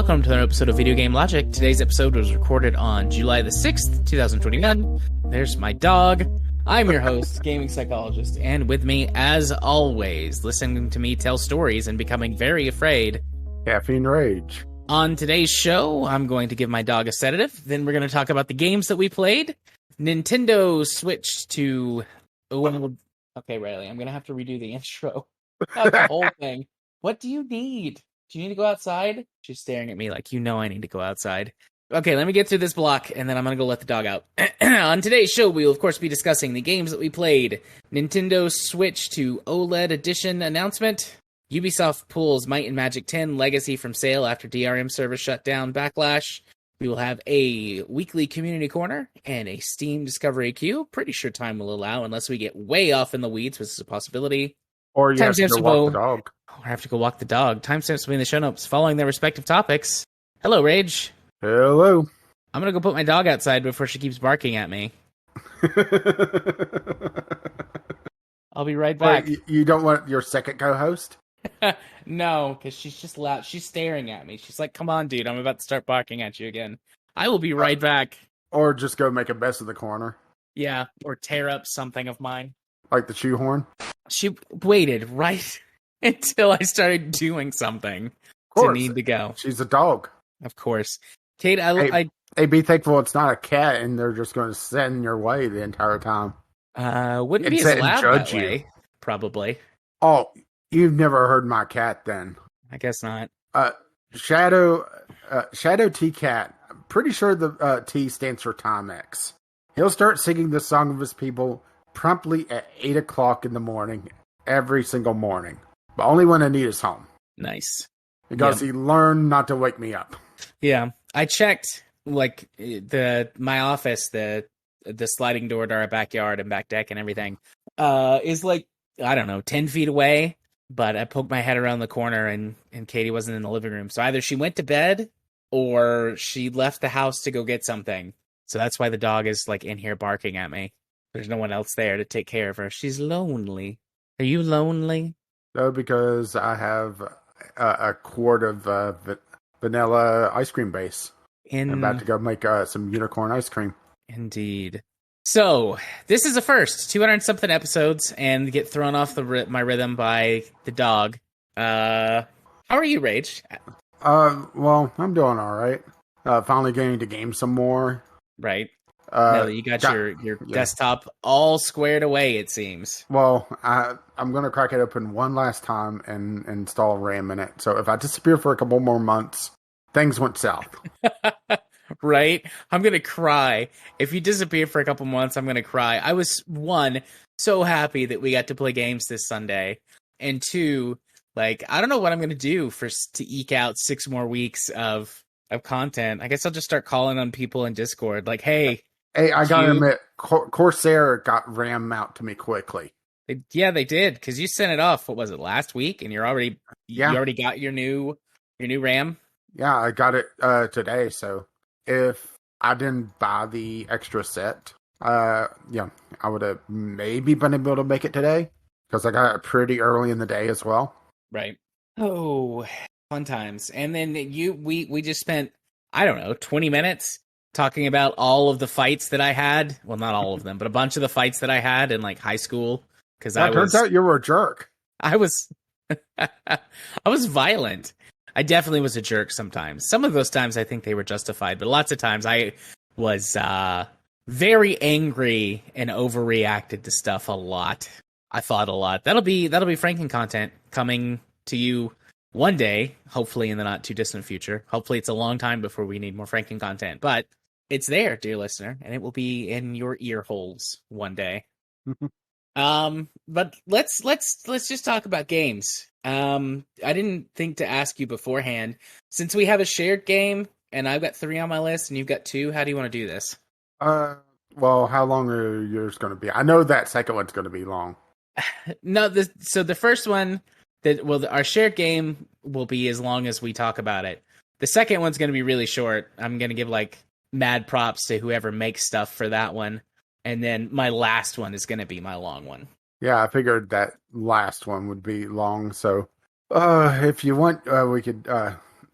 welcome to another episode of Video Game Logic. Today's episode was recorded on July the 6th, 2021. There's my dog. I'm your host, gaming psychologist, and with me, as always, listening to me tell stories and becoming very afraid. Caffeine Rage. On today's show, I'm going to give my dog a sedative. Then we're going to talk about the games that we played. Nintendo Switch to... Okay, Riley, I'm going to have to redo the intro. Not the whole thing. What do you need? Do you need to go outside? She's staring at me like, I need to go outside. Okay, let me get through this block, and then I'm going to go let the dog out. On today's show, we will, of course, be discussing the games that we played. Nintendo Switch to OLED Edition announcement. Ubisoft pulls Might and Magic 10 Legacy from sale after DRM server shutdown backlash. We will have a weekly community corner and a Steam Discovery queue. Pretty sure time will allow, unless we get way off in the weeds, which is a possibility. Or you have to go walk the dog. Or I have to go walk the dog. Timestamps will be in the show notes following their respective topics. Hello, Rage. Hello. I'm going to go put my dog outside before she keeps barking at me. I'll be right back. Wait, you don't want your second co-host? No, because she's just loud. She's staring at me. She's like, come on, dude. I'm about to start barking at you again. I will be right back. Or just go make a mess of the corner. Yeah, or tear up something of mine. Like the shoehorn? She waited right until I started doing something to need to go. She's a dog. Of course. Kate, Hey, be thankful it's not a cat and they're just going to sit in your way the entire time. Wouldn't be as loud that way, probably. Oh, you've never heard my cat then. I guess not. Shadow T-Cat. I'm pretty sure the T stands for Timex. He'll start singing the song of his people promptly at 8 o'clock in the morning, every single morning. But only when Anita's home. Nice. Because he learned not to wake me up. Yeah. I checked, like, my office, the sliding door to our backyard and back deck and everything, is like, I don't know, 10 feet away. But I poked my head around the corner and Katie wasn't in the living room. So either she went to bed or she left the house to go get something. So that's why the dog is, like, in here barking at me. There's no one else there to take care of her. She's lonely. Are you lonely? No, because I have a quart of vanilla ice cream base. I'm about to go make some unicorn ice cream. Indeed. So, this is a first. 200-something episodes and get thrown off my rhythm by the dog. How are you, Rage? Well, I'm doing all right. Finally getting to game some more. Right. Now that you got your desktop all squared away, it seems. Well, I'm going to crack it open one last time and install RAM in it. So if I disappear for a couple more months, things went south. Right? I'm going to cry. If you disappear for a couple months, I'm going to cry. I was, one, so happy that we got to play games this Sunday. And two, like, I don't know what I'm going to do to eke out 6 more weeks of content. I guess I'll just start calling on people in Discord. Like, hey, I gotta admit, Corsair got RAM out to me quickly. Yeah, they did, because you sent it off, what was it, last week? And you already got your new RAM? Yeah, I got it today, so if I didn't buy the extra set, I would have maybe been able to make it today, because I got it pretty early in the day as well. Right. Oh, fun times. And then we just spent, I don't know, 20 minutes talking about all of the fights that I had. Well, not all of them, but a bunch of the fights that I had in, like, high school. Because turns out you were a jerk. I was violent. I definitely was a jerk sometimes. Some of those times I think they were justified, but lots of times I was very angry and overreacted to stuff a lot. I thought a lot. That'll be Franken content coming to you one day, hopefully in the not too distant future. Hopefully it's a long time before we need more Franken content, but it's there, dear listener, and it will be in your ear holes one day. But let's just talk about games. I didn't think to ask you beforehand, since we have a shared game and I've got 3 on my list and you've got 2, how do you want to do this? Well, how long are yours going to be? I know that second one's going to be long. No, so the first one, our shared game will be as long as we talk about it. The second one's going to be really short. I'm going to give, like, mad props to whoever makes stuff for that one. And then my last one is going to be my long one. Yeah, I figured that last one would be long. So if you want, we could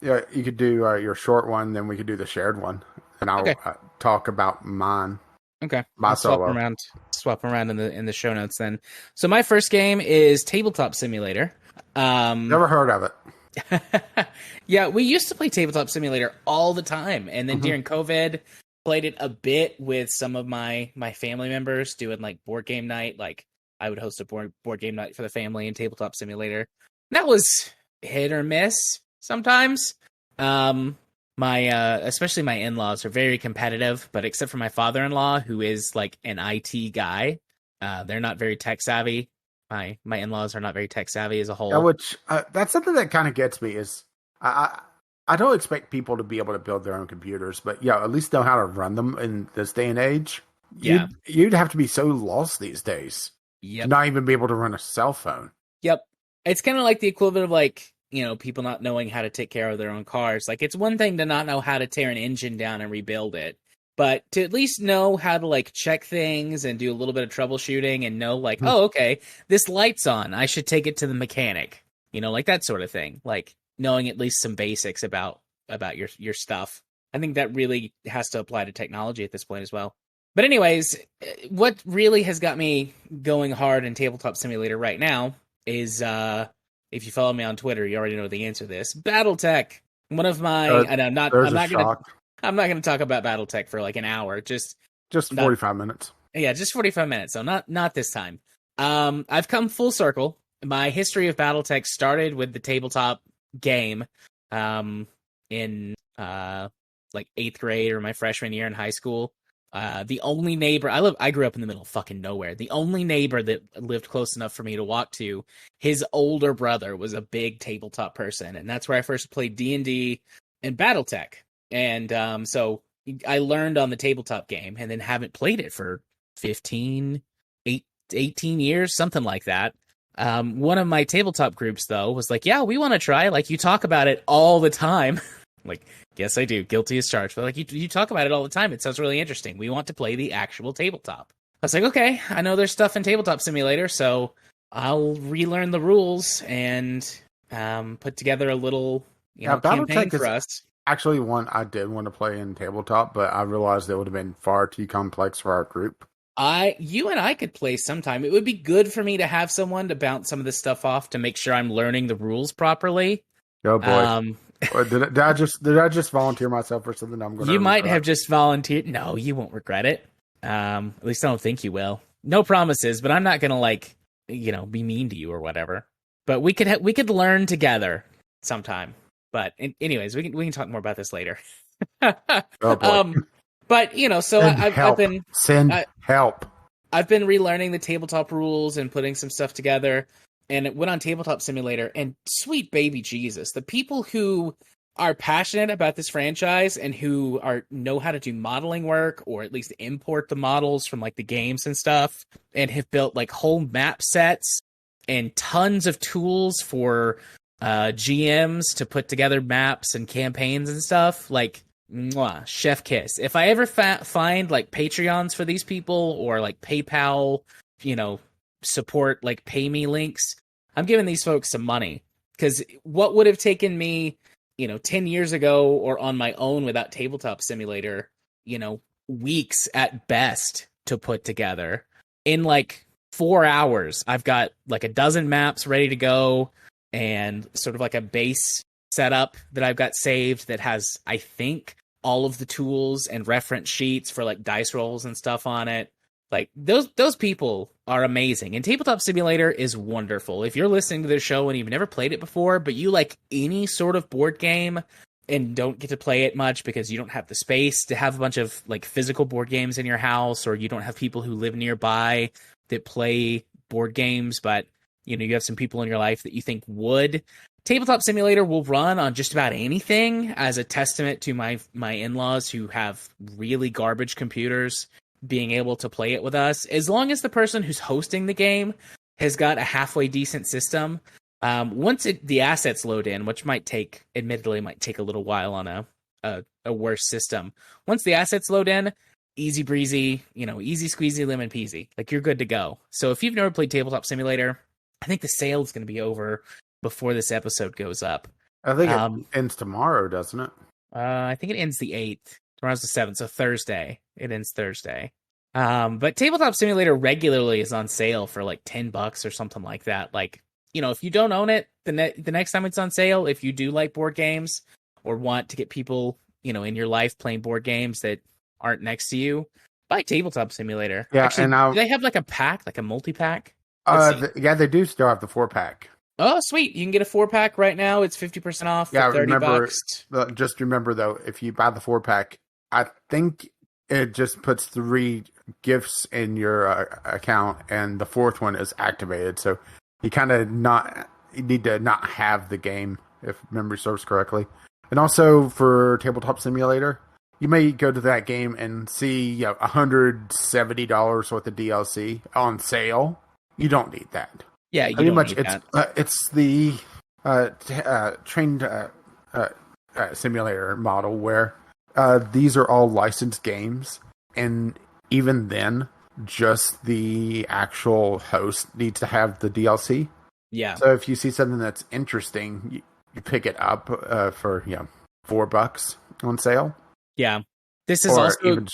Yeah, you could do your short one, then we could do the shared one, and I'll Okay. talk about mine. Okay. My I'll solo. swap around in the show notes then. So my first game is Tabletop Simulator. Never heard of it. Yeah, we used to play Tabletop Simulator all the time, and then during COVID, played it a bit with some of my family members doing like board game night. Like I would host a board game night for the family in Tabletop Simulator. That was hit or miss sometimes. My especially my in-laws are very competitive, but except for my father-in-law, who is like an IT guy, they're not very tech savvy. My in-laws are not very tech savvy as a whole. Yeah, which that's something that kind of gets me is I don't expect people to be able to build their own computers, but yeah, at least know how to run them in this day and age. Yeah. You'd have to be so lost these days to not even be able to run a cell phone. Yep. It's kind of like the equivalent of like, people not knowing how to take care of their own cars. Like it's one thing to not know how to tear an engine down and rebuild it, but to at least know how to like check things and do a little bit of troubleshooting and know like, oh, okay, this light's on. I should take it to the mechanic, like that sort of thing. Like knowing at least some basics about your stuff. I think that really has to apply to technology at this point as well. But anyways, what really has got me going hard in Tabletop Simulator right now is, if you follow me on Twitter, you already know the answer to this. BattleTech. One of my, and I'm not gonna talk about BattleTech for like an hour. Just 45 minutes. Yeah, just 45 minutes. So not this time. I've come full circle. My history of BattleTech started with the tabletop game, in like 8th grade or my freshman year in high school. The only neighbor I grew up in the middle of fucking nowhere. The only neighbor that lived close enough for me to walk to, his older brother was a big tabletop person, and that's where I first played D&D and BattleTech. And so I learned on the tabletop game, and then haven't played it for 18 years, something like that. One of my tabletop groups though was like, "Yeah, we want to try. Like you talk about it all the time." Like, yes, I do. Guilty as charged. But like you talk about it all the time. It sounds really interesting. We want to play the actual tabletop. I was like, okay, I know there's stuff in Tabletop Simulator, so I'll relearn the rules and put together a little campaign for us. Actually, one I did want to play in tabletop, but I realized it would have been far too complex for our group. You and I could play sometime. It would be good for me to have someone to bounce some of this stuff off to make sure I'm learning the rules properly. Oh boy. Did I just volunteer myself for something I'm going to... You might have just volunteered. No, you won't regret it. At least I don't think you will. No promises, but I'm not going to be mean to you or whatever. But we could learn together sometime. But anyways, we can talk more about this later. Oh boy. But so I've been help. I've been relearning the tabletop rules and putting some stuff together. And it went on Tabletop Simulator, and sweet baby Jesus, the people who are passionate about this franchise and who know how to do modeling work, or at least import the models from like the games and stuff, and have built like whole map sets and tons of tools for GMs to put together maps and campaigns and stuff. Like, mwah, chef kiss. If I ever find like Patreons for these people, or like PayPal, support, like pay me links, I'm giving these folks some money, because what would have taken me 10 years ago or on my own without Tabletop Simulator weeks at best to put together, in like 4 hours I've got like a dozen maps ready to go, and sort of like a base setup that I've got saved that has, I think, all of the tools and reference sheets for like dice rolls and stuff on it. Like those people are amazing, and Tabletop Simulator is wonderful. If you're listening to this show and you've never played it before, but you like any sort of board game and don't get to play it much because you don't have the space to have a bunch of like physical board games in your house, or you don't have people who live nearby that play board games, but you have some people in your life that you think would, Tabletop Simulator will run on just about anything, as a testament to my in-laws who have really garbage computers being able to play it with us, as long as the person who's hosting the game has got a halfway decent system. Once the assets load in, which admittedly might take a little while on a worse system. Once the assets load in, easy breezy, easy squeezy lemon peasy. Like, you're good to go. So if you've never played Tabletop Simulator, I think the sale is going to be over before this episode goes up. I think it Um, ends tomorrow, doesn't it? I think it ends the 8th. Tomorrow's the 7th, so Thursday. It ends Thursday. But Tabletop Simulator regularly is on sale for like $10 or something like that. Like, if you don't own it, the next time it's on sale, if you do like board games or want to get people, in your life playing board games that aren't next to you, buy Tabletop Simulator. Yeah, Actually, and do they have like a pack, like a multi-pack? yeah, they do still have the 4-pack. Oh, sweet. You can get a 4-pack right now. It's 50% off for Yeah, $30. just remember though, if you buy the 4-pack, I think it just puts 3 gifts in your account, and the 4th one is activated. So you need to not have the game, if memory serves correctly. And also for Tabletop Simulator, you may go to that game and see $170 worth of DLC on sale. You don't need that. Yeah, you Pretty don't much, need it's that. it's the trained simulator model where these are all licensed games, and even then, just the actual host needs to have the DLC. Yeah. So if you see something that's interesting, you pick it up for $4 on sale. Yeah. This is also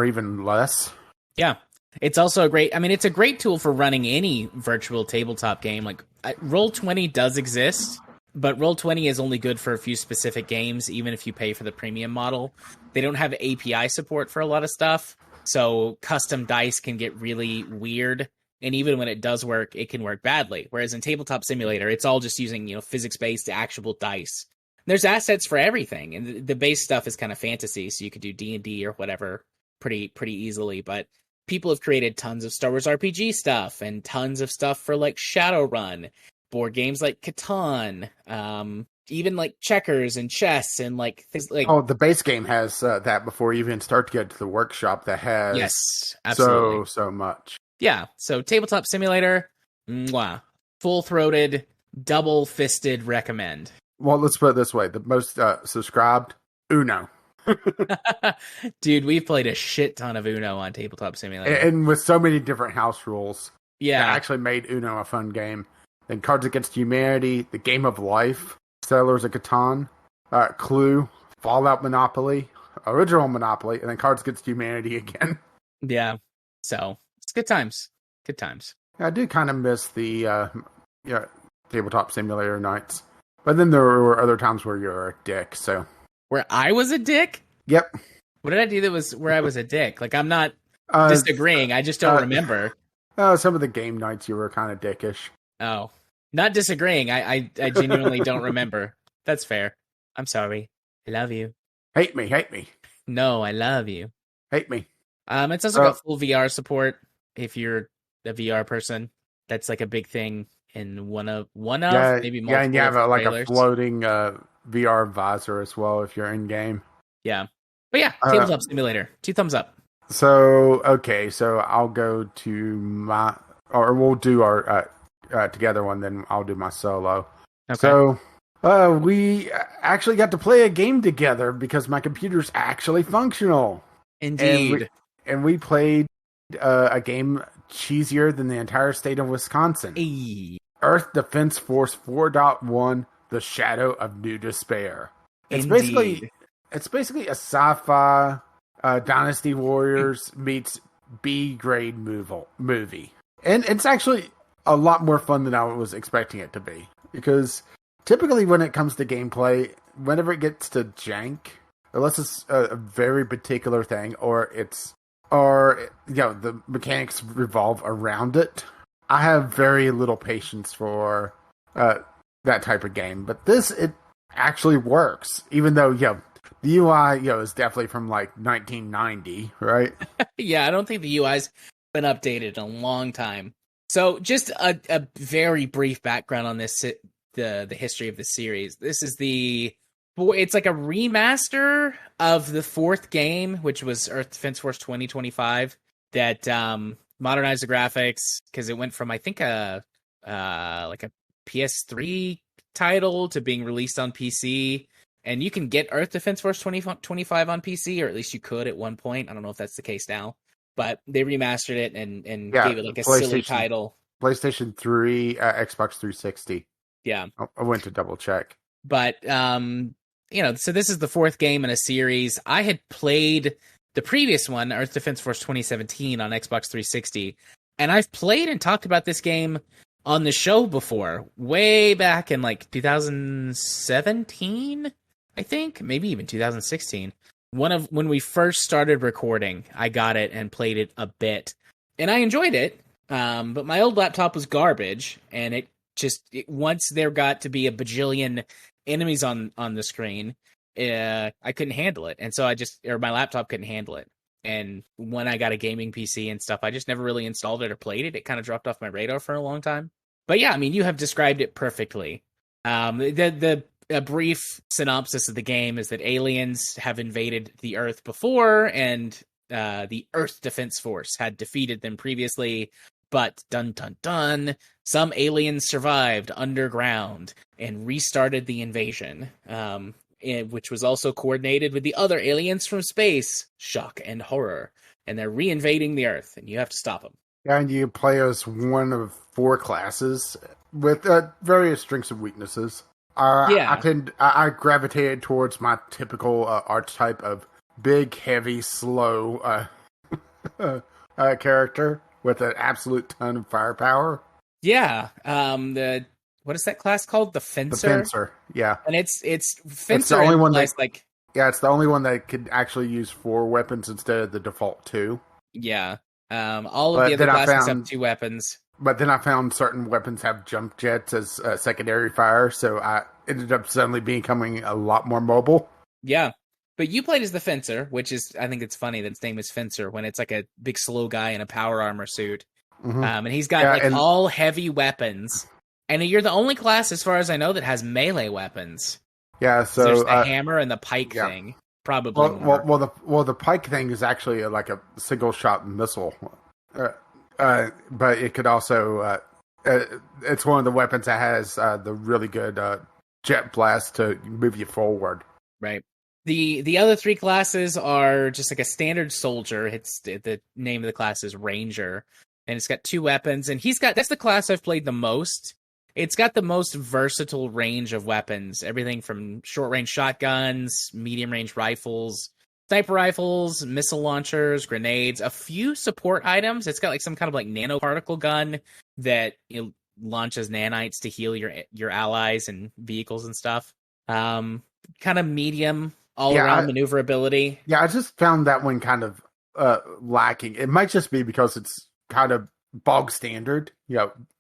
even less. Yeah. It's also it's a great tool for running any virtual tabletop game. Like Roll20 does exist, but Roll20 is only good for a few specific games, even if you pay for the premium model. They don't have API support for a lot of stuff, so custom dice can get really weird. And even when it does work, it can work badly. Whereas in Tabletop Simulator, it's all just using, physics-based actual dice. There's assets for everything, and the base stuff is kind of fantasy, so you could do D&D or whatever pretty easily. But people have created tons of Star Wars RPG stuff and tons of stuff for like Shadowrun, board games like Catan, even like checkers and chess and like things like. Oh, the base game has that before you even start to get to the workshop that has Yes, absolutely. so much. Yeah, so Tabletop Simulator, full-throated, double-fisted recommend. Well, let's put it this way: the most subscribed, Uno. Dude, we've played a shit ton of Uno on Tabletop Simulator. And with so many different house rules. Yeah. That actually made Uno a fun game. Then Cards Against Humanity, The Game of Life, Settlers of Catan, Clue, Fallout Monopoly, Original Monopoly, and then Cards Against Humanity again. Yeah. So, it's good times. Good times. I do kind of miss the Tabletop Simulator nights. But then there were other times where you're a dick, so... Where I was a dick? Yep. What did I do that was where I was a dick? Like, I'm not disagreeing. I just don't remember. Some of the game nights you were kind of dickish. Oh. Not disagreeing. I genuinely don't remember. That's fair. I'm sorry. I love you. Hate me. No, I love you. Hate me. It's also got full VR support if you're a VR person. That's like a big thing in one of maybe multiple. Yeah, and you have a floating VR visor as well if you're in game. Yeah. But yeah, Tabletop Simulator. 2 thumbs up. So I'll go to we'll do our together one, then I'll do my solo. Okay. So we actually got to play a game together because my computer's actually functional. Indeed. And we played a game cheesier than the entire state of Wisconsin. Hey. Earth Defense Force 4.1, The Shadow of New Despair. It's Indeed. basically a sci-fi Dynasty Warriors meets B-grade movie. And it's actually a lot more fun than I was expecting it to be. Because typically when it comes to gameplay, whenever it gets to jank, unless it's a very particular thing, or the mechanics revolve around it, I have very little patience for that type of game. But it actually works, even though the UI is definitely from like 1990, right? Yeah, I don't think the UI's been updated in a long time. So just a very brief background on this, the history of the series. This is it's like a remaster of the 4th game, which was Earth Defense Force 2025, that modernized the graphics because it went from, I think, a PS3 title to being released on PC. And you can get Earth Defense Force 2025 on PC, or at least you could at one point. I don't know if that's the case now. But they remastered it and gave it like a silly title. PlayStation 3, Xbox 360. Yeah. I went to double check. But so this is the fourth game in a series. I had played the previous one, Earth Defense Force 2017, on Xbox 360, and I've played and talked about this game on the show before, way back in like 2017, I think, maybe even 2016. When we first started recording, I got it and played it a bit, and I enjoyed it. But my old laptop was garbage, and once there got to be a bajillion enemies on the screen, I couldn't handle it, and so my laptop couldn't handle it. And when I got a gaming PC and stuff, I just never really installed it or played it. It kind of dropped off my radar for a long time. But yeah, I mean, you have described it perfectly. A brief synopsis of the game is that aliens have invaded the Earth before, and the Earth Defense Force had defeated them previously. But dun dun dun, some aliens survived underground and restarted the invasion, which was also coordinated with the other aliens from space. Shock and horror. And they're reinvading the Earth, and you have to stop them. And you play as one of 4 classes with various strengths and weaknesses. I gravitated towards my typical archetype of big, heavy, slow character with an absolute ton of firepower. Yeah. What is that class called? The Fencer? The Fencer, yeah. And it's Fencer. It's the only one it's the only one that could actually use 4 weapons instead of the default 2. Yeah. All of the other classes have 2 weapons. But then I found certain weapons have jump jets as secondary fire, so I ended up suddenly becoming a lot more mobile. Yeah. But you played as the Fencer, which is, I think it's funny that its name is Fencer when it's like a big slow guy in a power armor suit. Mm-hmm. And he's got all heavy weapons. And you're the only class, as far as I know, that has melee weapons. Yeah, so there's the hammer and the pike thing. Probably more. The pike thing is actually like a single shot missile. But it could also it's one of the weapons that has the really good jet blast to move you forward. Right. The other 3 classes are just like a standard soldier. It's the name of the class is Ranger, and it's got 2 weapons, and that's the class I've played the most. It's got the most versatile range of weapons, everything from short-range shotguns, medium-range rifles, sniper rifles, missile launchers, grenades, a few support items. It's got like some kind of like nanoparticle gun that launches nanites to heal your allies and vehicles and stuff. Kind of medium all-around maneuverability. Yeah, I just found that one kind of lacking. It might just be because it's kind of bog standard.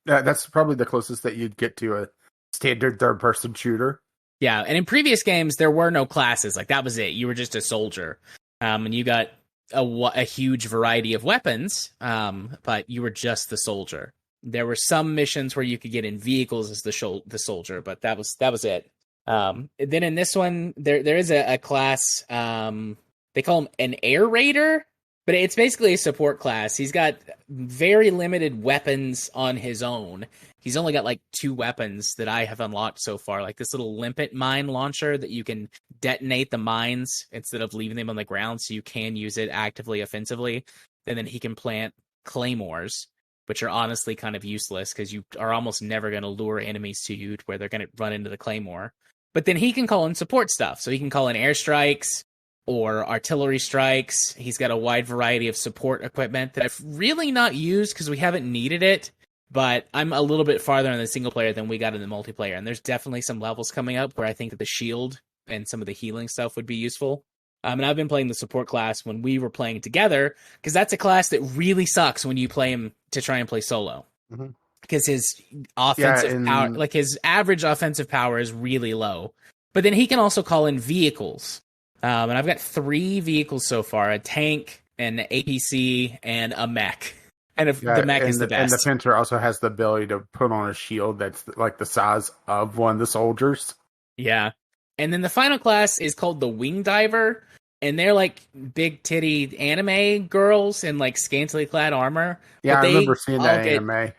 That's probably the closest that you'd get to a standard third-person shooter. Yeah, and in previous games, there were no classes. Like, that was it. You were just a soldier. And you got a huge variety of weapons, but you were just the soldier. There were some missions where you could get in vehicles as the soldier, but that was it. Then in this one, there is a class, they call him an air raider, but it's basically a support class. He's got very limited weapons on his own. He's only got like 2 weapons that I have unlocked so far, like this little limpet mine launcher that you can detonate the mines instead of leaving them on the ground, so you can use it actively offensively. And then he can plant claymores, which are honestly kind of useless because you are almost never going to lure enemies to you to where they're going to run into the claymore. But then he can call in support stuff. So he can call in airstrikes or artillery strikes. He's got a wide variety of support equipment that I've really not used because we haven't needed it. But I'm a little bit farther in the single player than we got in the multiplayer. And there's definitely some levels coming up where I think that the shield and some of the healing stuff would be useful. And I've been playing the support class when we were playing together, because that's a class that really sucks when you play him to try and play solo. Mm-hmm. Because his offensive power, like his average offensive power, is really low. But then he can also call in vehicles. And I've got 3 vehicles so far: a tank, an APC, and a mech. And the mech is the best. And the Fencer also has the ability to put on a shield that's like the size of one of the soldiers. Yeah. And then the final class is called the Wing Diver. And they're like big titty anime girls in like scantily clad armor. Yeah, I remember seeing that anime.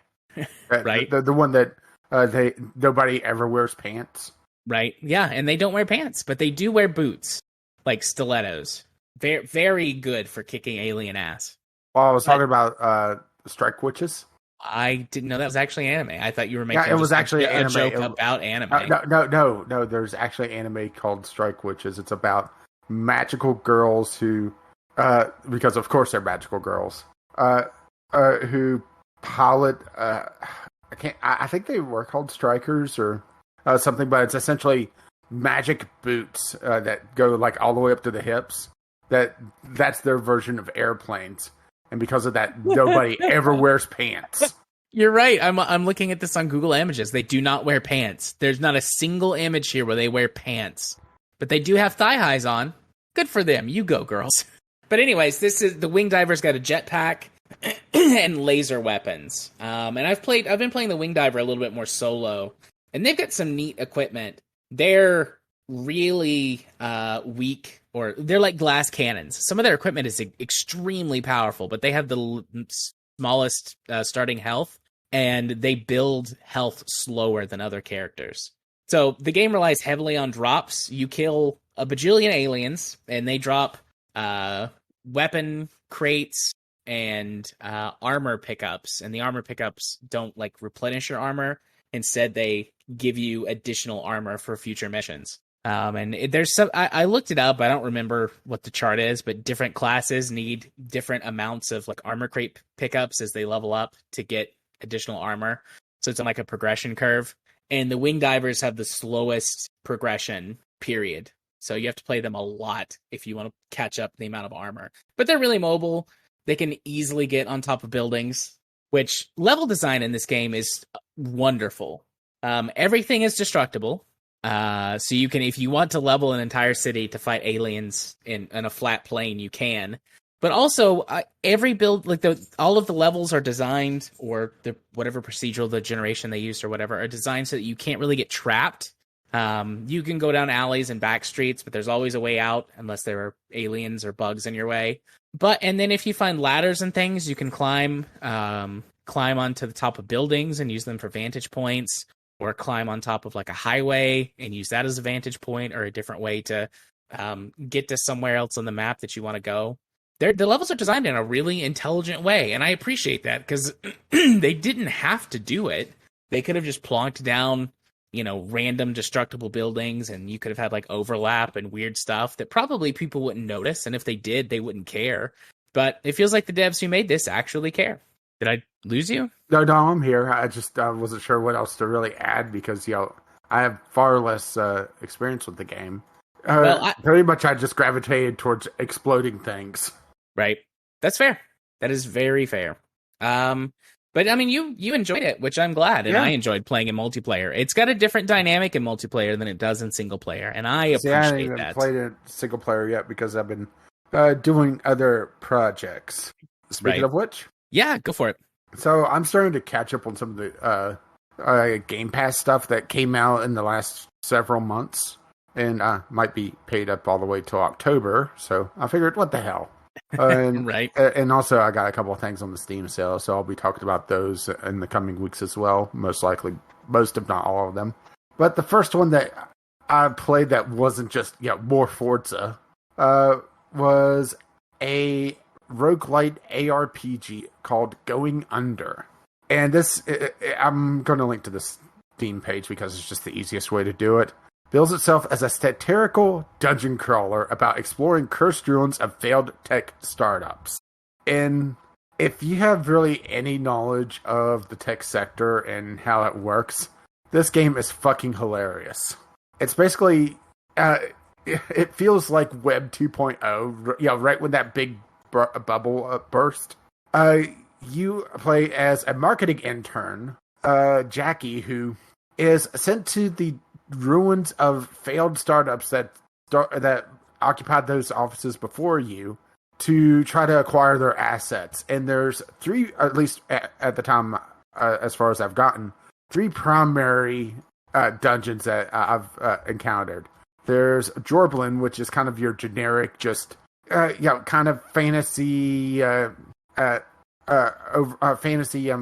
Right. The one that nobody ever wears pants. Right. Yeah. And they don't wear pants, but they do wear boots, like stilettos. Very, very good for kicking alien ass. Well, I was talking about strike witches. I didn't know that was actually anime. I thought you were Yeah, making it was just actually a anime. joke about anime. No. There's actually anime called Strike Witches. It's about magical girls who, because of course they're magical girls, who pilot. I think they were called strikers or something, but it's essentially magic boots that go like all the way up to the hips. That's their version of airplanes, and because of that, nobody ever wears pants. You're right. I'm looking at this on Google Images. They do not wear pants. There's not a single image here where they wear pants, but they do have thigh highs on. Good for them. You go, girls. But anyways, this is the Wing Diver's got a jetpack and laser weapons. And I've been playing the Wing Diver a little bit more solo, and they've got some neat equipment. They're really weak, or they're like glass cannons. Some of their equipment is extremely powerful, but they have the smallest starting health, and they build health slower than other characters. So the game relies heavily on drops. You kill a bajillion aliens, and they drop weapon crates and armor pickups. And the armor pickups don't like replenish your armor. Instead, they give you additional armor for future missions. There's some. I looked it up. I don't remember what the chart is, but different classes need different amounts of like armor crate pickups as they level up to get additional armor. So it's on like a progression curve. And the Wing Divers have the slowest progression period. So you have to play them a lot if you want to catch up the amount of armor. But they're really mobile. They can easily get on top of buildings, which level design in this game is wonderful. Everything is destructible. So you can, if you want to level an entire city to fight aliens in a flat plane, you can. But also, every build, like all of the levels are designed, or whatever procedural the generation they used or whatever, are designed so that you can't really get trapped. You can go down alleys and back streets, but there's always a way out unless there are aliens or bugs in your way. And then if you find ladders and things, you can climb onto the top of buildings and use them for vantage points, or climb on top of like a highway and use that as a vantage point, or a different way to get to somewhere else on the map that you want to go. The levels are designed in a really intelligent way, and I appreciate that, because they didn't have to do it. They could have just plonked down, random destructible buildings, and you could have had like overlap and weird stuff that probably people wouldn't notice, and if they did, they wouldn't care. But it feels like the devs who made this actually care. Did I lose you? No, I'm here. I just wasn't sure what else to really add, because I have far less experience with the game. Pretty much I just gravitated towards exploding things. Right. That's fair. That is very fair. But I mean, you enjoyed it, which I'm glad, and I enjoyed playing in multiplayer. It's got a different dynamic in multiplayer than it does in single player, and I appreciate that. I haven't played it single player yet because I've been doing other projects. Speaking of which, yeah, go for it. So I'm starting to catch up on some of the Game Pass stuff that came out in the last several months, and might be paid up all the way till October. So I figured, what the hell. Right. And also I got a couple of things on the Steam sale, so I'll be talking about those in the coming weeks as well. Most likely, most if not all of them. But the first one that I played that wasn't just more Forza was a roguelite ARPG called Going Under. And this, I'm going to link to the Steam page because it's just the easiest way to do it. Bills itself as a satirical dungeon crawler about exploring cursed ruins of failed tech startups. And if you have really any knowledge of the tech sector and how it works, this game is fucking hilarious. It's basically, it feels like Web 2.0, right when that big bubble burst. You play as a marketing intern, Jackie, who is sent to the ruins of failed startups that occupied those offices before you to try to acquire their assets. And there's three, at least at the time, as far as I've gotten, three primary dungeons that I've encountered. There's Jorblin, which is kind of your generic, just kind of fantasy fantasy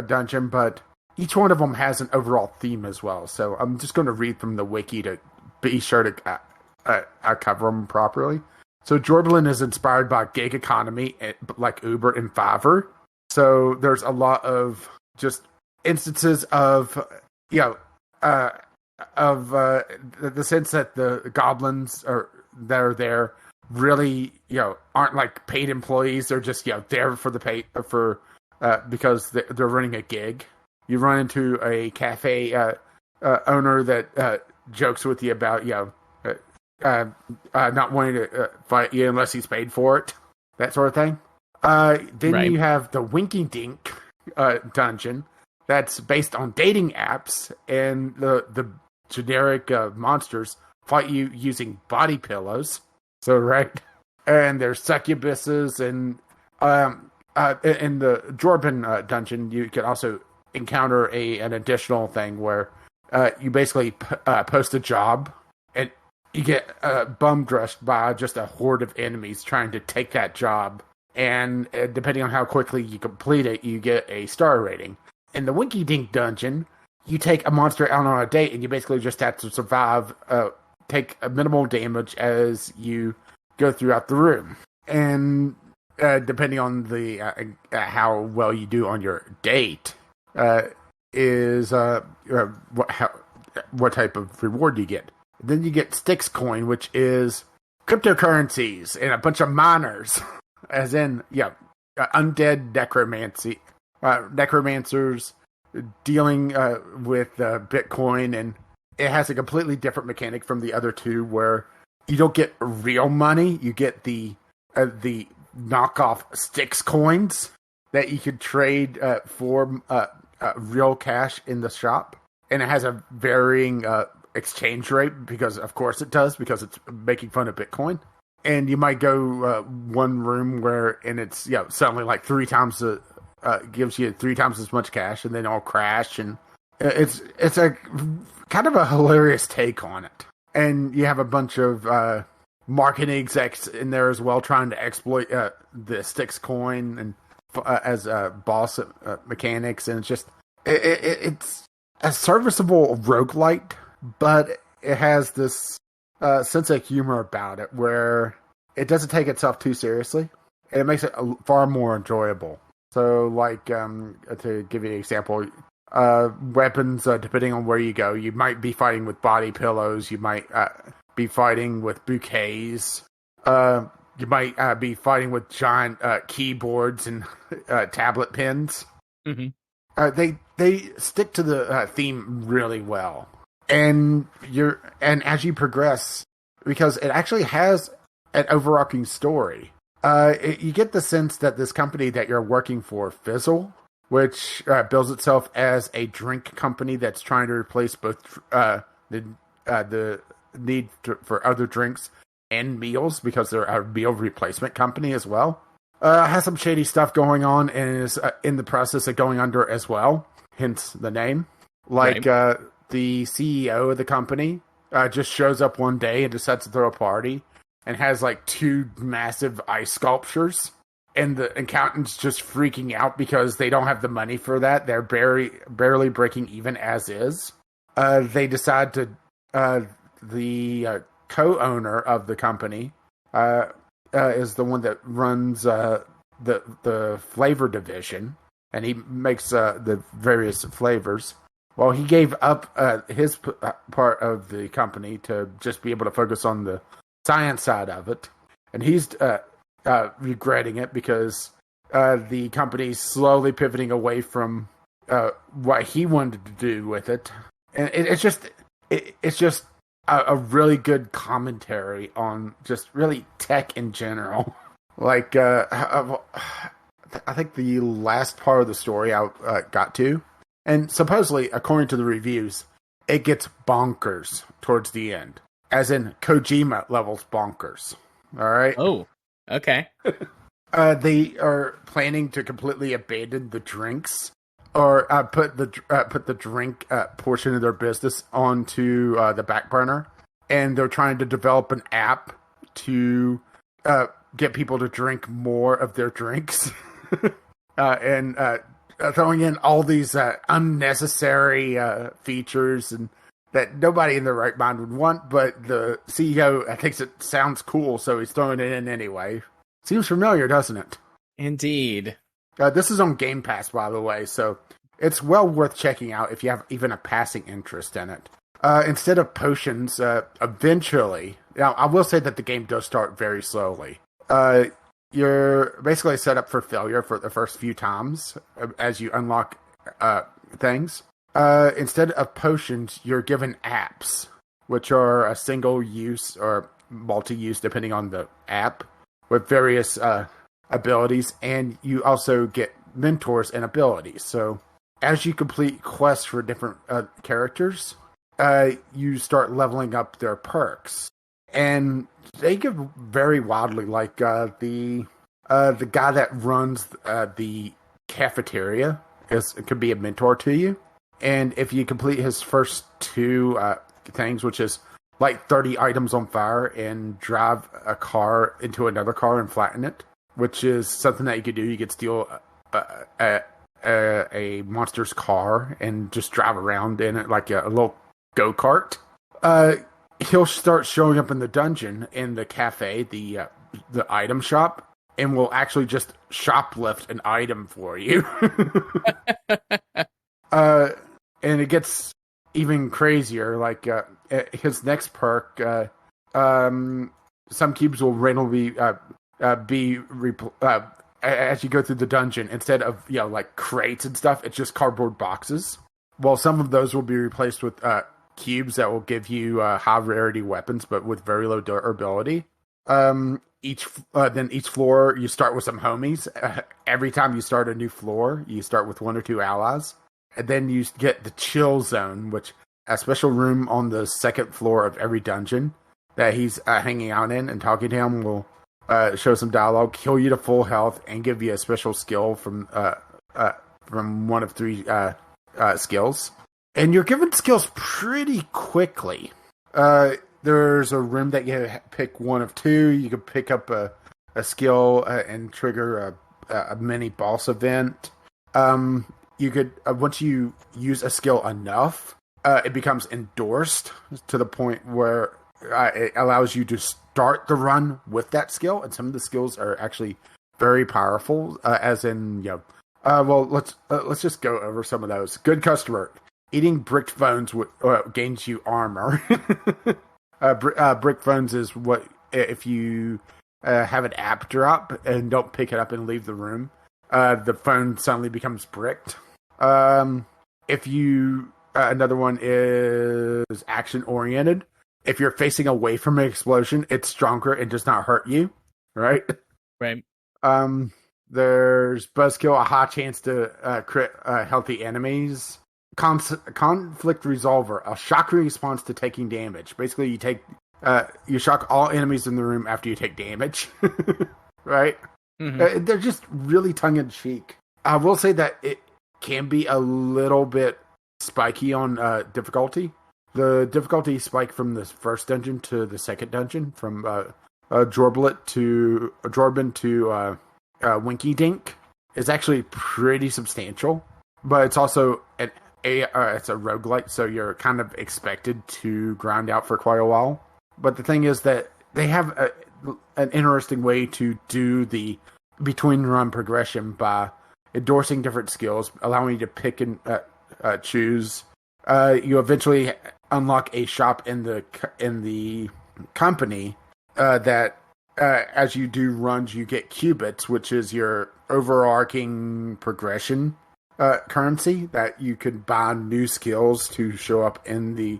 dungeon, but each one of them has an overall theme as well. So I'm just going to read from the wiki to be sure to cover them properly. So Jorblin is inspired by gig economy, like Uber and Fiverr. So there's a lot of just instances of, the sense that the goblins that are there really, aren't like paid employees. They're just, there for the pay because they're running a gig. You run into a cafe owner that jokes with you about, not wanting to fight you unless he's paid for it, that sort of thing. Then you have the Winky Dink dungeon that's based on dating apps, and the generic monsters fight you using body pillows. So, right? And there's succubuses, and in the Jorban dungeon, you can also encounter an additional thing where you basically post a job, and you get bum rushed by just a horde of enemies trying to take that job. And depending on how quickly you complete it, you get a star rating. In the Winky Dink dungeon, you take a monster out on a date, and you basically just have to survive, take a minimal damage as you go throughout the room. And depending on the how well you do on your date, is what type of reward you get. Then you get Styx Coin, which is cryptocurrencies and a bunch of miners. As in, undead necromancers dealing with Bitcoin, and it has a completely different mechanic from the other two, where you don't get real money, you get the knockoff Styx coins that you could trade for real cash in the shop, and it has a varying exchange rate because, of course, it does, because it's making fun of Bitcoin. And you might go one room and it's suddenly like gives you 3 times as much cash, and then it'll crash, and it's a kind of a hilarious take on it. And you have a bunch of marketing execs in there as well, trying to exploit the Styx coin and as boss mechanics, and it's just it's a serviceable roguelite, but it has this sense of humor about it, where it doesn't take itself too seriously, and it makes it far more enjoyable. So, like, to give you an example, weapons, depending on where you go, you might be fighting with body pillows, you might be fighting with bouquets, you might be fighting with giant keyboards and tablet pins. Mm-hmm. They stick to the theme really well. And as you progress, because it actually has an overarching story, you get the sense that this company that you're working for, Fizzle, which bills itself as a drink company that's trying to replace both the need for other drinks and meals, because they're a meal replacement company as well, has some shady stuff going on, and is in the process of going under as well, hence the name. Like, right. The CEO of the company just shows up one day and decides to throw a party and has like 2 massive ice sculptures, and the accountant's just freaking out because they don't have the money for that. They're barely breaking even as is. They decide to the co-owner of the company is the one that runs the flavor division, and he makes the various flavors. Well, he gave up his part of the company to just be able to focus on the science side of it. And he's regretting it because the company's slowly pivoting away from what he wanted to do with it. And it's just a really good commentary on just really tech in general. Like, I think the last part of the story I got to, and supposedly, according to the reviews, it gets bonkers towards the end. As in, Kojima levels bonkers. Alright? Oh, okay. They are planning to completely abandon the drinks, or put the drink portion of their business onto the back burner. And they're trying to develop an app to get people to drink more of their drinks. And throwing in all these unnecessary features and that nobody in their right mind would want, but the CEO thinks it sounds cool, so he's throwing it in anyway. Seems familiar, doesn't it? Indeed. This is on Game Pass, by the way, so it's well worth checking out if you have even a passing interest in it. Instead of potions, eventually, now I will say that the game does start very slowly. You're basically set up for failure for the first few times as you unlock things. Instead of potions, you're given apps, which are a single use or multi-use, depending on the app, with various abilities, and you also get mentors and abilities. So as you complete quests for different characters, you start leveling up their perks. And they give very wildly, like the guy that runs the cafeteria could be a mentor to you. And if you complete his first two things, which is light 30 items on fire and drive a car into another car and flatten it, which is something that you could do. You could steal a monster's car and just drive around in it like a little go-kart. He'll start showing up in the dungeon, in the cafe, the item shop, and will actually just shoplift an item for you. And it gets even crazier. Like his next perk, some cubes will randomly as you go through the dungeon. Instead of like crates and stuff, it's just cardboard boxes. Well, some of those will be replaced with cubes that will give you high rarity weapons, but with very low durability. Each floor you start with some homies. Every time you start a new floor, you start with one or two allies, and then you get the chill zone, which a special room on the second floor of every dungeon that he's hanging out in, and talking to him will show some dialogue, heal you to full health, and give you a special skill from one of three skills. And you're given skills pretty quickly. There's a room that you pick one of two. You can pick up a skill and trigger a mini boss event. You could once you use a skill enough, it becomes endorsed to the point where it allows you to start the run with that skill. And some of the skills are actually very powerful. As in, well, let's just go over some of those. Good customer. Eating bricked bones gains you armor. Brick bones is what if you have an app drop and don't pick it up and leave the room, the phone suddenly becomes bricked. If you another one is action oriented. If you're facing away from an explosion, it's stronger and does not hurt you. Right. Right. There's buzzkill, a high chance to crit healthy enemies. Conflict resolver, a shock response to taking damage. Basically, you shock all enemies in the room after you take damage. Right? Mm-hmm. They're just really tongue-in-cheek. I will say that it can be a little bit spiky on difficulty. The difficulty spike from the first dungeon to the second dungeon, from Jorbin to Winky Dink, is actually pretty substantial. But it's also it's a roguelike, so you're kind of expected to grind out for quite a while. But the thing is that they have an interesting way to do the between run progression by endorsing different skills, allowing you to pick and choose. You eventually unlock a shop in the company that as you do runs, you get qubits, which is your overarching progression currency that you could buy new skills to show up in the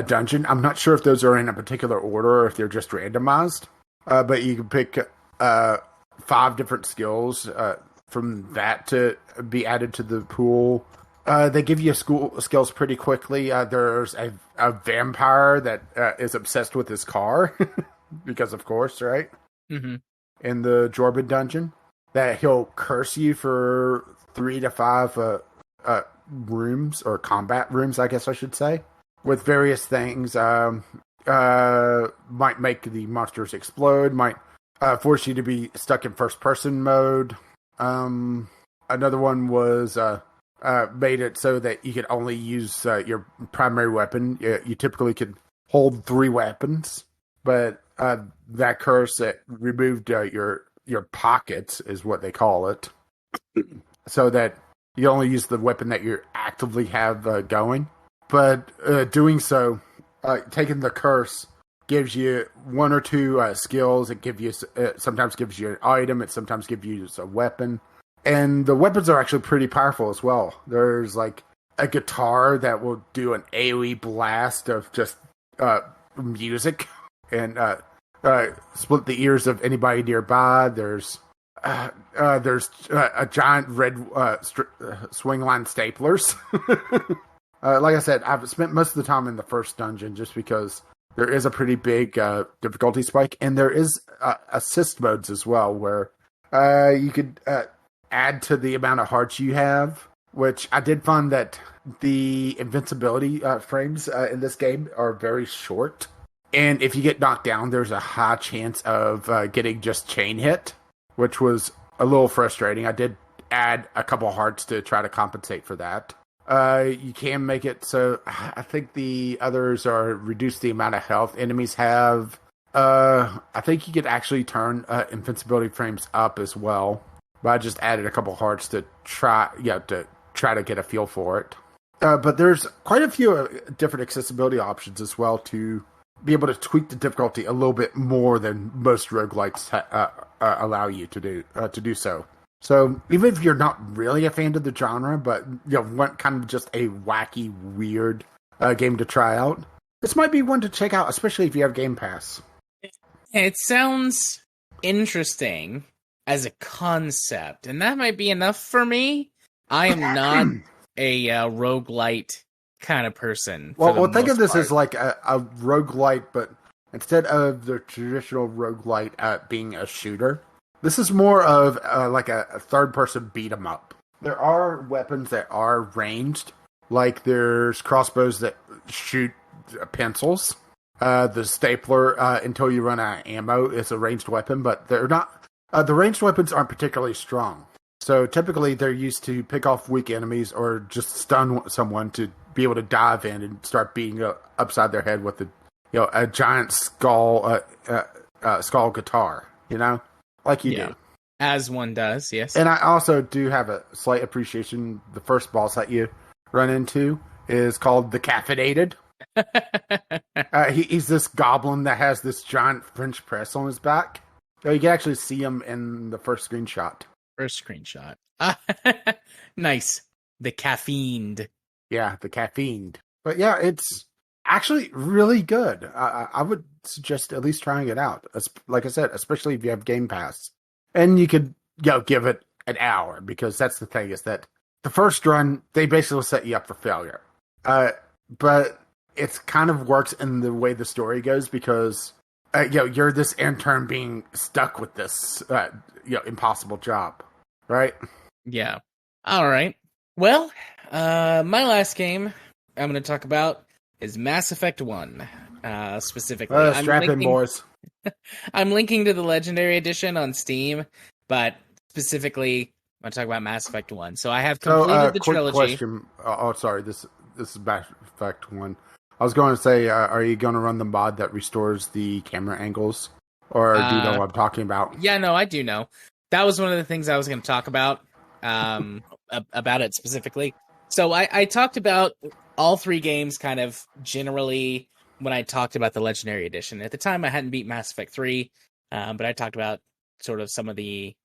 dungeon. I'm not sure if those are in a particular order or if they're just randomized, but you can pick 5 different skills from that to be added to the pool. They give you skills pretty quickly. There's a vampire that is obsessed with his car, because of course, right? Mm-hmm. In the Jorbin dungeon, that he'll curse you for 3 to 5 rooms, or combat rooms, I guess I should say, with various things. Might make the monsters explode, might force you to be stuck in first person mode. Another one was made it so that you could only use your primary weapon. You typically could hold 3 weapons, but that curse that removed your pockets, is what they call it. so that you only use the weapon that you actively have going. But doing so, taking the curse gives you one or two skills. It sometimes gives you an item. It sometimes gives you a weapon. And the weapons are actually pretty powerful as well. There's like a guitar that will do an AoE blast of just music and split the ears of anybody nearby. There's a giant red swing line staplers. Like I said, I've spent most of the time in the first dungeon just because there is a pretty big difficulty spike, and there is assist modes as well where you could add to the amount of hearts you have, which I did find that the invincibility frames in this game are very short. And if you get knocked down, there's a high chance of getting just chain hit, which was a little frustrating. I did add a couple hearts to try to compensate for that. You can make it so I think the others are reduce the amount of health enemies have. I think you could actually turn invincibility frames up as well. But I just added a couple hearts to try to get a feel for it. But there's quite a few different accessibility options as well to be able to tweak the difficulty a little bit more than most roguelikes allow you to do so. So even if you're not really a fan of the genre, but want kind of just a wacky, weird game to try out, this might be one to check out, especially if you have Game Pass. It sounds interesting as a concept, and that might be enough for me. I am not a roguelite kind of person. Well, think of this as like a roguelite, but instead of the traditional roguelite being a shooter, this is more of like a third-person beat-em-up. There are weapons that are ranged, like there's crossbows that shoot pencils. The stapler, until you run out of ammo, is a ranged weapon, but they're not. The ranged weapons aren't particularly strong. So typically they're used to pick off weak enemies or just stun someone to be able to dive in and start beating upside their head with a giant skull guitar, like you do. As one does, yes. And I also do have a slight appreciation. The first boss that you run into is called the Caffeinated. He's this goblin that has this giant French press on his back. So you can actually see him in the first screenshot. Nice. The caffeined. Yeah, the caffeined. But yeah, it's actually really good. I would suggest at least trying it out. Like I said, especially if you have Game Pass. And you could give it an hour, because that's the thing, is that the first run, they basically set you up for failure. But it kind of works in the way the story goes, because you're this intern being stuck with this impossible job, right? Yeah. All right. Well, my last game I'm going to talk about is Mass Effect 1, specifically. Strap in, boys. I'm linking to the Legendary Edition on Steam, but specifically, I'm going to talk about Mass Effect 1. So I have completed the trilogy. Question. Sorry, this is Mass Effect 1. I was going to say, are you going to run the mod that restores the camera angles? Or do you know what I'm talking about? Yeah, no, I do know. That was one of the things I was going to talk about it specifically. So I talked about all three games kind of generally when I talked about the Legendary Edition. At the time, I hadn't beat Mass Effect 3, but I talked about sort of some of the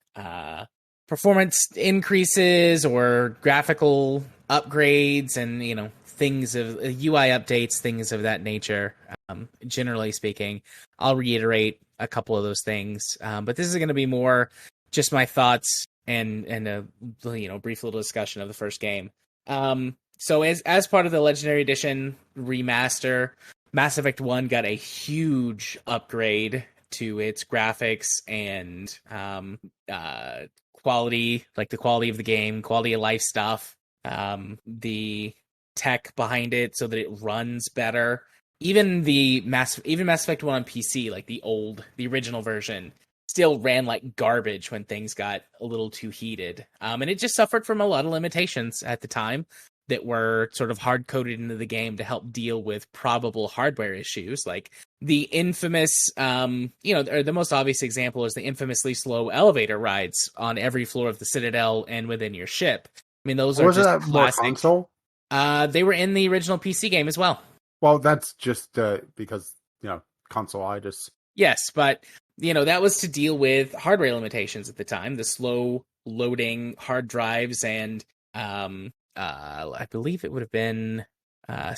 performance increases or graphical upgrades and, things of UI updates, things of that nature. Generally speaking, I'll reiterate a couple of those things, but this is going to be more just my thoughts and a brief little discussion of the first game. So as part of the Legendary Edition remaster, Mass Effect 1 got a huge upgrade to its graphics and quality, like the quality of the game, quality of life stuff, the tech behind it so that it runs better. Even Mass Effect 1 on PC, like the original version, still ran like garbage when things got a little too heated. And it just suffered from a lot of limitations at the time. that were sort of hard coded into the game to help deal with probable hardware issues, like the infamous, or the most obvious example is the infamously slow elevator rides on every floor of the Citadel and within your ship. I mean, those are Wasn't just that more classic. console? They were in the original PC game as well. Well, that's just because, console-itis. Yes, but, that was to deal with hardware limitations at the time, the slow loading hard drives and, I believe it would have been either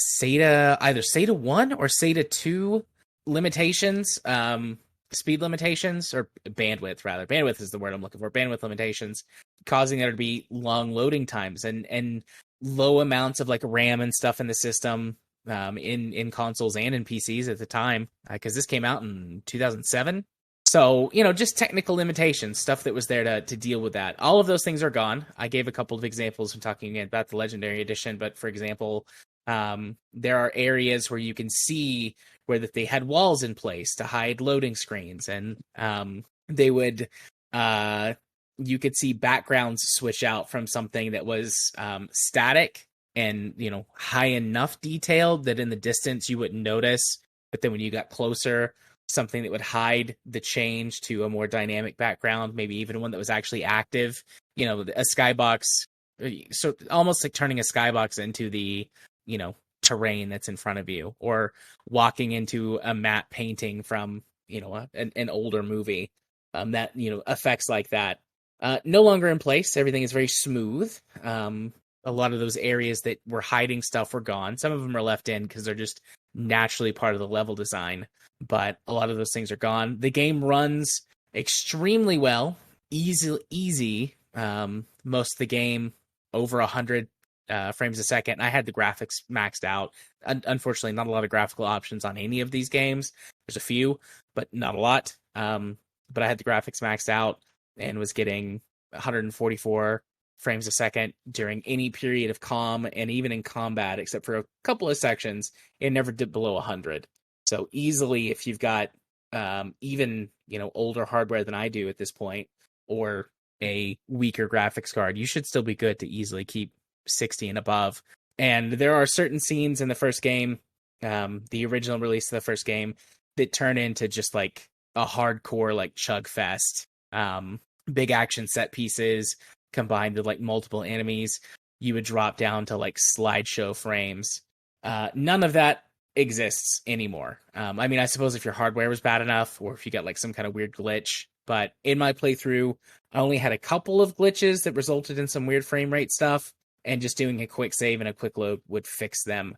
SATA 1 or SATA 2 limitations, speed limitations, or bandwidth, rather. Bandwidth is the word I'm looking for. Bandwidth limitations, causing there to be long loading times and low amounts of like RAM and stuff in the system, in consoles and in PCs at the time, because this came out in 2007. So, just technical limitations, stuff that was there to deal with that. All of those things are gone. I gave a couple of examples when talking about the Legendary Edition, but for example, there are areas where you can see where that they had walls in place to hide loading screens, and they would, you could see backgrounds switch out from something that was static and, high enough detailed that in the distance you wouldn't notice, but then when you got closer, something that would hide the change to a more dynamic background, maybe even one that was actually active, a skybox. So almost like turning a skybox into the, terrain that's in front of you, or walking into a matte painting from, an older movie, that, effects like that, no longer in place. Everything is very smooth. A lot of those areas that were hiding stuff were gone. Some of them are left in because they're just naturally part of the level design, but a lot of those things are gone. The game runs extremely well, easy. Most of the game over 100 frames a second. I had the graphics maxed out. Unfortunately, not a lot of graphical options on any of these games. There's a few, but not a lot. But I had the graphics maxed out and was getting 144 frames a second during any period of comm, and even in combat, except for a couple of sections, it never dipped below 100. So easily, if you've got even older hardware than I do at this point, or a weaker graphics card, you should still be good to easily keep 60 and above. And there are certain scenes in the first game, the original release of the first game, that turn into just like a hardcore like chug fest. Big action set pieces combined with like multiple enemies. You would drop down to like slideshow frames. None of that exists anymore. I mean, I suppose if your hardware was bad enough, or if you got like some kind of weird glitch, but in my playthrough, I only had a couple of glitches that resulted in some weird frame rate stuff, and just doing a quick save and a quick load would fix them.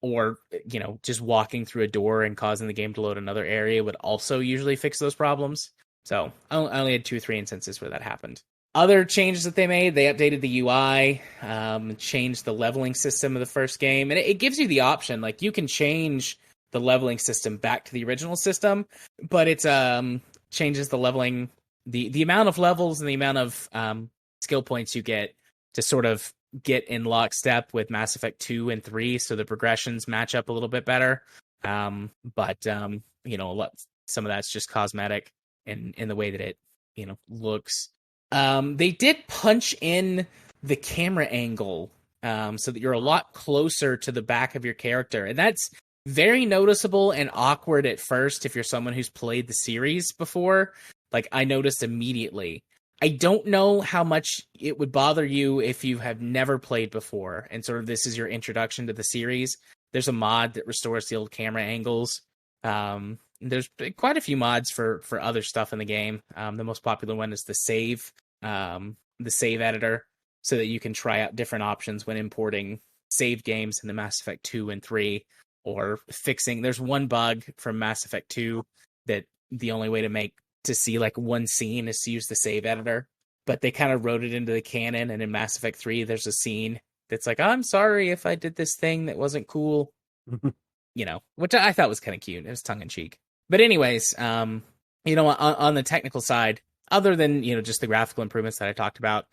Or, just walking through a door and causing the game to load another area would also usually fix those problems. So I only had 2 or 3 instances where that happened. Other changes that they made, they updated the UI, changed the leveling system of the first game. And it gives you the option, like you can change the leveling system back to the original system, but it's changes the leveling, the amount of levels and the amount of skill points you get to sort of get in lockstep with Mass Effect 2 and 3, so the progressions match up a little bit better. But some of that's just cosmetic in the way that it, looks. They did punch in the camera angle so that you're a lot closer to the back of your character. And that's very noticeable and awkward at first if you're someone who's played the series before. Like, I noticed immediately. I don't know how much it would bother you if you have never played before and sort of this is your introduction to the series. There's a mod that restores the old camera angles. There's quite a few mods for other stuff in the game. The most popular one is the save editor, so that you can try out different options when importing saved games into Mass Effect 2 and 3, or fixing. There's one bug from Mass Effect 2 that the only way to see like one scene is to use the save editor, but they kind of wrote it into the canon. And in Mass Effect 3, there's a scene that's like, I'm sorry if I did this thing that wasn't cool, which I thought was kind of cute. It was tongue in cheek. But anyways, on the technical side, other than, just the graphical improvements that I talked about,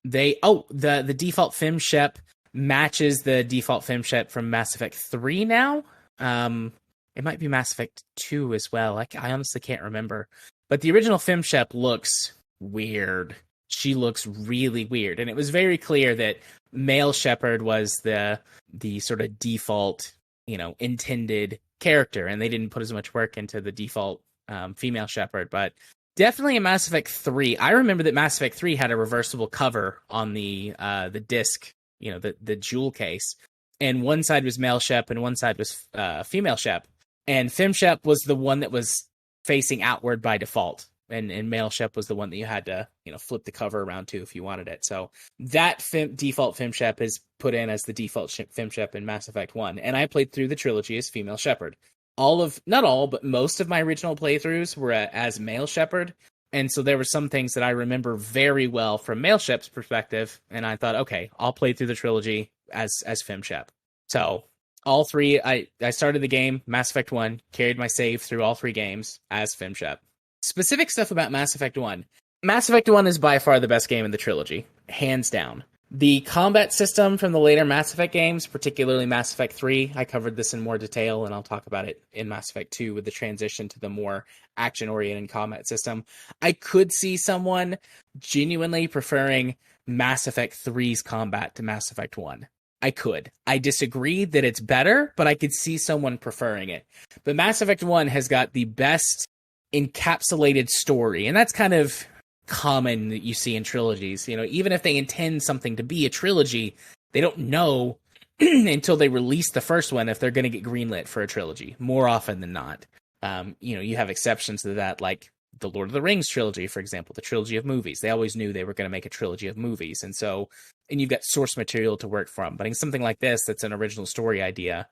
the default film shep matches the default film shep from Mass Effect 3 now. It might be Mass Effect 2 as well. I honestly can't remember. But the original film shep looks weird. she looks really weird. And it was very clear that male shepherd was the sort of default, intended character, and they didn't put as much work into the default female shepherd. But definitely in Mass Effect 3, I remember that Mass Effect 3 had a reversible cover on the disc, the jewel case, and one side was male shep and one side was female shep, and fem shep was the one that was facing outward by default, and male shep was the one that you had to flip the cover around to if you wanted it. So that default fem shep is put in as the default fem shep in Mass Effect 1, and I played through the trilogy as female shepherd. Not all, but most of my original playthroughs were as male shepherd. And so there were some things that I remember very well from male shep's perspective. And I thought, okay, I'll play through the trilogy as fem shep. So all three, I started the game, Mass Effect 1, carried my save through all three games as fem shep. Specific stuff about Mass Effect 1. Mass Effect 1 is by far the best game in the trilogy, hands down. The combat system from the later Mass Effect games, particularly Mass Effect 3, I covered this in more detail, and I'll talk about it in Mass Effect 2 with the transition to the more action-oriented combat system. I could see someone genuinely preferring Mass Effect 3's combat to Mass Effect 1. I could. I disagree that it's better, but I could see someone preferring it. But Mass Effect 1 has got the best encapsulated story, and that's kind of common that you see in trilogies. Even if they intend something to be a trilogy, they don't know until they release the first one if they're going to get greenlit for a trilogy, more often than not. You have exceptions to that, like the Lord of the Rings trilogy, for example, the trilogy of movies. They always knew they were going to make a trilogy of movies, and you've got source material to work from. But in something like this, that's an original story idea,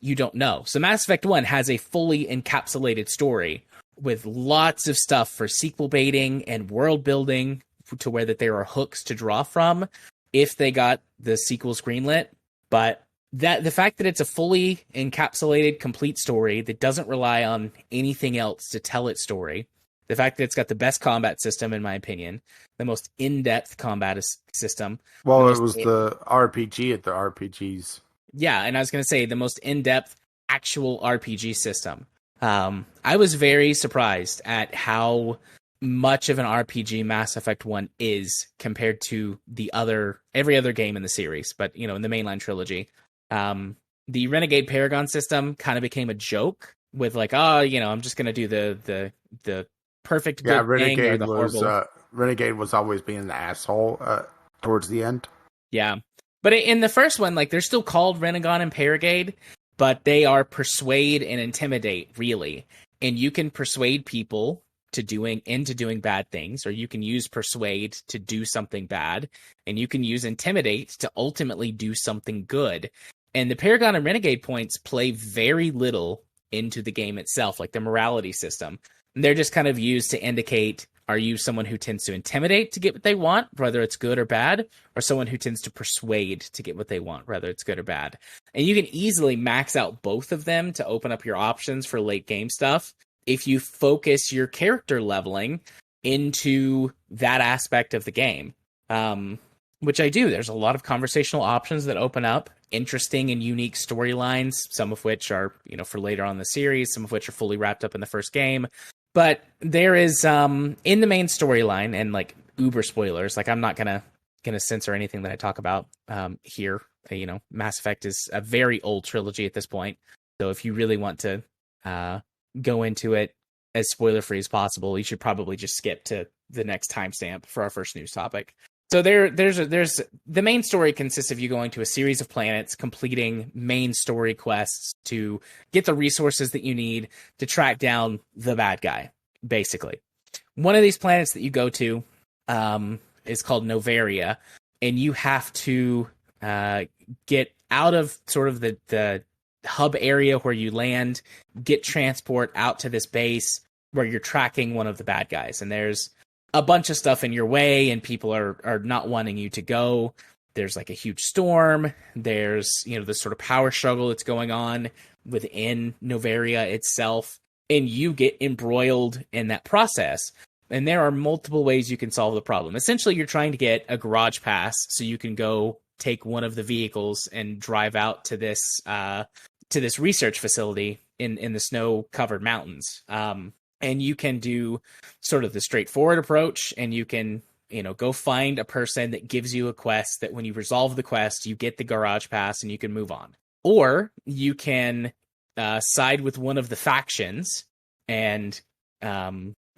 you don't know. So Mass Effect 1 has a fully encapsulated story with lots of stuff for sequel baiting and world building, to where that there are hooks to draw from if they got the sequels greenlit. But the fact that it's a fully encapsulated, complete story that doesn't rely on anything else to tell its story, the fact that it's got the best combat system, in my opinion, the most in-depth combat system. Well, it was the RPG at the RPGs. Yeah, and I was going to say the most in-depth actual RPG system. I was very surprised at how much of an RPG Mass Effect 1 is compared to every other game in the series, but in the mainline trilogy. The Renegade Paragon system kind of became a joke with I'm just gonna do the perfect good thing or the horrible. Renegade was always being an asshole towards the end. Yeah, but in the first one, they're still called Renegon and Paragade, but they are persuade and intimidate, really. And you can persuade people into doing bad things, or you can use persuade to do something bad, and you can use intimidate to ultimately do something good. And the Paragon and Renegade points play very little into the game itself, like the morality system. And they're just kind of used to indicate, are you someone who tends to intimidate to get what they want, whether it's good or bad, or someone who tends to persuade to get what they want, whether it's good or bad? And you can easily max out both of them to open up your options for late game stuff if you focus your character leveling into that aspect of the game, which I do. There's a lot of conversational options that open up interesting and unique storylines, some of which are, for later on in the series, some of which are fully wrapped up in the first game. But there is, in the main storyline, and uber spoilers, I'm not gonna censor anything that I talk about here. Mass Effect is a very old trilogy at this point, so if you really want to go into it as spoiler free as possible, you should probably just skip to the next timestamp for our first news topic. So there's the main story consists of you going to a series of planets, completing main story quests to get the resources that you need to track down the bad guy, basically. One of these planets that you go to is called Novaria, and you have to get out of sort of the hub area where you land, get transport out to this base where you're tracking one of the bad guys. And there's a bunch of stuff in your way, and people are not wanting you to go. There's a huge storm. There's, this sort of power struggle that's going on within Novaria itself. And you get embroiled in that process. And there are multiple ways you can solve the problem. Essentially, you're trying to get a garage pass so you can go take one of the vehicles and drive out to this research facility in the snow-covered mountains. And you can do sort of the straightforward approach, and you can go find a person that gives you a quest that when you resolve the quest, you get the garage pass and you can move on. Or you can side with one of the factions and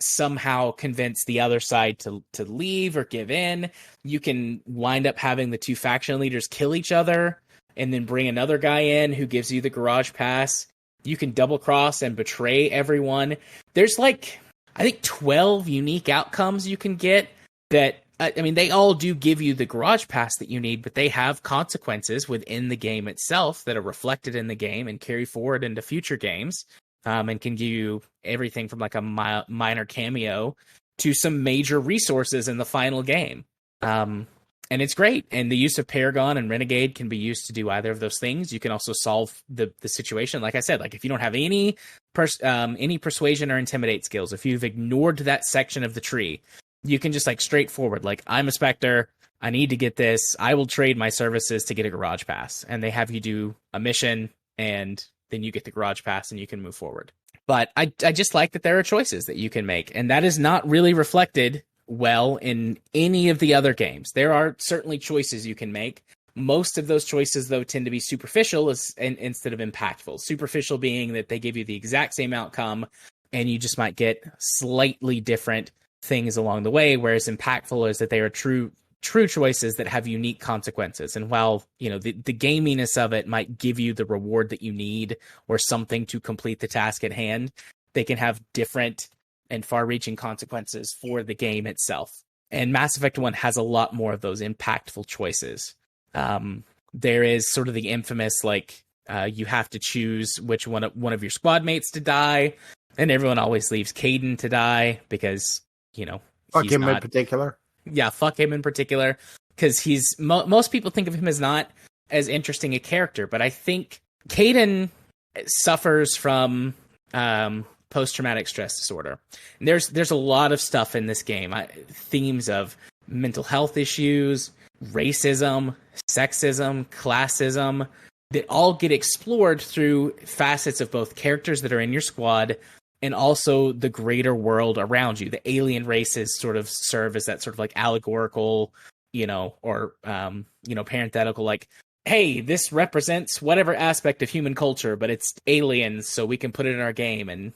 somehow convince the other side to leave or give in. You can wind up having the two faction leaders kill each other and then bring another guy in who gives you the garage pass. You can double cross and betray everyone. There's I think 12 unique outcomes you can get that, they all do give you the garage pass that you need, but they have consequences within the game itself that are reflected in the game and carry forward into future games, and can give you everything from a minor cameo to some major resources in the final game. And it's great. And the use of Paragon and Renegade can be used to do either of those things. You can also solve the situation. Like I said, if you don't have any persuasion or intimidate skills, if you've ignored that section of the tree, you can just straightforward, I'm a Spectre, I need to get this, I will trade my services to get a garage pass. And they have you do a mission, and then you get the garage pass and you can move forward. But I just like that there are choices that you can make. And that is not really reflected well in any of the other games. There are certainly choices you can make. Most of those choices, though, tend to be superficial instead of impactful. Superficial being that they give you the exact same outcome, and you just might get slightly different things along the way, whereas impactful is that they are true choices that have unique consequences. And while the gaminess of it might give you the reward that you need or something to complete the task at hand, they can have different and far-reaching consequences for the game itself. And Mass Effect 1 has a lot more of those impactful choices. There is sort of the infamous you have to choose which one of your squad mates to die, and everyone always leaves Caden to die because fuck him in particular. Yeah, fuck him in particular, because he's most people think of him as not as interesting a character, but I think Caden suffers from post-traumatic stress disorder. And there's a lot of stuff in this game, themes of mental health issues, racism, sexism, classism, that all get explored through facets of both characters that are in your squad and also the greater world around you. The alien races sort of serve as that sort of allegorical, or parenthetical, hey, this represents whatever aspect of human culture, but it's aliens, so we can put it in our game and,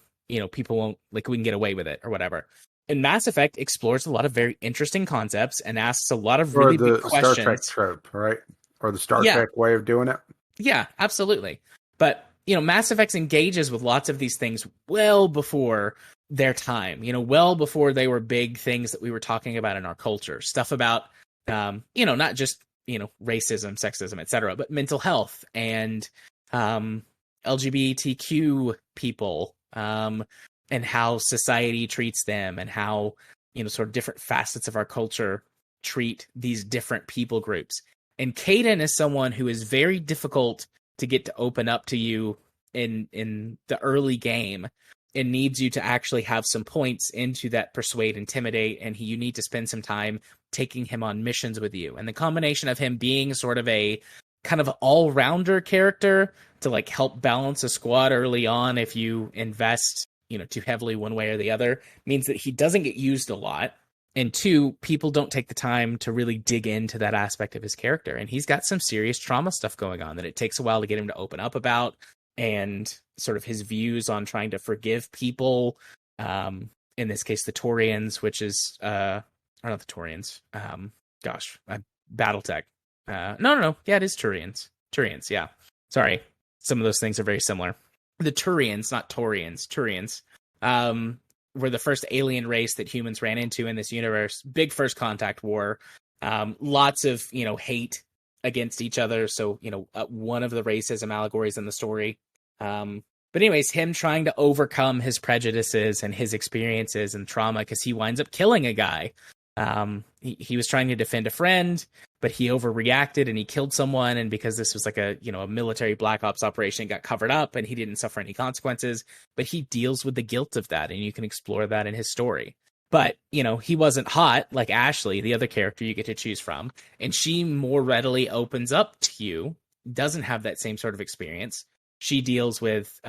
people won't, we can get away with it or whatever. And Mass Effect explores a lot of very interesting concepts and asks a lot of really big questions. Star Trek trope, right? Or the Star Trek way of doing it. Yeah, absolutely. But Mass Effect engages with lots of these things well before their time, well before they were big things that we were talking about in our culture. Stuff about, not just, racism, sexism, etc., but mental health and LGBTQ people, and how society treats them and how, sort of different facets of our culture treat these different people groups. And Caden is someone who is very difficult to get to open up to you in the early game, and needs you to actually have some points into that persuade, intimidate, and you need to spend some time taking him on missions with you. And the combination of him being sort of a kind of all-rounder character to help balance a squad early on if you invest, too heavily one way or the other, means that he doesn't get used a lot. And two, people don't take the time to really dig into that aspect of his character. And he's got some serious trauma stuff going on that it takes a while to get him to open up about, and sort of his views on trying to forgive people. In this case, the Taurians, which is, or not the Taurians. Battletech. No. Yeah, it is Turians. Turians, yeah. Sorry. Some of those things are very similar. The Turians, not Taurians. Turians. Were the first alien race that humans ran into in this universe. Big first contact war. Lots of, hate against each other. So, one of the racism allegories in the story. But anyways, him trying to overcome his prejudices and his experiences and trauma, because he winds up killing a guy. He was trying to defend a friend, but he overreacted and he killed someone. And because this was a military black ops operation, it got covered up and he didn't suffer any consequences, but he deals with the guilt of that. And you can explore that in his story. But, he wasn't hot like Ashley, the other character you get to choose from. And she more readily opens up to you, doesn't have that same sort of experience. She deals with,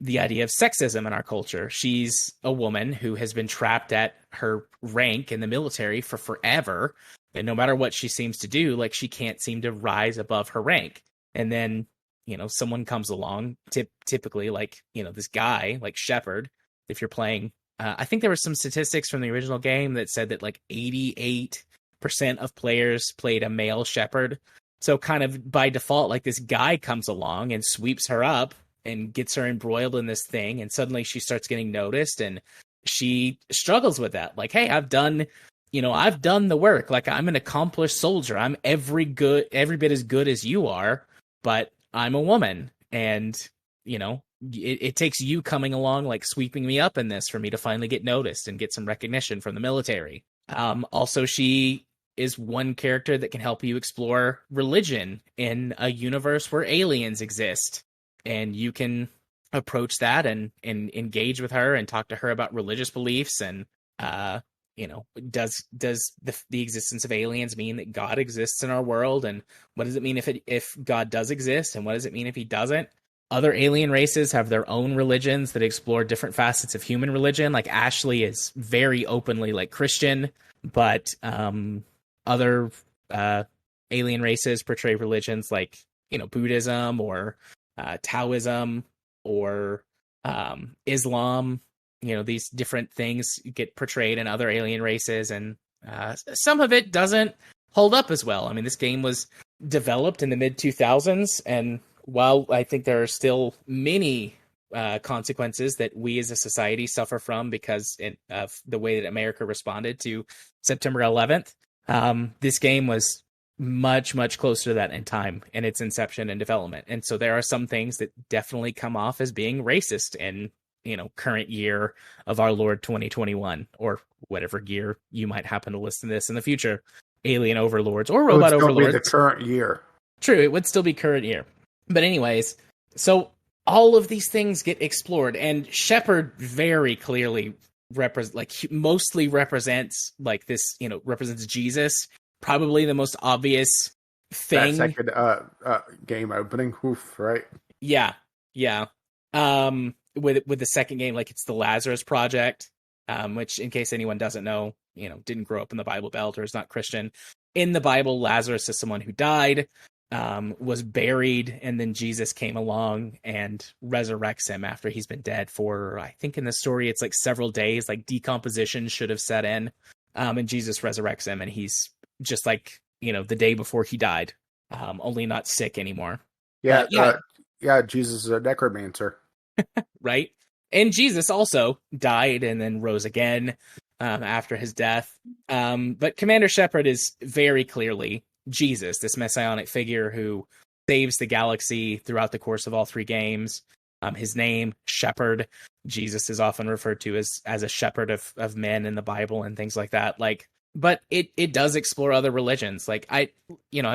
the idea of sexism in our culture. She's a woman who has been trapped at her rank in the military for forever. And no matter what she seems to do, like she can't seem to rise above her rank. And then, someone comes along, typically like, this guy like Shepard, if you're playing, I think there were some statistics from the original game that said that like 88% of players played a male Shepard. So kind of by default, like this guy comes along and sweeps her up and gets her embroiled in this thing. And suddenly she starts getting noticed and she struggles with that. Like, hey, I've done the work. Like I'm an accomplished soldier. I'm every bit as good as you are, but I'm a woman. And, it takes you coming along, like sweeping me up in this for me to finally get noticed and get some recognition from the military. Also, she is one character that can help you explore religion in a universe where aliens exist. And you can approach that and engage with her and talk to her about religious beliefs. And, does the existence of aliens mean that God exists in our world? And what does it mean if God does exist? And what does it mean if he doesn't? Other alien races have their own religions that explore different facets of human religion. Like Ashley is very openly like Christian, but other alien races portray religions like, Buddhism or Taoism or Islam. These different things get portrayed in other alien races, and some of it doesn't hold up as well. I mean, this game was developed in the mid-2000s, and while I think there are still many consequences that we as a society suffer from because of the way that America responded to September 11th, this game was much, much closer to that in time in its inception and development. And so there are some things that definitely come off as being racist in, current year of our Lord 2021, or whatever year you might happen to listen to this in the future. Alien overlords or robot overlords. Be the current year. True, it would still be current year. But anyways, so all of these things get explored, and Shepard very clearly mostly represents like this, represents Jesus. Probably the most obvious thing. That second game opening, oof, right? Yeah. With the second game, like it's the Lazarus Project, which, in case anyone doesn't know, didn't grow up in the Bible Belt or is not Christian. In the Bible, Lazarus is someone who died, was buried, and then Jesus came along and resurrects him after he's been dead for, I think in the story, it's like several days, like decomposition should have set in, and Jesus resurrects him, and he's just like, the day before he died, only not sick anymore. Yeah, Jesus is a necromancer. Right? And Jesus also died and then rose again after his death. But Commander Shepard is very clearly Jesus, this messianic figure who saves the galaxy throughout the course of all three games. His name, Shepherd. Jesus is often referred to as a shepherd of men in the Bible and things like that. But it does explore other religions. Like I've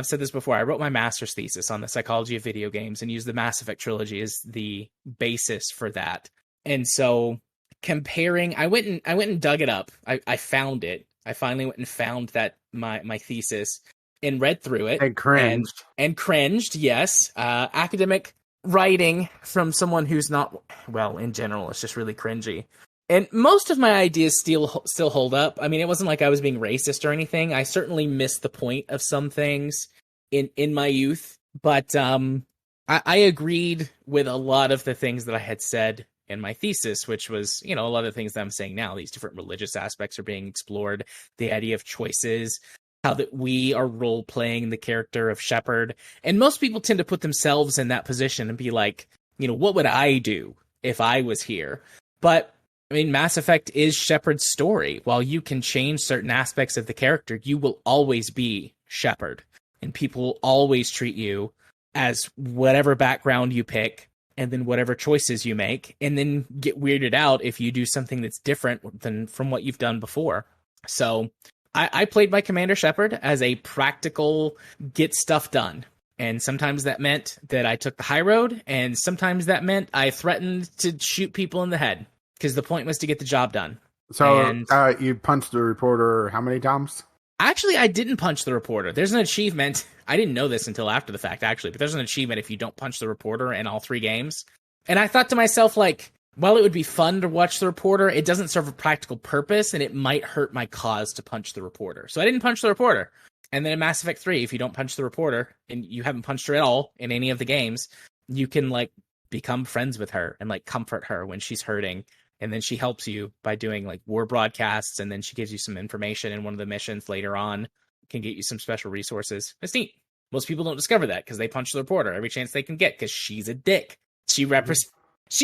said this before. I wrote my master's thesis on the psychology of video games and used the Mass Effect trilogy as the basis for that. And so comparing, I went and dug it up. I found it. I finally went and found that my thesis and read through it and cringed. And cringed. Yes, academic writing from someone who's not, well, in general, it's just really cringy. And most of my ideas still hold up. I mean, it wasn't like I was being racist or anything. I certainly missed the point of some things in my youth, but I agreed with a lot of the things that I had said in my thesis, which was, a lot of the things that I'm saying now. These different religious aspects are being explored, the idea of choices, how that we are role-playing the character of Shepard. And most people tend to put themselves in that position and be like, what would I do if I was here? But I mean, Mass Effect is Shepard's story. While you can change certain aspects of the character, you will always be Shepard. And people will always treat you as whatever background you pick, and then whatever choices you make, and then get weirded out if you do something that's different than from what you've done before. So I played my Commander Shepard as a practical get stuff done. And sometimes that meant that I took the high road, and sometimes that meant I threatened to shoot people in the head. Because the point was to get the job done. So you punched the reporter how many times? Actually, I didn't punch the reporter. There's an achievement. I didn't know this until after the fact, actually. But there's an achievement if you don't punch the reporter in all three games. And I thought to myself, like, while it would be fun to watch the reporter, it doesn't serve a practical purpose, and it might hurt my cause to punch the reporter. So I didn't punch the reporter. And then in Mass Effect 3, if you don't punch the reporter, and you haven't punched her at all in any of the games, you can, like, become friends with her and, like, comfort her when she's hurting. And then she helps you by doing, like, war broadcasts, and then she gives you some information in one of the missions later on, can get you some special resources. It's neat. Most people don't discover that because they punch the reporter every chance they can get because she's a dick. She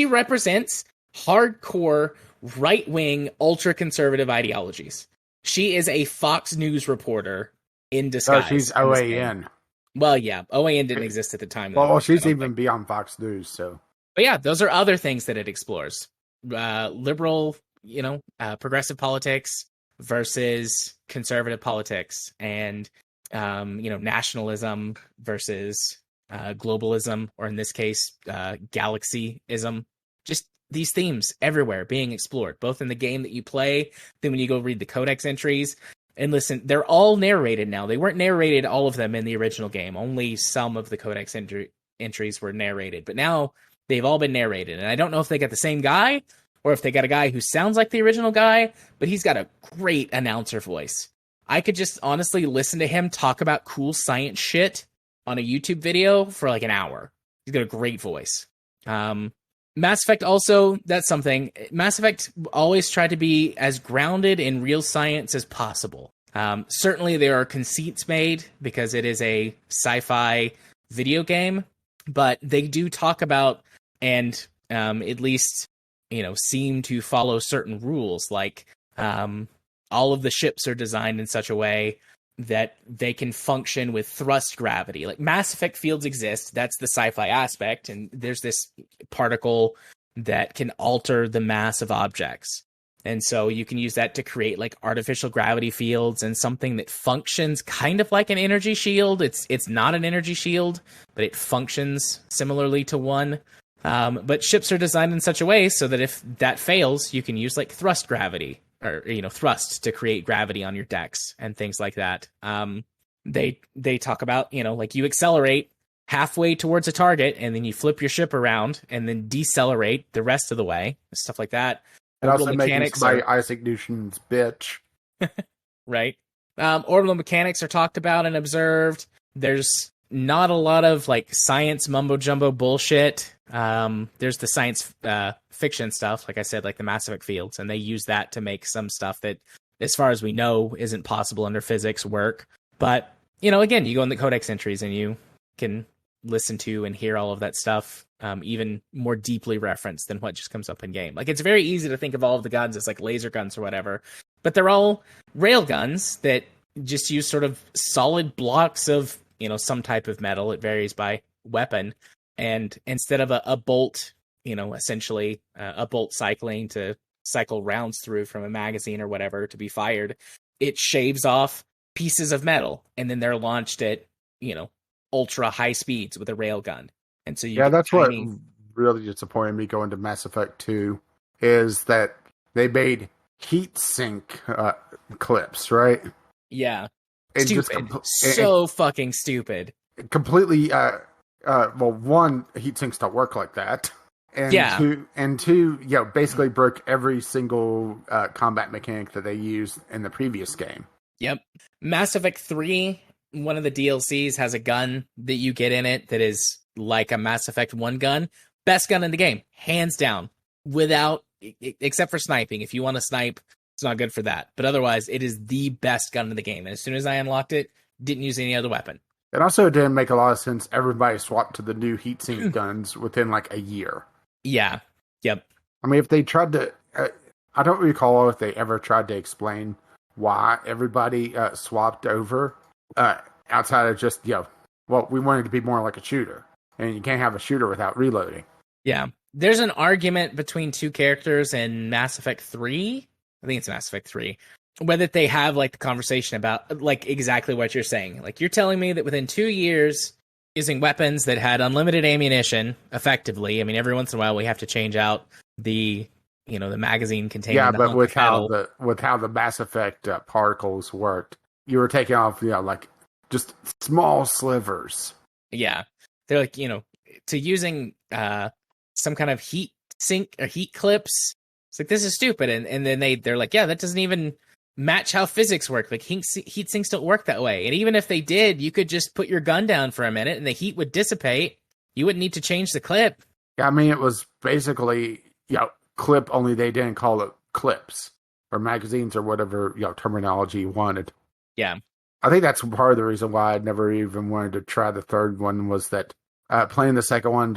represents hardcore, right-wing, ultra-conservative ideologies. She is a Fox News reporter in disguise. Oh, she's OAN. Well, yeah, OAN didn't exist at the time. Well, she's even beyond Fox News, so. But yeah, those are other things that it explores. Liberal, progressive politics versus conservative politics, and, nationalism versus globalism, or in this case, galaxyism. Just these themes everywhere being explored, both in the game that you play, then when you go read the codex entries. And listen, they're all narrated now. They weren't narrated, all of them, in the original game. Only some of the codex entries were narrated. But now they've all been narrated. And I don't know if they got the same guy, or if they got a guy who sounds like the original guy, but he's got a great announcer voice. I could just honestly listen to him talk about cool science shit on a YouTube video for like an hour. He's got a great voice. Mass Effect also, that's something. Mass Effect always tried to be as grounded in real science as possible. Certainly there are conceits made because it is a sci-fi video game, but they do talk about and at least, seem to follow certain rules, like all of the ships are designed in such a way that they can function with thrust gravity. Like Mass Effect fields exist. That's the sci-fi aspect. And there's this particle that can alter the mass of objects. And so you can use that to create like artificial gravity fields and something that functions kind of like an energy shield. It's not an energy shield, but it functions similarly to one. But ships are designed in such a way so that if that fails, you can use like thrust gravity, or thrust to create gravity on your decks and things like that. They talk about, like you accelerate halfway towards a target and then you flip your ship around and then decelerate the rest of the way, stuff like that. And also making by Isaac Newton's bitch. Right. Orbital mechanics are talked about and observed. There's not a lot of like science mumbo jumbo bullshit. There's the science fiction stuff, like I said, like the Mass Effect fields, and they use that to make some stuff that, as far as we know, isn't possible under physics work. But, again, you go in the codex entries and you can listen to and hear all of that stuff, even more deeply referenced than what just comes up in game. Like, it's very easy to think of all of the guns as like laser guns or whatever, but they're all rail guns that just use sort of solid blocks of, some type of metal. It varies by weapon. And instead of a bolt, essentially a bolt cycling to cycle rounds through from a magazine or whatever to be fired, it shaves off pieces of metal and then they're launched at, ultra high speeds with a rail gun. And so that's what really disappointed me going to Mass Effect 2 is that they made heat sink clips, right? Yeah. And stupid. So fucking stupid. Completely one, heat sinks don't work like that. And two, basically broke every single combat mechanic that they used in the previous game. Yep. Mass Effect 3, one of the DLCs has a gun that you get in it that is like a Mass Effect 1 gun. Best gun in the game, hands down, except for sniping. If you want to snipe, it's not good for that. But otherwise, it is the best gun in the game. And as soon as I unlocked it, didn't use any other weapon. It also didn't make a lot of sense. Everybody swapped to the new heatsink guns within like a year. Yeah. Yep. I mean, if they tried to, I don't recall if they ever tried to explain why everybody swapped over outside of just, we wanted to be more like a shooter. And you can't have a shooter without reloading. Yeah. There's an argument between two characters in Mass Effect 3. I think it's Mass Effect 3. Whether they have like the conversation about like exactly what you're saying. Like you're telling me that within 2 years, using weapons that had unlimited ammunition effectively, I mean, every once in a while we have to change out the the magazine containing. Yeah, but with how the Mass Effect particles worked, you were taking off like just small slivers. Yeah, they're like to using some kind of heat sink or heat clips. It's like, this is stupid. And then they're like, yeah, that doesn't even match how physics work. Like heat sinks don't work that way. And even if they did, you could just put your gun down for a minute and the heat would dissipate. You wouldn't need to change the clip. Yeah, I mean, it was basically, clip, only they didn't call it clips or magazines or whatever, terminology you wanted. Yeah. I think that's part of the reason why I never even wanted to try the third one was that playing the second one,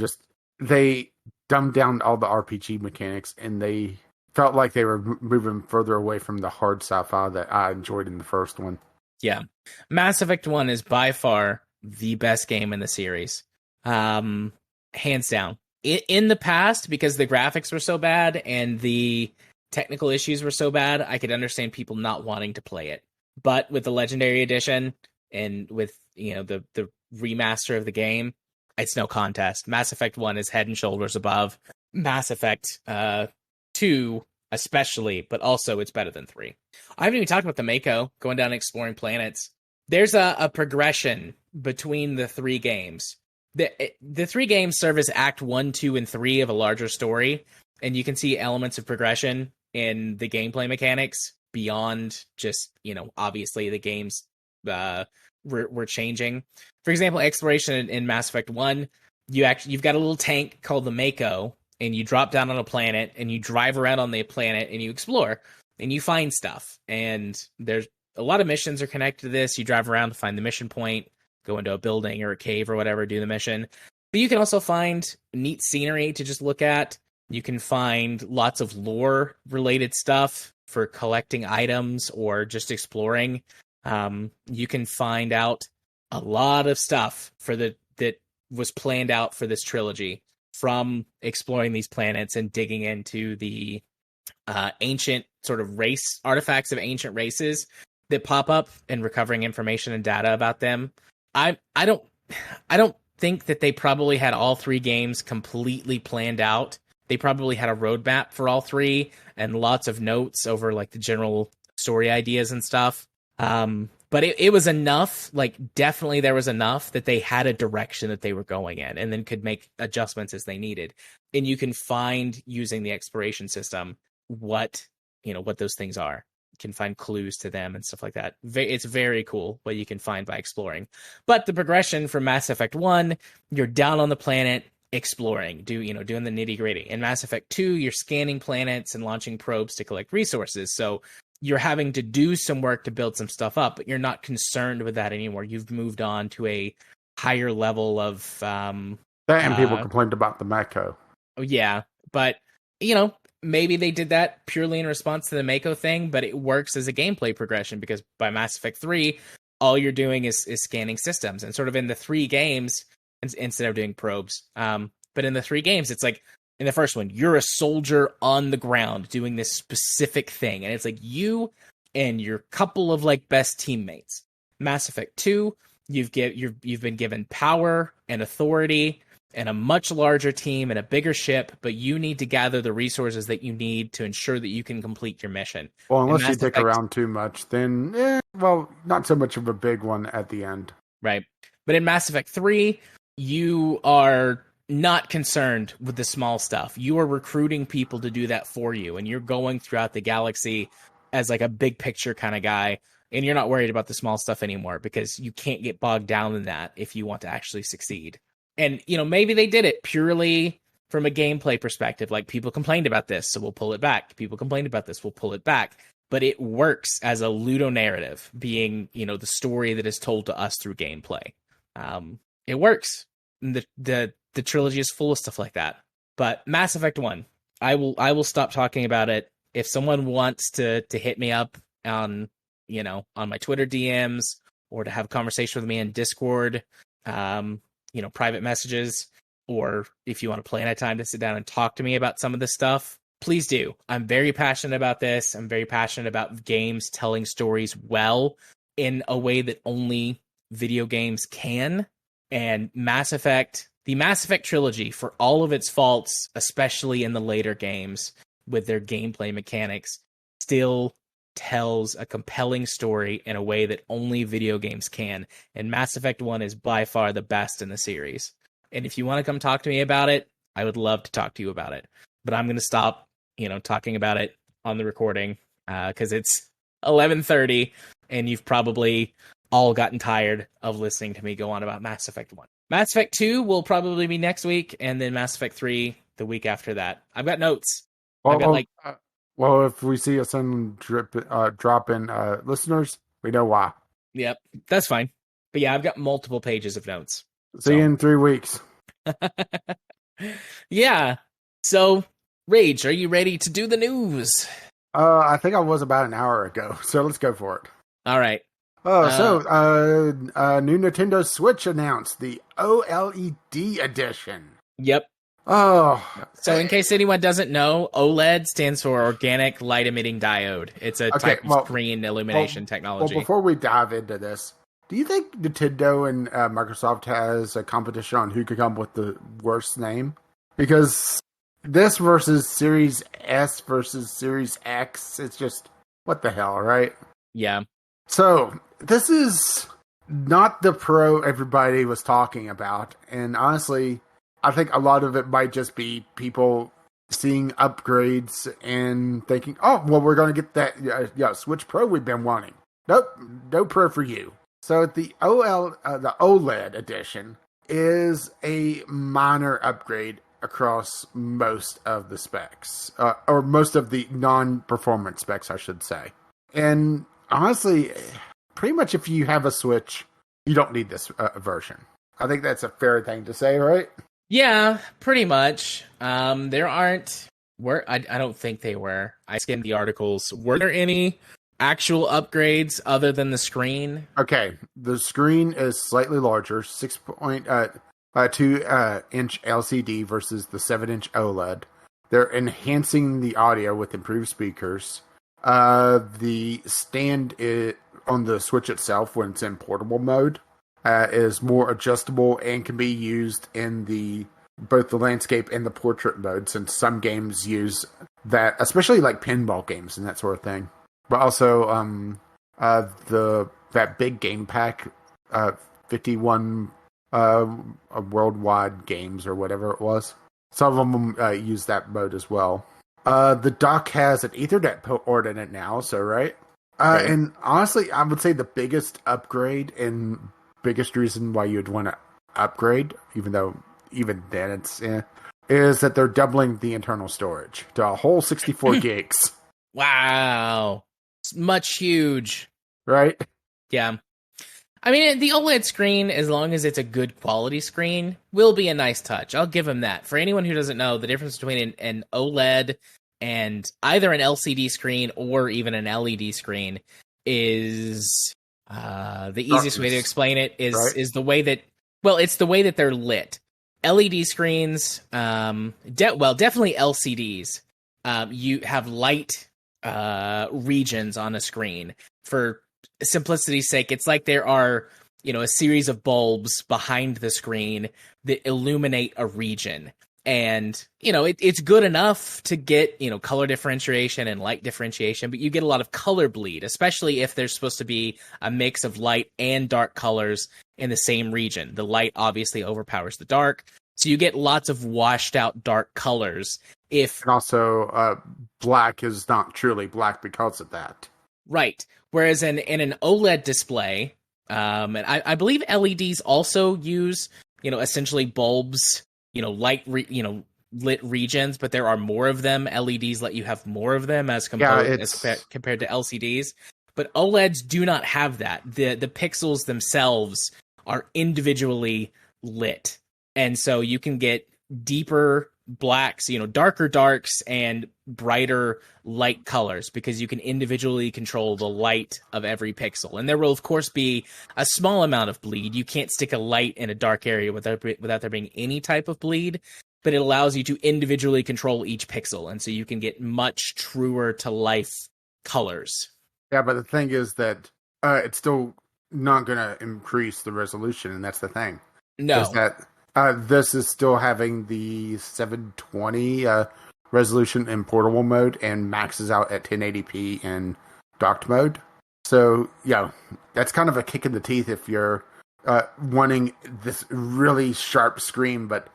they dumbed down all the RPG mechanics and they felt like they were moving further away from the hard sci-fi that I enjoyed in the first one. Yeah. Mass Effect 1 is by far the best game in the series. Hands down. In the past, because the graphics were so bad and the technical issues were so bad, I could understand people not wanting to play it. But with the Legendary Edition and with the remaster of the game, it's no contest. Mass Effect 1 is head and shoulders above. Mass Effect 2 especially, but also it's better than 3. I haven't even talked about the Mako, going down and exploring planets. There's a progression between the 3 games. The 3 games serve as Act 1, 2, and 3 of a larger story, and you can see elements of progression in the gameplay mechanics beyond just, obviously the games were changing. For example, exploration in Mass Effect 1, you've got a little tank called the Mako, and you drop down on a planet, and you drive around on the planet, and you explore, and you find stuff. And there's a lot of missions are connected to this. You drive around to find the mission point, go into a building or a cave or whatever, do the mission. But you can also find neat scenery to just look at. You can find lots of lore-related stuff for collecting items or just exploring. You can find out a lot of stuff that was planned out for this trilogy from exploring these planets and digging into the ancient sort of race artifacts of ancient races that pop up and recovering information and data about them. I don't think that they probably had all 3 games completely planned out. They probably had a roadmap for all 3 and lots of notes over like the general story ideas and stuff. But it was enough, like definitely there was enough that they had a direction that they were going in and then could make adjustments as they needed. And you can find using the exploration system what those things are. You can find clues to them and stuff like that. It's very cool what you can find by exploring. But the progression from Mass Effect 1, you're down on the planet exploring, doing the nitty-gritty. In Mass Effect 2, you're scanning planets and launching probes to collect resources. So you're having to do some work to build some stuff up, but you're not concerned with that anymore. You've moved on to a higher level of and people complained about the Mako. Oh yeah, but maybe they did that purely in response to the Mako thing, but it works as a gameplay progression because by Mass Effect 3, all you're doing is scanning systems. And sort of in the 3 games, instead of doing probes, but in the 3 games, it's like, in the first one, you're a soldier on the ground doing this specific thing. And it's like you and your couple of like best teammates. Mass Effect 2, you've been given power and authority and a much larger team and a bigger ship, but you need to gather the resources that you need to ensure that you can complete your mission. Well, unless you dick around too much, then, not so much of a big one at the end. Right. But in Mass Effect 3, you are not concerned with the small stuff. You are recruiting people to do that for you, and you're going throughout the galaxy as like a big picture kind of guy, and you're not worried about the small stuff anymore because you can't get bogged down in that if you want to actually succeed. And, maybe they did it purely from a gameplay perspective. Like, people complained about this, so we'll pull it back. People complained about this, we'll pull it back. But it works as a ludonarrative, being, the story that is told to us through gameplay. It works. The trilogy is full of stuff like that. But Mass Effect 1, I will stop talking about it. If someone wants to hit me up on my Twitter DMs or to have a conversation with me in Discord, private messages, or if you want to plan a time to sit down and talk to me about some of this stuff, please do. I'm very passionate about this. I'm very passionate about games telling stories well in a way that only video games can. And the Mass Effect trilogy, for all of its faults, especially in the later games with their gameplay mechanics, still tells a compelling story in a way that only video games can. And Mass Effect 1 is by far the best in the series. And if you want to come talk to me about it, I would love to talk to you about it. But I'm going to stop, talking about it on the recording because it's 11:30 and you've probably all gotten tired of listening to me go on about Mass Effect 1. Mass Effect 2 will probably be next week, and then Mass Effect 3 the week after that. I've got notes. Well, I've got well, if we see a sudden drop in listeners, we know why. Yep, that's fine. But yeah, I've got multiple pages of notes. See you in 3 weeks. Yeah. So, Rage, are you ready to do the news? I think I was about an hour ago, so let's go for it. All right. New Nintendo Switch announced the OLED edition. Yep. Oh. So in case anyone doesn't know, OLED stands for Organic Light Emitting Diode. It's a type of screen illumination technology. Well, before we dive into this, do you think Nintendo and Microsoft has a competition on who could come up with the worst name? Because this versus Series S versus Series X, it's just, what the hell, right? Yeah. So, this is not the Pro everybody was talking about. And honestly, I think a lot of it might just be people seeing upgrades and thinking, oh, well, we're going to get that Switch Pro we've been wanting. Nope, no Pro for you. So the OLED edition is a minor upgrade across most of the specs, or most of the non-performance specs, I should say. And honestly, pretty much if you have a Switch, you don't need this version. I think that's a fair thing to say, right? Yeah, pretty much. There aren't. I don't think they were. I skimmed the articles. Were there any actual upgrades other than the screen? Okay, the screen is slightly larger, 6.2-inch LCD versus the 7-inch OLED. They're enhancing the audio with improved speakers. The stand on the Switch itself, when it's in portable mode, is more adjustable and can be used in both the landscape and the portrait mode, since some games use that, especially like pinball games and that sort of thing. But also, that big game pack, 51 worldwide games or whatever it was. Some of them use that mode as well. The dock has an Ethernet port in it now, so right? Right. And honestly, I would say the biggest upgrade and biggest reason why you'd want to upgrade, even then it's is that they're doubling the internal storage to a whole 64 gigs. Wow. It's much huge. Right? Yeah. I mean, the OLED screen, as long as it's a good quality screen, will be a nice touch. I'll give them that. For anyone who doesn't know, the difference between an OLED and either an LCD screen or even an LED screen is the easiest way to explain it is right? is the way that, well, it's the way that they're lit. LED screens, definitely LCDs. You have light regions on a screen. For simplicity's sake, it's like there are, a series of bulbs behind the screen that illuminate a region. And, it's good enough to get, color differentiation and light differentiation, but you get a lot of color bleed, especially if there's supposed to be a mix of light and dark colors in the same region. The light obviously overpowers the dark, so you get lots of washed out dark colors. And also, black is not truly black because of that. Right. Whereas in an OLED display, and I believe LEDs also use, essentially bulbs, lit regions, but there are more of them. LEDs let you have more of them as compared to LCDs. But OLEDs do not have that. The pixels themselves are individually lit. And so you can get deeper blacks, darker darks and brighter light colors because you can individually control the light of every pixel. And there will, of course, be a small amount of bleed. You can't stick a light in a dark area without there being any type of bleed, but it allows you to individually control each pixel. And so you can get much truer to life colors. Yeah, but the thing is that it's still not going to increase the resolution, and that's the thing. No. Is that this is still having the 720 resolution in portable mode and maxes out at 1080p in docked mode. So, that's kind of a kick in the teeth if you're wanting this really sharp screen, but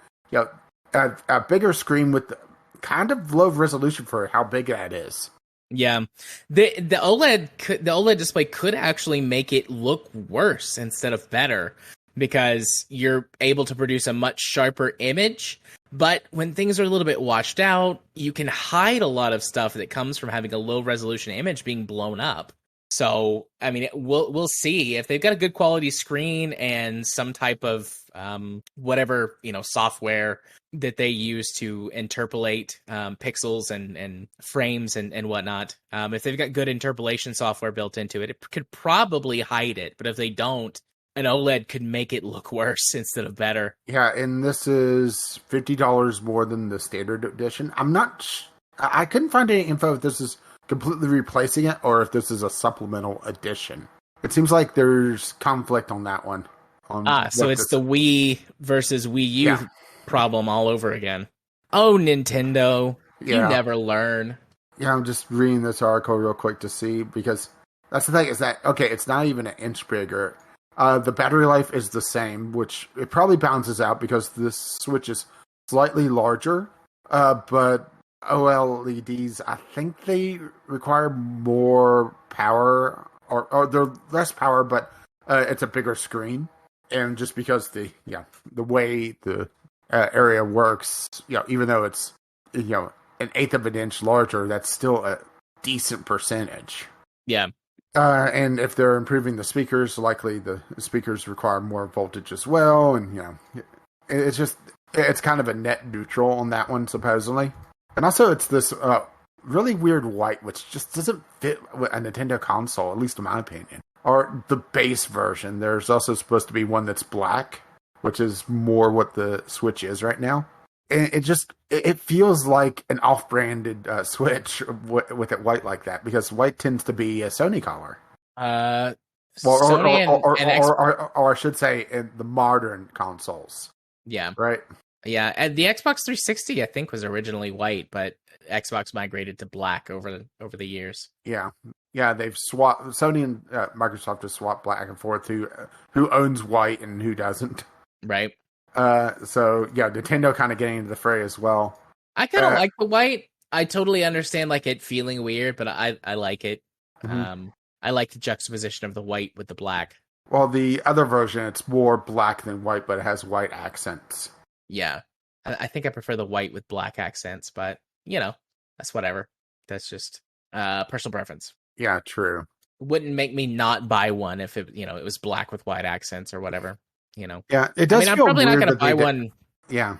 a bigger screen with kind of low resolution for how big that is. Yeah, the OLED display could actually make it look worse instead of better because you're able to produce a much sharper image. But when things are a little bit washed out, you can hide a lot of stuff that comes from having a low resolution image being blown up. So, I mean, we'll see if they've got a good quality screen and some type of whatever software that they use to interpolate pixels and frames and whatnot. If they've got good interpolation software built into it, it could probably hide it. But if they don't, an OLED could make it look worse instead of better. Yeah, and this is $50 more than the standard edition. I couldn't find any info if this is completely replacing it or if this is a supplemental edition. It seems like there's conflict on that one. So it's the Wii versus Wii U problem all over again. Oh, Nintendo, you never learn. Yeah, I'm just reading this article real quick to see, because that's the thing is that, okay, it's not even an inch bigger. The battery life is the same, which it probably balances out because this Switch is slightly larger, but OLEDs, I think they require more power, or they're less power, but it's a bigger screen. And just because the way the area works, even though it's an eighth of an inch larger, that's still a decent percentage. Yeah. And if they're improving the speakers, likely the speakers require more voltage as well. And it's kind of a net neutral on that one, supposedly. And also, it's this really weird white, which just doesn't fit with a Nintendo console, at least in my opinion. Or the base version. There's also supposed to be one that's black, which is more what the Switch is right now. And it feels like an off-branded Switch with it white like that, because white tends to be a Sony color. Or I should say, in the modern consoles. Yeah. Right? Yeah, and the Xbox 360, I think, was originally white, but Xbox migrated to black over the years. Yeah. Yeah, they've swapped. Sony and Microsoft have swapped back and forth who owns white and who doesn't. Right. So yeah, Nintendo kind of getting into the fray as well. I kind of like the white. I totally understand like it feeling weird, but I like it. Mm-hmm. I like the juxtaposition of the white with the black. Well, the other version, it's more black than white, but it has white accents. Yeah, I think I prefer the white with black accents, but that's whatever. That's just personal preference. Yeah, true. Wouldn't make me not buy one if it was black with white accents or whatever. Yeah, it does. I'm probably not going to buy one. Yeah,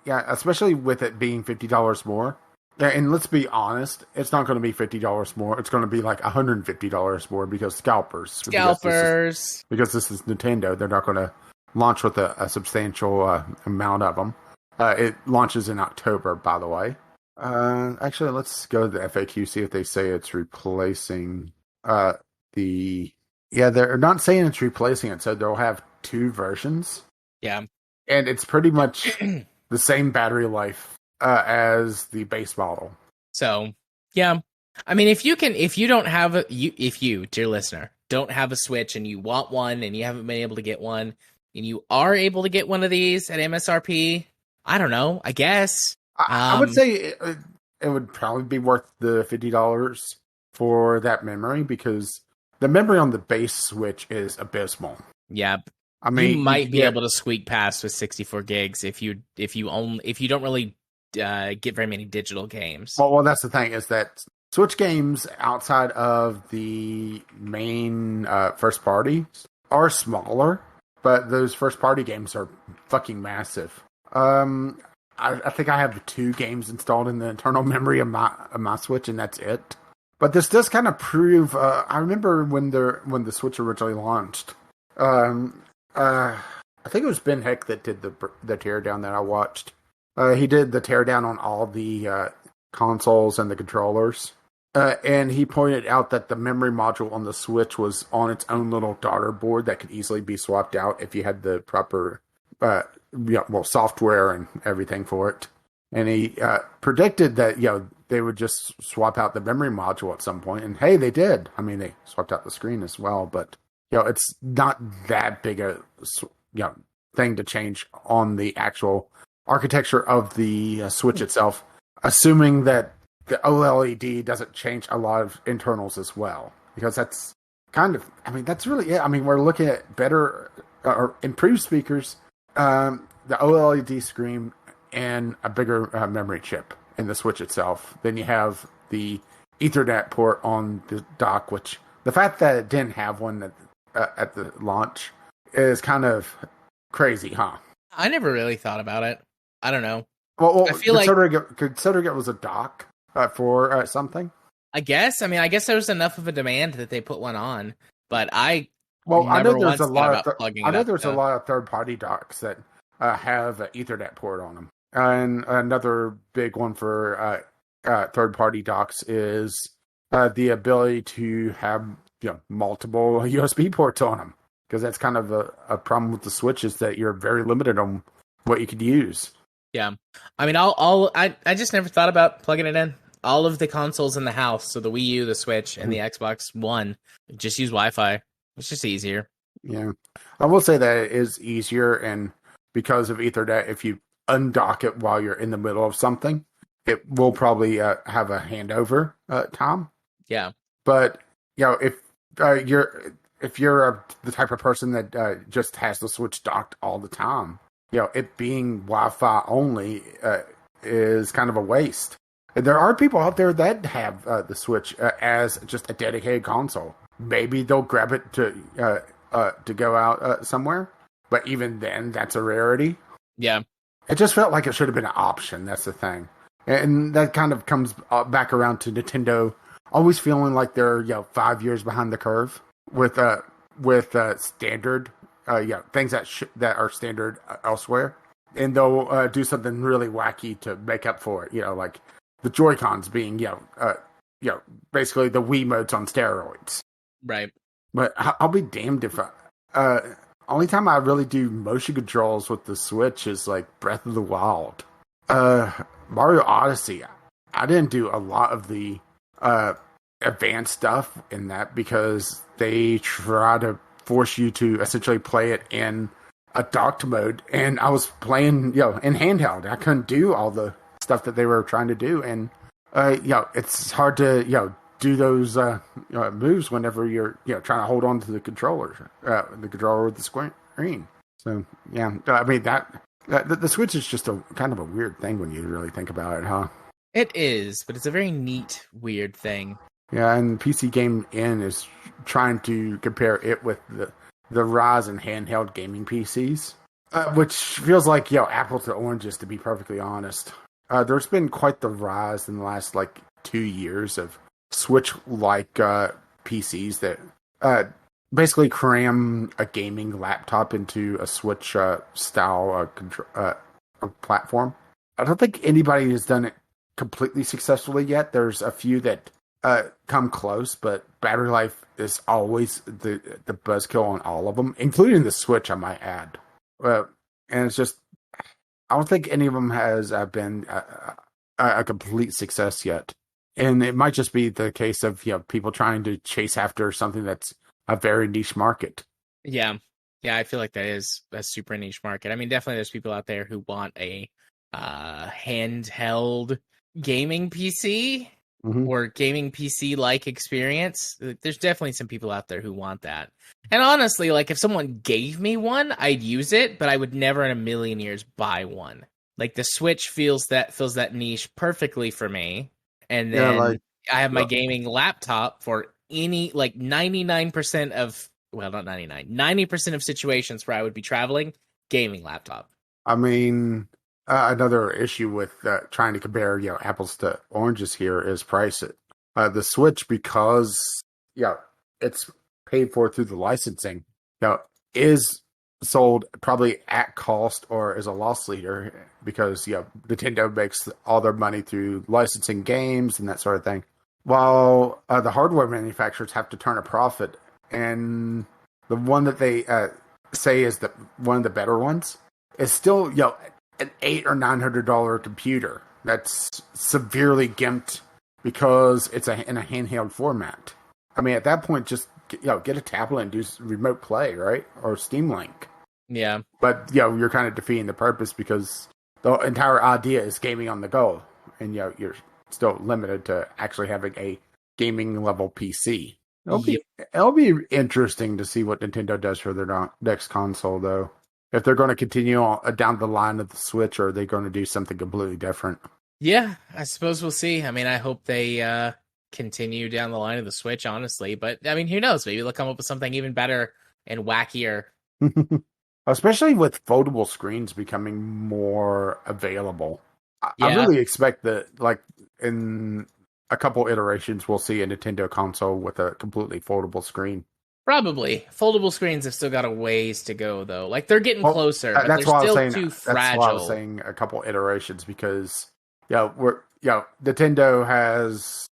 especially with it being $50 more. Yeah, and let's be honest, it's not going to be $50 more. It's going to be like $150 more because scalpers. Because this is Nintendo, they're not going to launch with a substantial amount of them. It launches in October, by the way. Actually, let's go to the FAQ, see if they say it's replacing the... Yeah, they're not saying it's replacing it, so they'll have two versions. Yeah. And it's pretty much the same battery life as the base model. So, yeah. I mean, if you, dear listener, don't have a Switch and you want one and you haven't been able to get one, and you are able to get one of these at MSRP, I don't know, I guess. I would say it would probably be worth the $50 for that memory, because the memory on the base Switch is abysmal. Yeah. I mean, you might be able to squeak past with 64 gigs if you don't really get very many digital games. Well, that's the thing, is that Switch games outside of the main first party are smaller, but those first party games are fucking massive. I think I have 2 games installed in the internal memory of my Switch, and that's it. But this does kind of prove. I remember when the Switch originally launched. I think it was Ben Heck that did the teardown that I watched. He did the teardown on all the consoles and the controllers, and he pointed out that the memory module on the Switch was on its own little daughter board that could easily be swapped out if you had the proper software and everything for it. And he predicted that they would just swap out the memory module at some point, and hey, they did. I mean, they swapped out the screen as well, but it's not that big a thing to change on the actual architecture of the Switch itself, assuming that the OLED doesn't change a lot of internals as well, because that's kind of, I mean, that's really it. I mean, we're looking at better or improved speakers, the OLED screen, and a bigger memory chip in the Switch itself. Then you have the Ethernet port on the dock, which the fact that it didn't have one at the launch is kind of crazy, huh? I never really thought about it. I don't know. Well, I feel considering it was a dock for something. I guess there was enough of a demand that they put one on, but I know there's a lot of third-party docks that have an Ethernet port on them, and another big one for third-party docks is the ability to have multiple USB ports on them, because that's kind of a problem with the Switch, is that you're very limited on what you could use. Yeah, I mean, I just never thought about plugging it in. All of the consoles in the house, so the Wii U, the Switch, and the Xbox One, just use Wi-Fi. It's just easier. Yeah, I will say that it is easier, and because of Ethernet, if you undock it while you're in the middle of something, it will probably have a handover time. Yeah, but if you're the type of person that just has the Switch docked all the time, it being Wi-Fi only is kind of a waste. And there are people out there that have the Switch as just a dedicated console. Maybe they'll grab it to go out somewhere, but even then, that's a rarity. Yeah, it just felt like it should have been an option. That's the thing, and that kind of comes back around to Nintendo always feeling like they're 5 years behind the curve with standard things that are standard elsewhere, and they'll do something really wacky to make up for it. Like the Joy-Cons being basically the Wii modes on steroids. Right. But I'll be damned if only time I really do motion controls with the Switch is like Breath of the Wild. Mario Odyssey, I didn't do a lot of the advanced stuff in that because they try to force you to essentially play it in a docked mode, and I was playing in handheld. I couldn't do all the stuff that they were trying to do, and it's hard to do those moves whenever you're trying to hold on to the controller with the screen. So I mean that the Switch is just a kind of a weird thing when you really think about it, huh? It is, but it's a very neat, weird thing. Yeah, and PC Game In is trying to compare it with the rise in handheld gaming PCs, which feels like apples to oranges, to be perfectly honest. There's been quite the rise in the last 2 years of Switch-like PCs that basically cram a gaming laptop into a Switch style platform. I don't think anybody has done it completely successfully yet. There's a few that come close, but battery life is always the buzzkill on all of them, including the Switch, I might add. And it's just, I don't think any of them has been a complete success yet. And it might just be the case of people trying to chase after something that's a very niche market. Yeah, I feel like that is a super niche market. I mean, definitely there's people out there who want a handheld gaming PC. Mm-hmm. Or gaming PC-like experience. There's definitely some people out there who want that. And honestly, if someone gave me one, I'd use it, but I would never in a million years buy one. The Switch fills that niche perfectly for me. And then I have my gaming laptop for any 99% of, well, not 99, 90% of situations where I would be traveling, gaming laptop. I mean, another issue with trying to compare, apples to oranges here is price. The Switch, because it's paid for through the licensing, is sold probably at cost or is a loss leader because Nintendo makes all their money through licensing games and that sort of thing, while the hardware manufacturers have to turn a profit. And the one that they say is one of the better ones is still an $800 or $900 computer that's severely gimped because it's in a handheld format. I mean, at that point, just get a tablet and do remote play, right? Or Steam Link. Yeah. But you're kind of defeating the purpose because the entire idea is gaming on the go, and you're still limited to actually having a gaming level PC. Yep. It'll be interesting to see what Nintendo does for their next console, though. If they're going to continue down the line of the Switch, or are they going to do something completely different? Yeah, I suppose we'll see. I mean, I hope they continue down the line of the Switch, honestly. But I mean, who knows? Maybe they'll come up with something even better and wackier. Especially with foldable screens becoming more available. I Yeah, really expect that, like, in a couple iterations, we'll see a Nintendo console with a completely foldable screen. probably. Foldable screens have still got a ways to go, though. Like, they're getting Well, closer, but that's they're why I was still saying. too That's why I was fragile. saying a couple iterations because, Nintendo has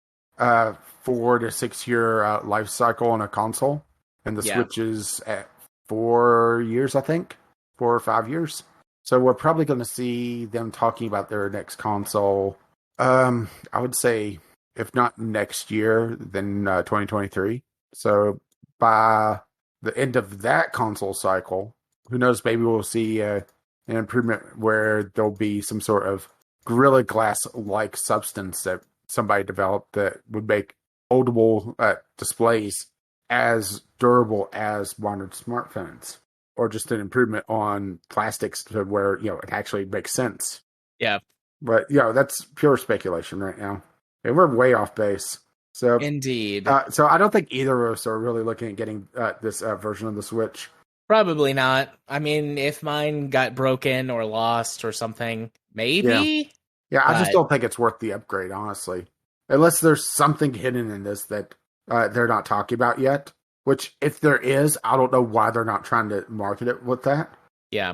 4 to 6 year life cycle on a console, and the Yeah, Switch is at 4 years, I think, 4 or 5 years. So we're probably going to see them talking about their next console. I would say, if not next year, then 2023. So by the end of that console cycle, who knows? Maybe we'll see an improvement where there'll be some sort of Gorilla Glass like substance that somebody developed that would make foldable displays as durable as modern smartphones, or just an improvement on plastics to where it actually makes sense. yeah, But that's pure speculation right now, and we're way off base. So, indeed. so I don't think either of us are really looking at getting this version of the Switch. Probably not. I mean, if mine got broken or lost or something, Yeah, maybe. yeah. I just But don't think it's worth the upgrade, honestly, unless there's something hidden in this that they're not talking about yet. Which, if there is, I don't know why they're not trying to market it with that. yeah,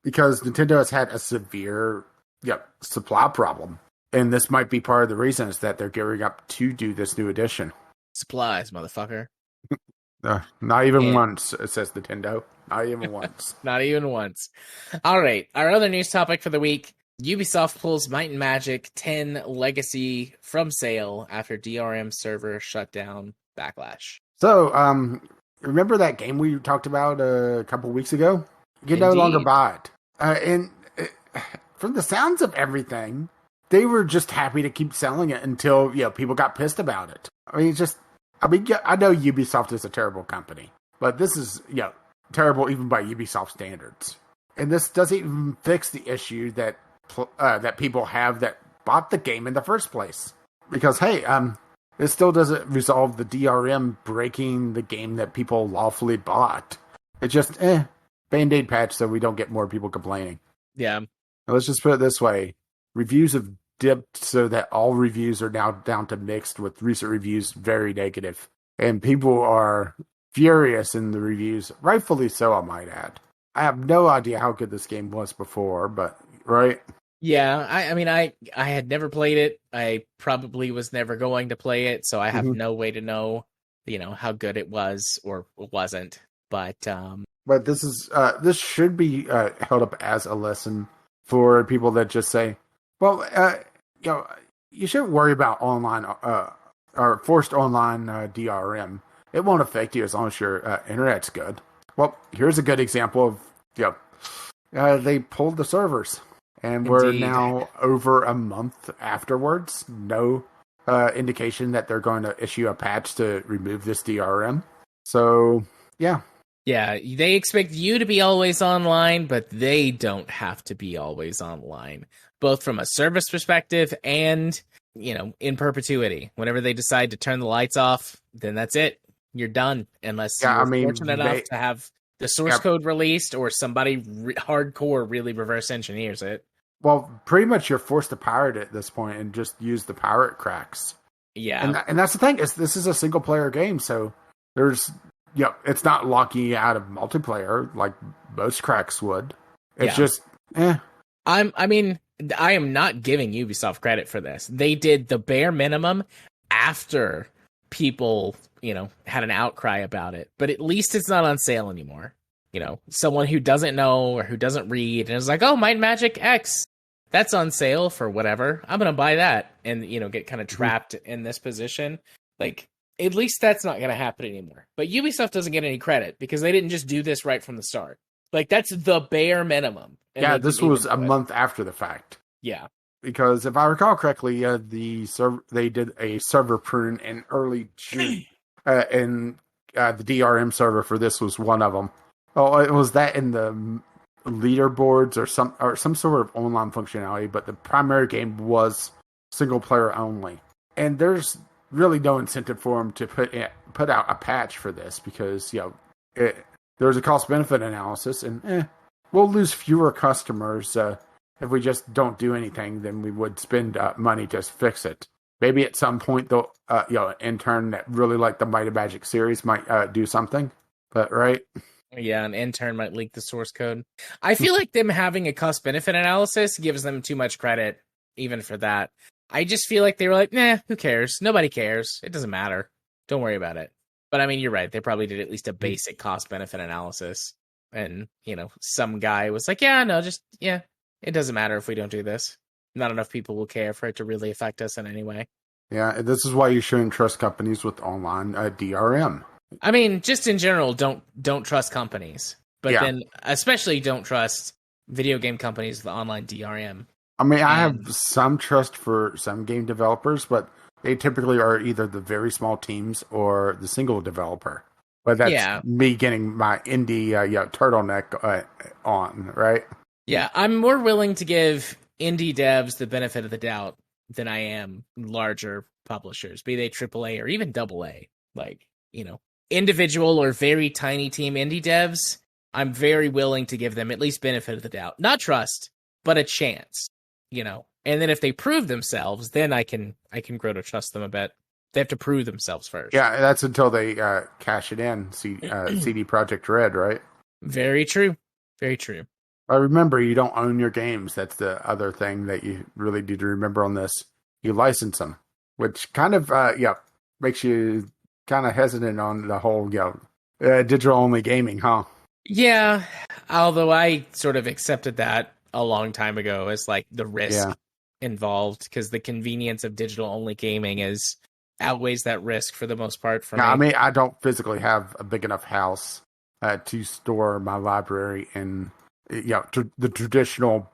Because Nintendo has had a severe supply problem. And this might be part of the reason is that they're gearing up to do this new edition. supplies, motherfucker. Not even Yeah. once, it says Nintendo. Not even once. Not even once. All right. Our other news topic for the week: Ubisoft pulls Might and Magic 10 Legacy from sale after DRM server shutdown backlash. So, remember that game we talked about a couple weeks ago? You can no longer Indeed. buy it. And from the sounds of everything, they were just happy to keep selling it until people got pissed about it. I mean, I know Ubisoft is a terrible company, but this is terrible even by Ubisoft standards. And this doesn't even fix the issue that that people have that bought the game in the first place. Because hey, it still doesn't resolve the DRM breaking the game that people lawfully bought. It's just Band-Aid patch so we don't get more people complaining. Yeah. Now, let's just put it this way. Reviews have dipped so that all reviews are now down to mixed, with recent reviews very negative. And people are furious in the reviews, rightfully so, I might add. I have no idea how good this game was before, but right? Yeah, I mean, I had never played it. I probably was never going to play it, so I have no way to know, how good it was or wasn't. But this should be held up as a lesson for people that just say, well, you shouldn't worry about online or forced online DRM. It won't affect you as long as your internet's good. Well, here's a good example of they pulled the servers. And we're Indeed. now over a month afterwards. No indication that they're going to issue a patch to remove this DRM. So, yeah. Yeah, they expect you to be always online, but they don't have to be always online, both from a service perspective and, in perpetuity. Whenever they decide to turn the lights off, then that's it. You're done, unless you're fortunate enough to have the source code released or somebody hardcore really reverse engineers it. Well, pretty much you're forced to pirate it at this point and just use the pirate cracks. Yeah. And that's the thing, is this is a single player game, so there's it's not locking you out of multiplayer like most cracks would. It's just I am not giving Ubisoft credit for this. They did the bare minimum after people, had an outcry about it. But at least it's not on sale anymore. Someone who doesn't know or who doesn't read and is like, oh, Might and Magic X, that's on sale for whatever. I'm going to buy that and, get kind of trapped in this position. Like, at least that's not going to happen anymore. But Ubisoft doesn't get any credit because they didn't just do this right from the start. Like, that's the bare minimum. And Yeah, they this didn't was even a do it. month after the fact. Yeah. Because if I recall correctly, they did a server prune in early June, and the DRM server for this was one of them. Oh, it was that in the leaderboards or some sort of online functionality, but the primary game was single player only. And there's really no incentive for them to put out a patch for this because there's a cost benefit analysis, and we'll lose fewer customers. If we just don't do anything, then we would spend money to fix it. Maybe at some point, though, an intern that really liked the Might and Magic series might do something. But right, Yeah, an intern might leak the source code. I feel like them having a cost benefit analysis gives them too much credit, even for that. I just feel like they were like, nah, who cares? Nobody cares. It doesn't matter. Don't worry about it. But I mean, you're right. They probably did at least a basic cost benefit analysis. And, some guy was like, yeah, no, it doesn't matter if we don't do this. Not enough people will care for it to really affect us in any way. yeah, this is why you shouldn't trust companies with online DRM. I mean, just in general, don't trust companies. But Yeah. then especially don't trust video game companies with online DRM. I mean, I have some trust for some game developers, but they typically are either the very small teams or the single developer. But that's me getting my indie turtleneck on, right? Yeah, I'm more willing to give indie devs the benefit of the doubt than I am larger publishers, be they AAA or even AA. Like, individual or very tiny team indie devs, I'm very willing to give them at least benefit of the doubt. Not trust, but a chance, And then if they prove themselves, then I can grow to trust them a bit. They have to prove themselves first. Yeah, that's until they cash it in, CD Projekt Red, right? Very true. Very true. But remember, you don't own your games. That's the other thing that you really need to remember on this. You license them, which kind of makes you kind of hesitant on the whole digital-only gaming, huh? Yeah, although I sort of accepted that a long time ago as like the risk involved, because the convenience of digital-only gaming outweighs that risk for the most part for me. I mean, I don't physically have a big enough house to store my library in the traditional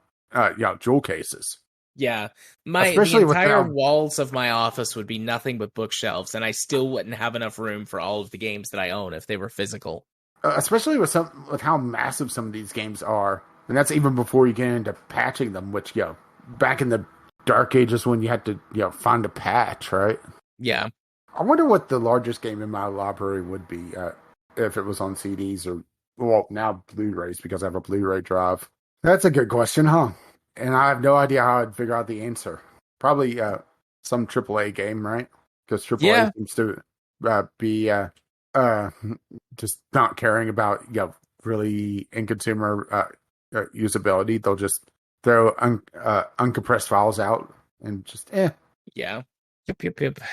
jewel cases. Yeah, the entire walls of my office would be nothing but bookshelves, and I still wouldn't have enough room for all of the games that I own if they were physical. Especially with how massive some of these games are, and that's even before you get into patching them. Which back in the dark ages when you had to find a patch, right? Yeah. I wonder what the largest game in my library would be if it was on CDs or now Blu-rays because I have a Blu-ray drive. That's a good question, huh? And I have no idea how I'd figure out the answer. Probably some AAA game, right? Because AAA seems to be just not caring about really in consumer usability. They'll just throw uncompressed files out and just Yeah. Yep.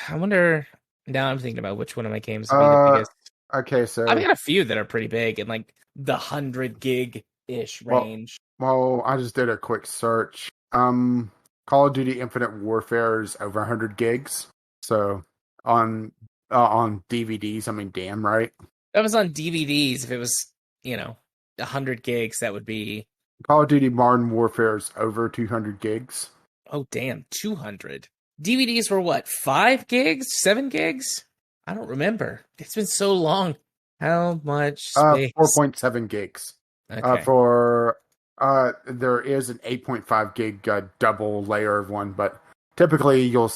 I wonder. Now I'm thinking about which one of my games would be the biggest. Okay, so I've got a few that are pretty big in like the 100 gig ish range. Well, I just did a quick search. Call of Duty Infinite Warfare is over 100 gigs. So on DVDs, I mean, damn right. That was on DVDs. If it was 100 gigs, that would be. Call of Duty Modern Warfare is over 200 gigs. Oh damn, 200. DVDs were what, 5 gigs? 7 gigs? I don't remember. It's been so long. How much space? 4.7 gigs. Okay. There is an 8.5 gig double layer of one, but typically you'll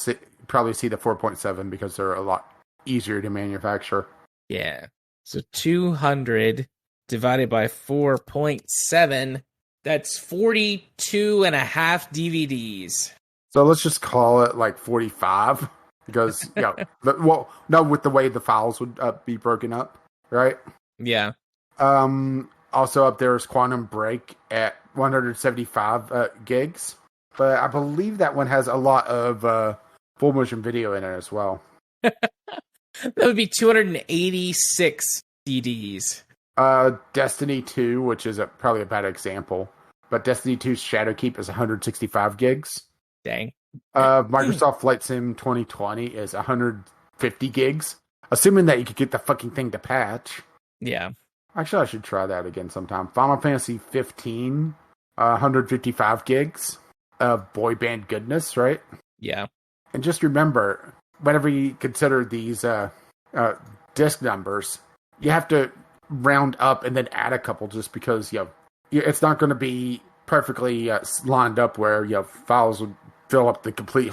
probably see the 4.7 because they're a lot easier to manufacture. Yeah. So 200 divided by 4.7, that's 42 and a half DVDs. So let's just call it like 45 because, with the way the files would be broken up, right? Yeah. Also up there is Quantum Break at 175 gigs. But I believe that one has a lot of full motion video in it as well. That would be 286 CDs. Destiny 2, which is probably a bad example. But Destiny 2's Shadowkeep is 165 gigs. Dang. Microsoft Flight Sim 2020 is 150 gigs. Assuming that you could get the fucking thing to patch. Yeah. Actually, I should try that again sometime. Final Fantasy 15, 155 gigs of boy band goodness, right? Yeah. And just remember, whenever you consider these disk numbers, you have to round up and then add a couple just because, it's not going to be perfectly lined up where, files would fill up the complete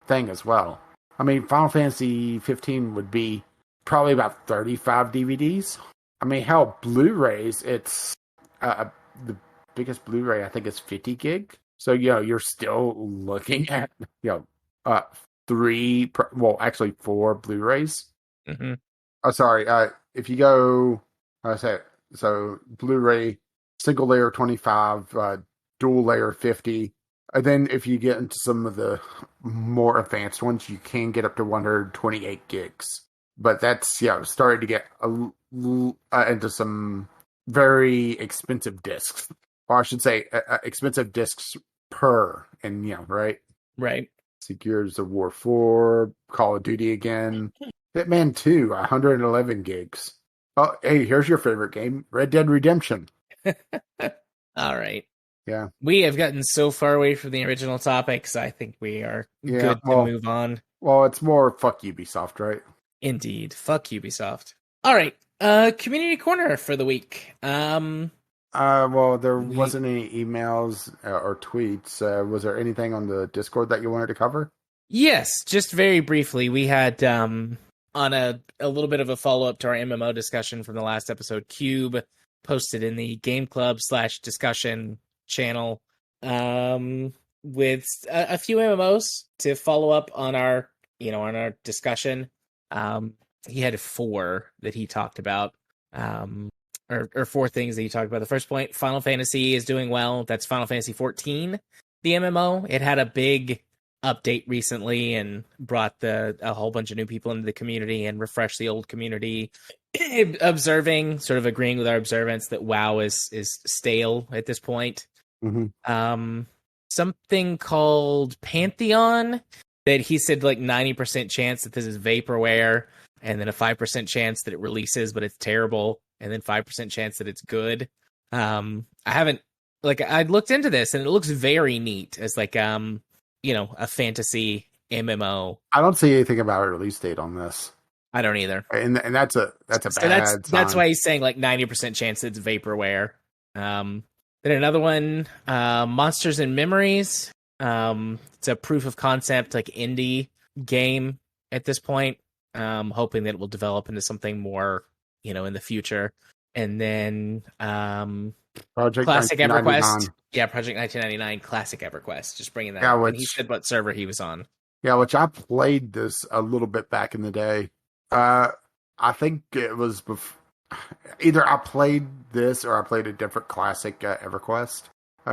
thing as well. I mean, Final Fantasy 15 would be probably about 35 DVDs. I mean, hell, Blu-rays, it's the biggest Blu-ray, I think, is 50 gig. So, you're still looking at, actually 4 Blu-rays. Mm-hmm. Oh, sorry. If you go, so Blu-ray, single layer 25, dual layer 50. And then if you get into some of the more advanced ones, you can get up to 128 gigs. But that's, starting to get into some very expensive discs. Or I should say, expensive discs per. And, right? Right. Gears of War 4, Call of Duty again. Hitman 2, 111 gigs. Oh, hey, here's your favorite game, Red Dead Redemption. All right. Yeah. We have gotten so far away from the original topics. I think we are good to move on. Well, it's more fuck Ubisoft, right? Indeed. Fuck Ubisoft. All right. Community corner for the week. Well, there wasn't any emails or tweets. Was there anything on the Discord that you wanted to cover? Yes, just very briefly. We had on a little bit of a follow-up to our MMO discussion from the last episode, Cube posted in the Game Club /discussion channel with a few MMOs to follow up on our discussion. He had 4 that he talked about. Or 4 things that he talked about. The first point, Final Fantasy is doing well. That's Final Fantasy 14, the MMO. It had a big update recently and brought a whole bunch of new people into the community and refreshed the old community. Sort of agreeing with our observance that WoW is stale at this point. Mm-hmm. Something called Pantheon that he said like 90% chance that this is vaporware, and then a 5% chance that it releases, but it's terrible. And then 5% chance that it's good. I looked into this and it looks very neat as like, a fantasy MMO. I don't see anything about a release date on this. I don't either. And that's a bad sign. That's why he's saying like 90% chance that it's vaporware. Then another one, Monsters and Memories. It's a proof of concept, like indie game at this point. Hoping that it will develop into something more, in the future. And then Project Classic EverQuest. Yeah, Project 1999, Classic EverQuest. Just bringing that up. And he said what server he was on. Yeah, which I played this a little bit back in the day. I think it was either I played this or I played a different Classic EverQuest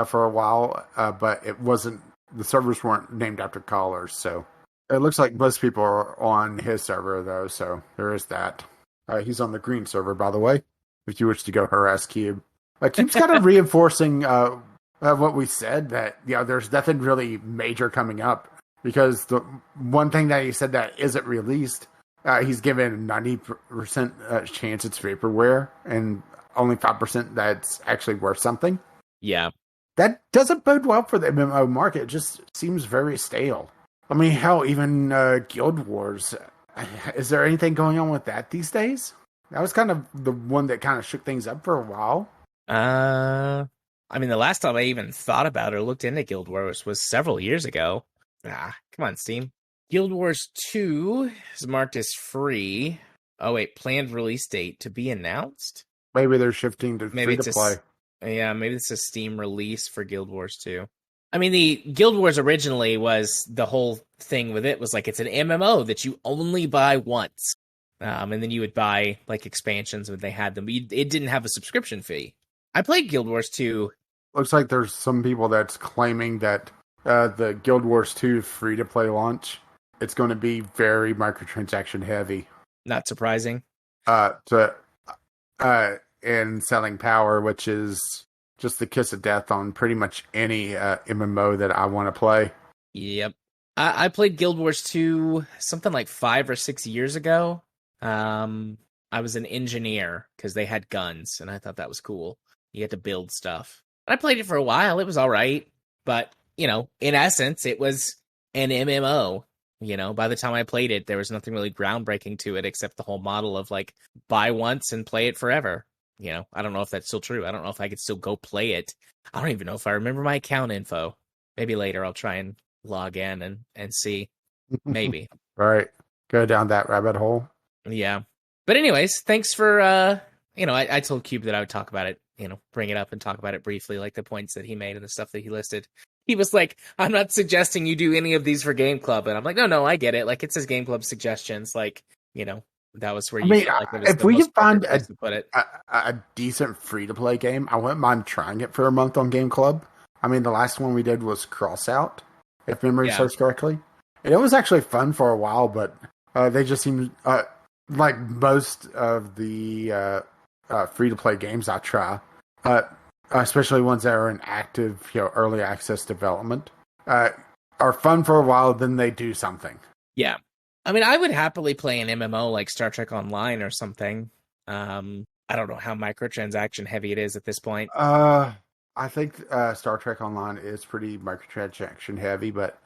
for a while, but it wasn't. The servers weren't named after callers, so it looks like most people are on his server though. So there is that. He's on the green server, by the way. If you wish to go harass Cube, Cube's kind of reinforcing what we said that there's nothing really major coming up because the one thing that he said that isn't released. He's given 90% chance it's vaporware and only 5% that's actually worth something. Yeah. That doesn't bode well for the MMO market. It just seems very stale. I mean, hell, even Guild Wars. Is there anything going on with that these days? That was kind of the one that kind of shook things up for a while. I mean, the last time I even thought about or looked into Guild Wars was several years ago. Come on, Steam. Guild Wars 2 is marked as free. Oh, wait, planned release date to be announced? Maybe they're shifting to free-to-play. Yeah, maybe it's a Steam release for Guild Wars 2. I mean, the Guild Wars originally was, the whole thing with it was like, it's an MMO that you only buy once. And then you would buy, like, expansions when they had them. But it didn't have a subscription fee. I played Guild Wars 2. Looks like there's some people that's claiming that the Guild Wars 2 free-to-play launch, it's going to be very microtransaction heavy. Not surprising. And selling power, which is just the kiss of death on pretty much any MMO that I want to play. Yep. I played Guild Wars 2 something like 5 or 6 years ago. I was an engineer because they had guns, and I thought that was cool. You had to build stuff. And I played it for a while. It was all right, but in essence, it was an MMO. By the time I played it, there was nothing really groundbreaking to it except the whole model of like buy once and play it forever. I don't know if that's still true. I don't know if I could still go play it. I don't even know if I remember my account info. Maybe later I'll try and log in and see. Maybe. Right. Go down that rabbit hole. Yeah. But anyways, thanks for I told Cube that I would talk about it, bring it up and talk about it briefly, like the points that he made and the stuff that he listed. He was like, I'm not suggesting you do any of these for Game Club. And I'm like, no, I get it. Like, it says Game Club suggestions. Like, that was where you felt like it was if we can find to a decent free-to-play game, I wouldn't mind trying it for a month on Game Club. I mean, the last one we did was Crossout, if memory serves correctly. And it was actually fun for a while, but they just seem like most of the free-to-play games I try, especially ones that are in active, early access development, are fun for a while, then they do something. Yeah. I mean, I would happily play an MMO like Star Trek Online or something. I don't know how microtransaction heavy it is at this point. I think Star Trek Online is pretty microtransaction heavy, but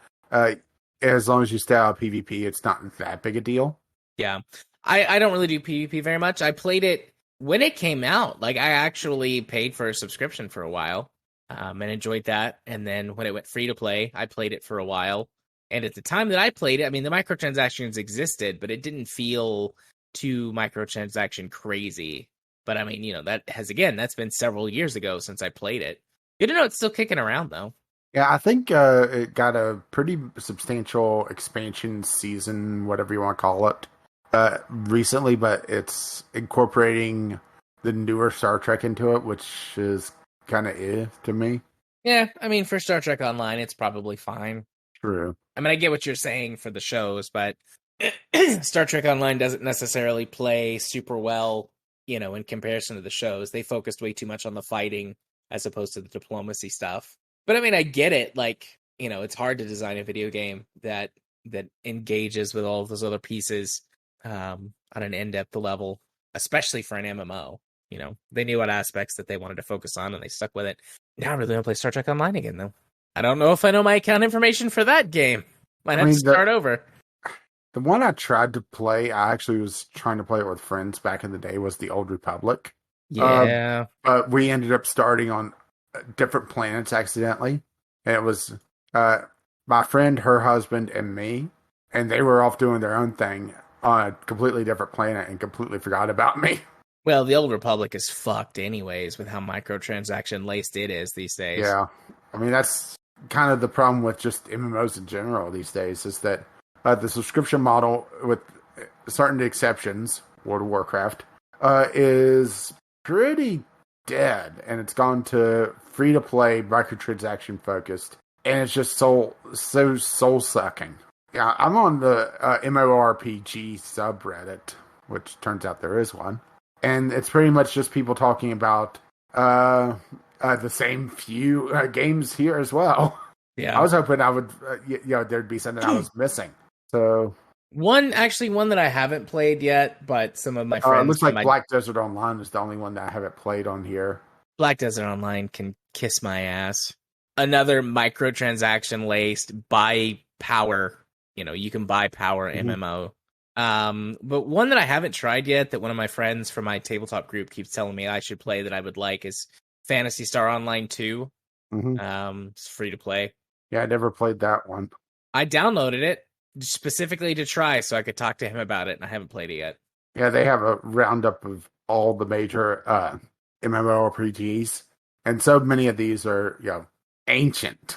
as long as you stay out of PvP, it's not that big a deal. Yeah. I don't really do PvP very much. I played it when it came out. Like, I actually paid for a subscription for a while and enjoyed that. And then when it went free to play, I played it for a while. And at the time that I played it, I mean, the microtransactions existed, but it didn't feel too microtransaction crazy. But I mean, that's been several years ago since I played it. Good to know it's still kicking around, though. Yeah, I think it got a pretty substantial expansion season, whatever you want to call it, recently, but it's incorporating the newer Star Trek into it, which is kind of to me. Yeah, I mean, for Star Trek Online, it's probably fine. True. I mean, I get what you're saying for the shows, but Star Trek Online doesn't necessarily play super well, in comparison to the shows. They focused way too much on the fighting as opposed to the diplomacy stuff. But I mean, I get it. Like, it's hard to design a video game that engages with all of those other pieces on an in-depth level, especially for an MMO. They knew what aspects that they wanted to focus on, and they stuck with it. Now I really want to play Star Trek Online again, though. I don't know if I know my account information for that game. Might have to start over. The one I tried to play, I actually was trying to play it with friends back in the day, was the Old Republic. Yeah. But we ended up starting on different planets accidentally. And it was my friend, her husband, and me. And they were off doing their own thing on a completely different planet and completely forgot about me. Well, the Old Republic is fucked anyways with how microtransaction laced it is these days. Yeah. I mean, that's kind of the problem with just MMOs in general these days, is that the subscription model, with certain exceptions, World of Warcraft, is pretty dead, and it's gone to free-to-play, microtransaction focused, and it's just so soul-sucking. Yeah, I'm on the MMORPG subreddit, which turns out there is one, and it's pretty much just people talking about the same few games here as well. Yeah, I was hoping I would, there'd be something I was missing. So one that I haven't played yet, but some of my friends. It looks like Black Desert Online is the only one that I haven't played on here. Black Desert Online can kiss my ass. Another microtransaction laced buy power. You can buy power MMO. But one that I haven't tried yet, that one of my friends from my tabletop group keeps telling me I should play, that I would like, is Phantasy Star Online 2. It's free to play. Yeah, I never played that one. I downloaded it specifically to try so I could talk to him about it, and I haven't played it yet. Yeah, they have a roundup of all the major MMORPGs, and so many of these are, ancient.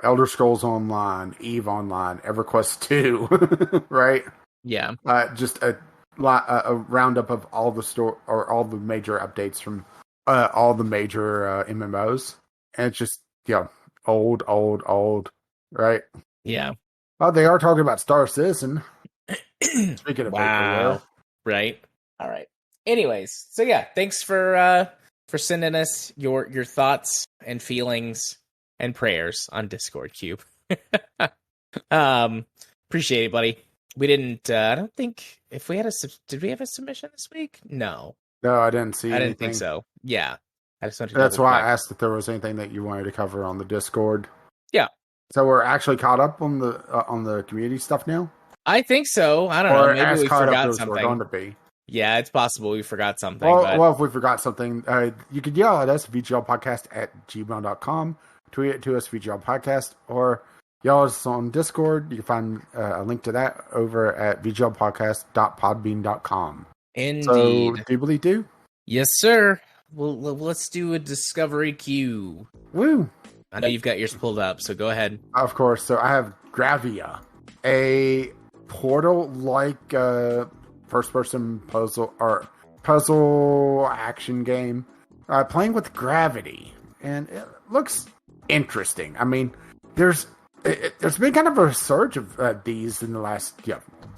Elder Scrolls Online, EVE Online, EverQuest 2, right? Yeah. Just a roundup of all the all the major updates from all the major MMOs, and it's just old, right? Yeah. Oh, they are talking about Star Citizen. Speaking of wow, right? All right. Anyways, so yeah, thanks for sending us your thoughts and feelings and prayers on Discord, Cube. Appreciate it, buddy. We didn't. I don't think if we had did we have a submission this week? No, No, I didn't see I anything. didn't think so. Yeah, I just wanted to That's double why check. I asked if there was anything that you wanted to cover on the Discord. Yeah, So we're actually caught up on the community stuff now, I think so. I don't know. or Maybe as we caught up forgot as we're going something. to be. Yeah, it's possible we forgot something. Well, if we forgot something, you could yell at us, vglpodcast@gmail.com, tweet it to us, VGL Podcast, or yell at us on Discord. You can find a link to that over at vglpodcast.podbean.com. Indeed. So, do? Yes, sir. Well, let's do a discovery queue. Woo! I know you've got yours pulled up, so go ahead. Of course. So I have Gravia, a Portal-like first-person puzzle action game, playing with gravity, and it looks interesting. I mean, there's been kind of a surge of these in the last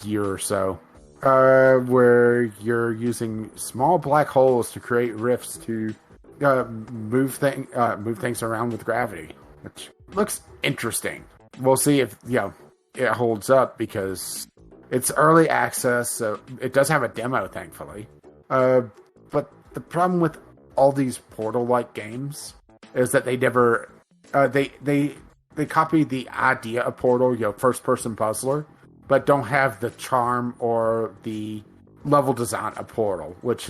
year or so, where you're using small black holes to create rifts to move things around with gravity, which looks interesting. We'll see if it holds up, because it's early access, so it does have a demo, thankfully. But the problem with all these Portal-like games is that they never they copy the idea of Portal, first-person puzzler, but don't have the charm or the level design of Portal, which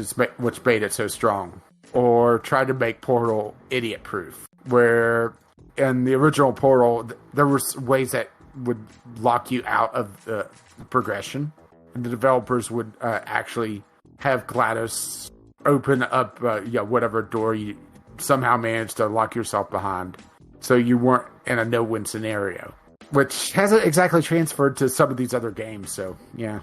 made it so strong. Or try to make Portal idiot-proof, where in the original Portal there were ways that would lock you out of the progression, and the developers would actually have GLaDOS open up whatever door you somehow managed to lock yourself behind, so you weren't in a no-win scenario, which hasn't exactly transferred to some of these other games. So yeah.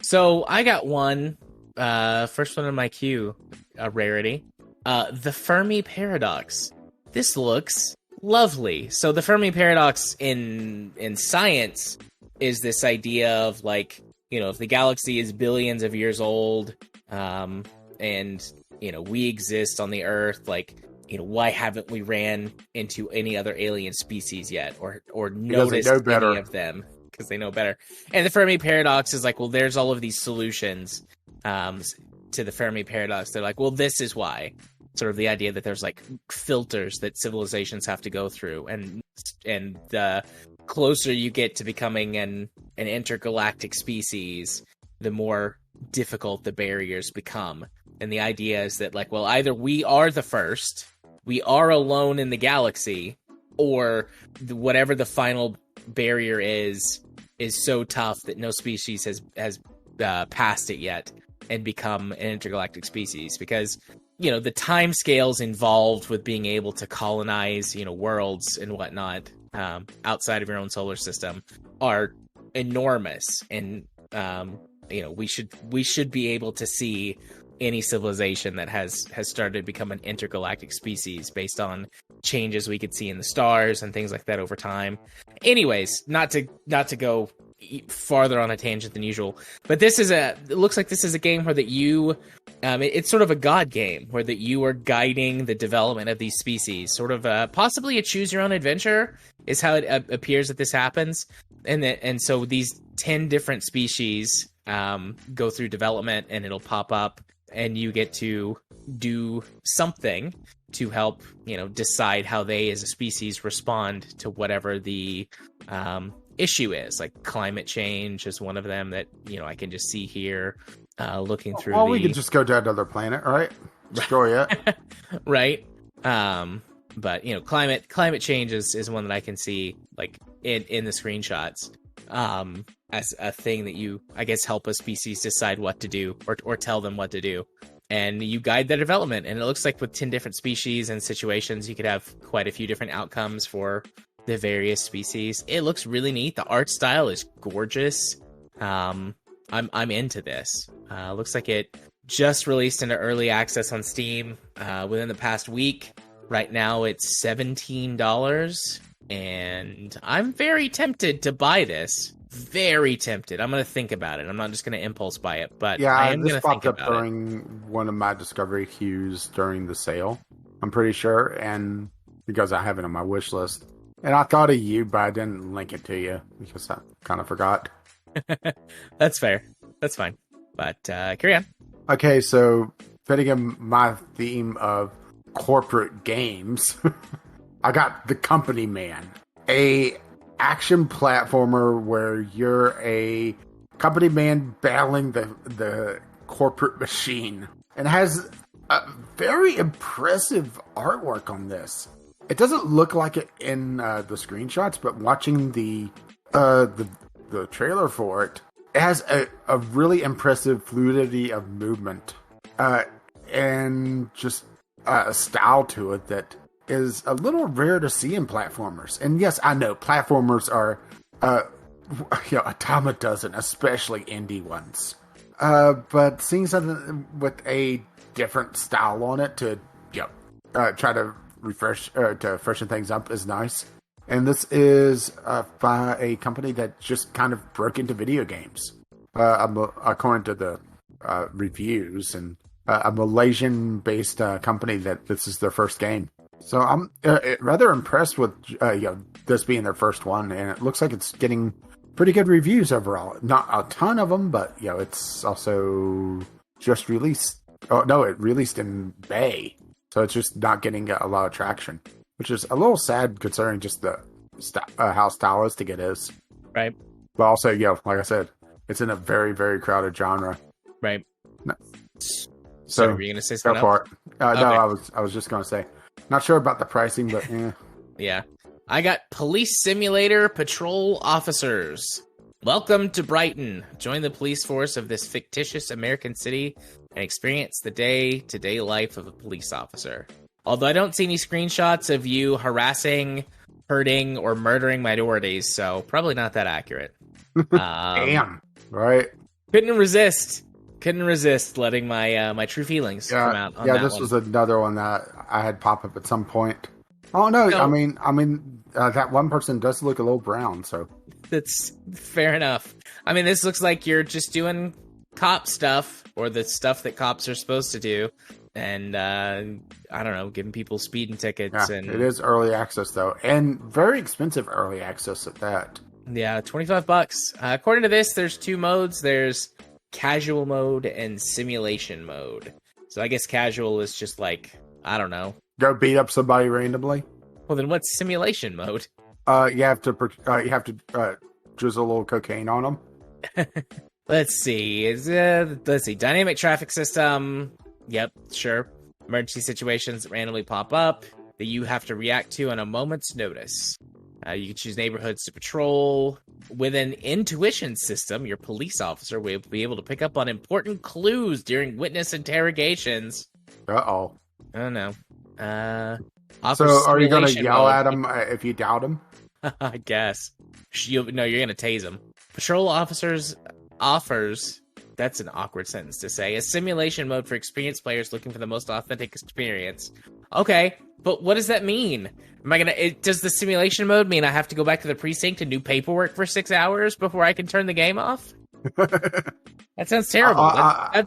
So I got one first one in my queue, a rarity, the Fermi Paradox. This looks lovely. So the Fermi Paradox in science is this idea of, like, if the galaxy is billions of years old, and we exist on the Earth, like, why haven't we ran into any other alien species yet, or noticed any of them? Because they know better. And the Fermi Paradox is like, well, there's all of these solutions to the Fermi Paradox. They're like, well, this is why. Sort of the idea that there's, like, filters that civilizations have to go through, and the closer you get to becoming an intergalactic species, the more difficult the barriers become. And the idea is that, like, well, either we are the first, we are alone in the galaxy, or whatever the final barrier is so tough that no species has passed it yet and become an intergalactic species. Because the time scales involved with being able to colonize worlds and whatnot outside of your own solar system are enormous, and we should be able to see any civilization that has started to become an intergalactic species based on changes we could see in the stars and things like that over time. Anyways, not to go farther on a tangent than usual, but it looks like this is a game where that you it's sort of a god game where that you are guiding the development of these species, sort of possibly a choose your own adventure is how it appears that this happens. And so these 10 different species go through development, and it'll pop up, and you get to do something to help decide how they as a species respond to whatever the issue is. Like climate change is one of them that I can just see here looking through. Well, we could just go to another planet, right? Destroy it. Right. But climate change is one that I can see, like, in the screenshots as a thing that you, I guess, help a species decide what to do, or tell them what to do. And you guide their development. And it looks like with 10 different species and situations, you could have quite a few different outcomes for the various species. It looks really neat. The art style is gorgeous. I'm into this. Looks like it just released into early access on Steam within the past week. Right now it's $17, and I'm very tempted to buy this. Very tempted. I'm going to think about it. I'm not just going to impulse buy it, but yeah, I am going to think up about during one of my discovery queues during the sale, I'm pretty sure, and because I have it on my wish list. And I thought of you, but I didn't link it to you because I kind of forgot. That's fair. That's fine. But carry on. Okay, so fitting in my theme of corporate games, I got The Company Man, a action platformer where you're a company man battling the corporate machine, and has a very impressive artwork on this. It doesn't look like it in the screenshots, but watching the trailer for it, it has a really impressive fluidity of movement and just a style to it that is a little rare to see in platformers. And yes, I know platformers are a time a dozen, especially indie ones. But seeing something with a different style on it to try to freshen things up is nice. And this is by a company that just kind of broke into video games, according to the reviews, and a Malaysian-based company that this is their first game. So I'm rather impressed with this being their first one, and it looks like it's getting pretty good reviews overall. Not a ton of them, but it's also just released. Oh no, it released in May, so it's just not getting a lot of traction, which is a little sad considering just the how stylistic it is. Right. But also, like I said, it's in a very, very crowded genre. Right. No. So were you going to say something go else? for it. Okay. No, I was just going to say, not sure about the pricing, but yeah. Yeah. I got Police Simulator Patrol Officers. Welcome to Brighton. Join the police force of this fictitious American city and experience the day-to-day life of a police officer. Although I don't see any screenshots of you harassing, hurting, or murdering minorities, so probably not that accurate. Damn. Right. Couldn't resist letting my true feelings come out on that this one. was another one that I had pop up at some point. Oh no, No. I mean that one person does look a little brown, so That's fair enough. I mean, this looks like you're just doing cop stuff, or the stuff that cops are supposed to do, and I don't know, giving people speeding tickets. yeah, And it is early access though, and very expensive early access at that. yeah, $25. According to this, there's two modes. There's casual mode and simulation mode. So I guess casual is just like, I don't know. Go beat up somebody randomly. Well, then what's simulation mode? You have to drizzle a little cocaine on them. Let's see. Let's see. Dynamic traffic system. Yep, sure. Emergency situations that randomly pop up that you have to react to on a moment's notice. You can choose neighborhoods to patrol. With an intuition system, your police officer will be able to pick up on important clues during witness interrogations. Uh-oh. I don't know. So are you going to simulation yell mode. at him if you doubt him? I guess. You're going to tase him. Patrol officers offers, that's an awkward sentence to say, a simulation mode for experienced players looking for the most authentic experience. Okay, but what does that mean? Does the simulation mode mean I have to go back to the precinct and do paperwork for 6 hours before I can turn the game off? That sounds terrible. I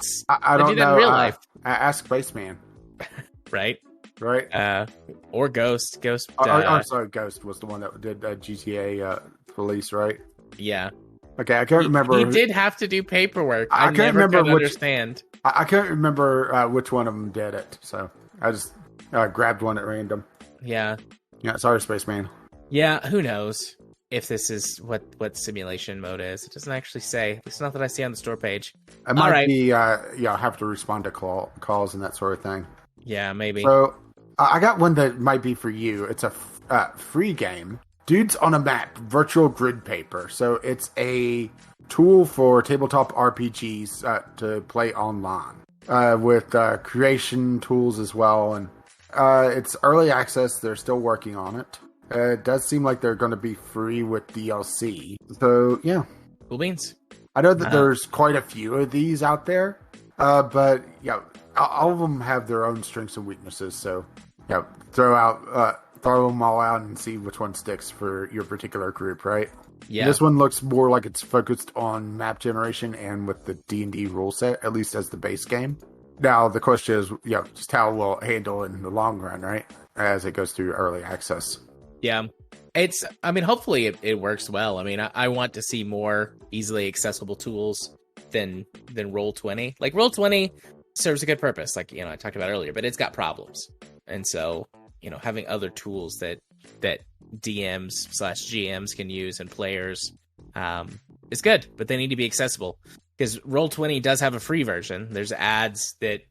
don't do that know. in real life. Ask Spaceman. Right? Right? Or Ghost. I'm sorry, Ghost was the one that did GTA Police, right? Yeah. Okay, I can't remember. He did have to do paperwork. I I can't never remember could which- understand. I can't remember which one of them did it, so I just grabbed one at random. Yeah. Yeah, sorry, Spaceman. Yeah, who knows if this is what simulation mode is. It doesn't actually say. It's not that I see on the store page. It might right. be, have to respond to calls and that sort of thing. Yeah, maybe. So, I got one that might be for you. It's a free game. Dudes on a Map, virtual grid paper. So, it's a tool for tabletop RPGs to play online with creation tools as well. And it's early access. They're still working on it. It does seem like they're going to be free with DLC. So, yeah. Cool beans. I know that there's quite a few of these out there. But, yeah, all of them have their own strengths and weaknesses. So, yeah, throw them all out and see which one sticks for your particular group, right? Yeah. This one looks more like it's focused on map generation and with the D&D rule set, at least as the base game. Now, the question is, just how will it handle in the long run, right? As it goes through early access. Yeah. Hopefully it works well. I mean, I want to see more easily accessible tools than Roll20. Like, Roll20 serves a good purpose, like, I talked about earlier, but it's got problems. And so, having other tools that DMs/GMs can use and players is good, but they need to be accessible. Because Roll20 does have a free version. There's ads that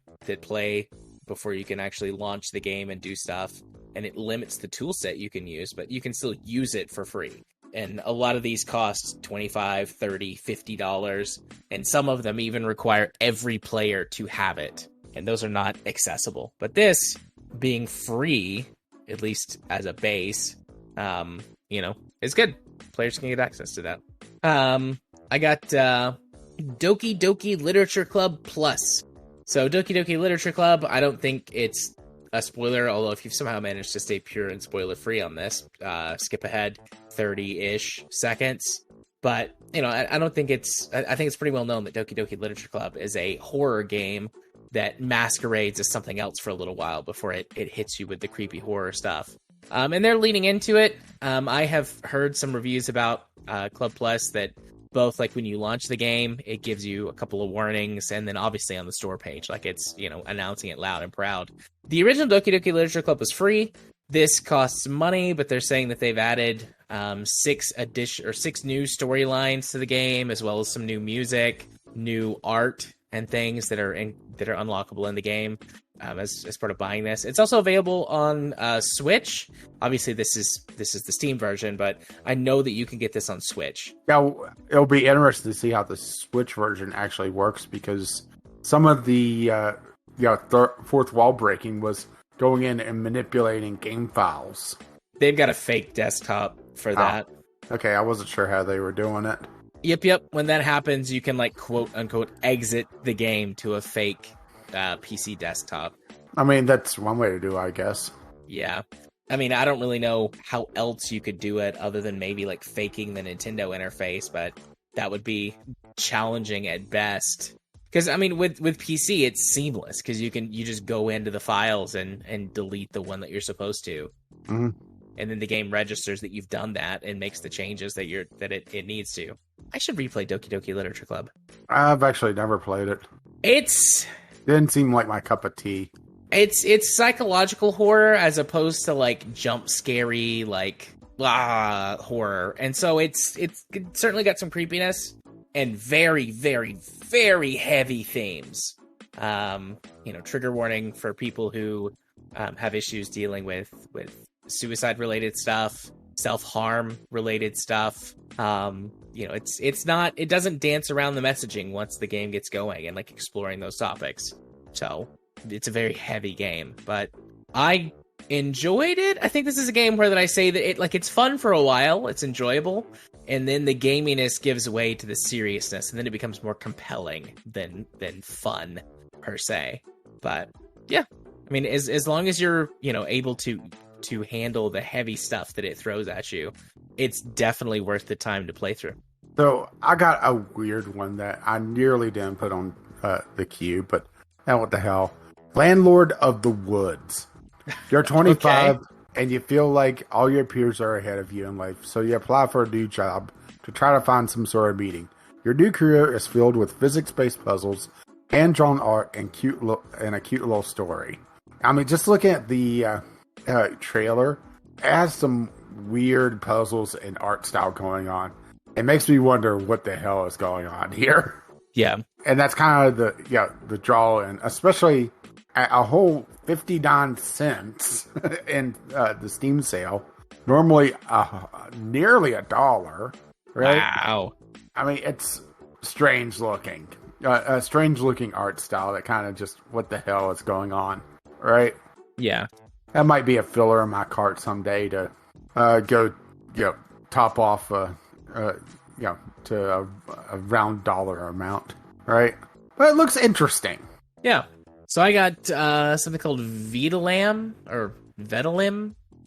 play before you can actually launch the game and do stuff. And it limits the tool set you can use, but you can still use it for free. And a lot of these cost $25, $30, $50, and some of them even require every player to have it. And those are not accessible. But this, being free, at least as a base, is good. Players can get access to that. I got Doki Doki Literature Club Plus. So Doki Doki Literature Club, I don't think it's a spoiler, although if you've somehow managed to stay pure and spoiler-free on this, skip ahead 30-ish seconds. But, I don't think I think it's pretty well known that Doki Doki Literature Club is a horror game that masquerades as something else for a little while before it hits you with the creepy horror stuff. And they're leaning into it. I have heard some reviews about Club Plus that both, like, when you launch the game, it gives you a couple of warnings, and then obviously on the store page, like, it's, announcing it loud and proud. The original Doki Doki Literature Club was free. This costs money, but they're saying that they've added 6 new storylines to the game, as well as some new music, new art, and things that are unlockable in the game as part of buying this. It's also available on Switch. Obviously, this is the Steam version, but I know that you can get this on Switch. Now, it'll be interesting to see how the Switch version actually works, because some of the fourth wall breaking was going in and manipulating game files. They've got a fake desktop for that. Okay, I wasn't sure how they were doing it. Yep. When that happens, you can, like, quote unquote exit the game to a fake PC desktop. I mean, that's one way to do it, I guess. Yeah. I mean, I don't really know how else you could do it other than maybe, like, faking the Nintendo interface, but that would be challenging at best. Because, I mean, with PC, it's seamless, because you just go into the files and delete the one that you're supposed to. Mm-hmm. And then the game registers that you've done that and makes the changes that it needs to. I should replay Doki Doki Literature Club. I've actually never played it. It didn't seem like my cup of tea. It's psychological horror as opposed to, like, jump scary, like, horror. And so it certainly got some creepiness and very, very, very heavy themes. Trigger warning for people who have issues dealing with suicide related stuff, self-harm related stuff. It doesn't dance around the messaging once the game gets going and, like, exploring those topics. So it's a very heavy game, but I enjoyed it. I think this is a game where that I say that it's fun for a while, it's enjoyable, and then the gaminess gives way to the seriousness, and then it becomes more compelling than fun per se. But yeah, I mean, as long as you're able to handle the heavy stuff that it throws at you, it's definitely worth the time to play through. So I got a weird one that I nearly didn't put on the queue, but now what the hell? Landlord of the Woods. You're 25 Okay. and you feel like all your peers are ahead of you in life, so you apply for a new job to try to find some sort of meeting. Your new career is filled with physics-based puzzles, hand-drawn art, and a cute little story. I mean, just looking at the trailer, it has some weird puzzles and art style going on. It makes me wonder what the hell is going on here. Yeah. And that's kind of the draw, and especially at a whole 59 cents in the Steam sale. Normally nearly $1, right? Wow. I mean, it's strange looking. A strange looking art style that kind of just, what the hell is going on, right? Yeah. That might be a filler in my cart someday to go, top off, to a round dollar amount, right? But it looks interesting. Yeah. So I got something called Vitalam,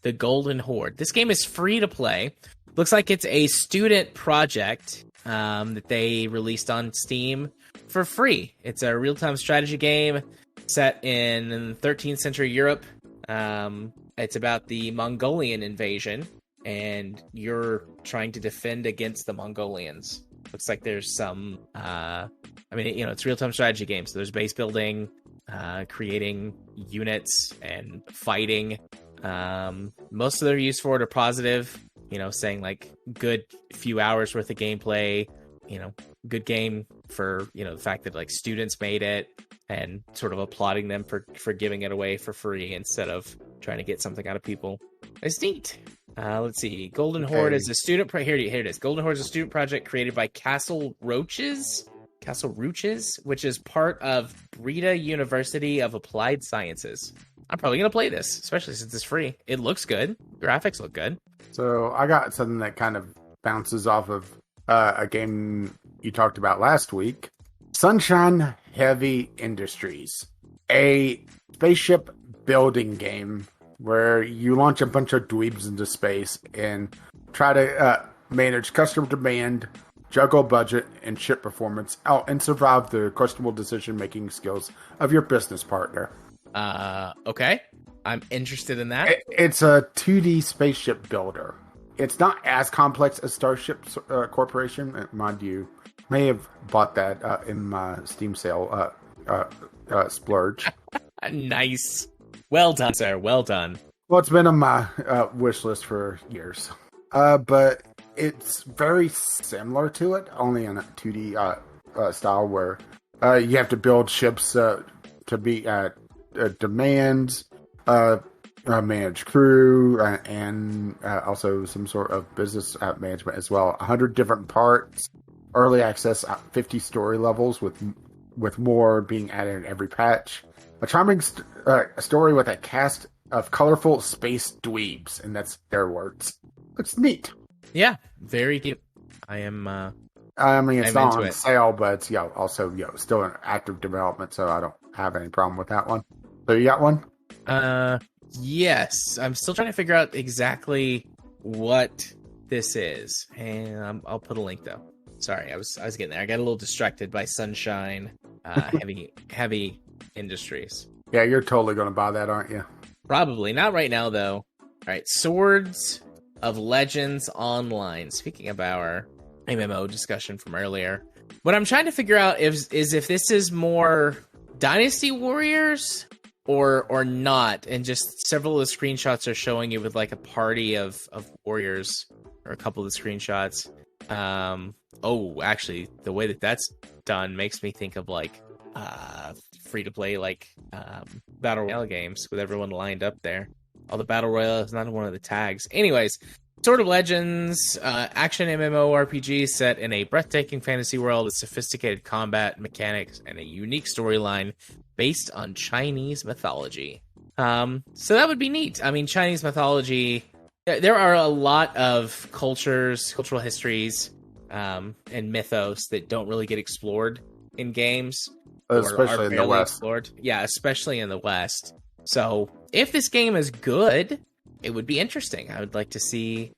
The Golden Horde. This game is free to play. Looks like it's a student project that they released on Steam for free. It's a real-time strategy game set in 13th century Europe. It's about the Mongolian invasion, and you're trying to defend against the Mongolians. Looks like there's some, it's a real-time strategy game, so there's base building, creating units, and fighting. Most of their use for it are positive, saying like good few hours worth of gameplay, good game for, the fact that like students made it, and sort of applauding them for giving it away for free instead of trying to get something out of people. It's neat. Let's see. Golden Horde is a student... Here it is. Golden Horde is a student project created by Castle Roaches, which is part of Breda University of Applied Sciences. I'm probably going to play this, especially since it's free. It looks good. Graphics look good. So I got something that kind of bounces off of a game you talked about last week. Sunshine Heavy Industries. A spaceship building game where you launch a bunch of dweebs into space and try to manage customer demand, juggle budget, and ship performance out and survive the questionable decision-making skills of your business partner. Okay. I'm interested in that. It's a 2D spaceship builder. It's not as complex as Starship Corporation. Mind you, may have bought that in my Steam sale splurge. Nice. Well done, sir. Well done. Well, it's been on my wish list for years. But it's very similar to it, only in a 2D style where you have to build ships to meet demands, manage crew, and also some sort of business management as well. 100 different parts, early access, 50 story levels with more being added in every patch. A charming story with a cast of colorful space dweebs, and that's their words. Looks neat. Yeah, very cute. I am. It's not on sale, but it's also still in active development, so I don't have any problem with that one. So you got one? Yes. I'm still trying to figure out exactly what this is, and I'll put a link though. Sorry, I was getting there. I got a little distracted by Sunshine Heavy Industries. Yeah, you're totally going to buy that, aren't you? Probably. Not right now, though. All right, Swords of Legends Online. Speaking of our MMO discussion from earlier, what I'm trying to figure out is if this is more Dynasty Warriors or not, and just several of the screenshots are showing you with like a party of warriors, or a couple of the screenshots. Actually, the way that's done makes me think of like free to play like battle royale games with everyone lined up there. All the battle royale is not one of the tags. Anyways, Sword of Legends, action MMORPG set in a breathtaking fantasy world with sophisticated combat mechanics and a unique storyline based on Chinese mythology. So that would be neat. I mean, Chinese mythology, there are a lot of cultural histories, and mythos that don't really get explored in games. Especially in the West. Explored. Yeah, especially in the West. So if this game is good, it would be interesting. I would like to see,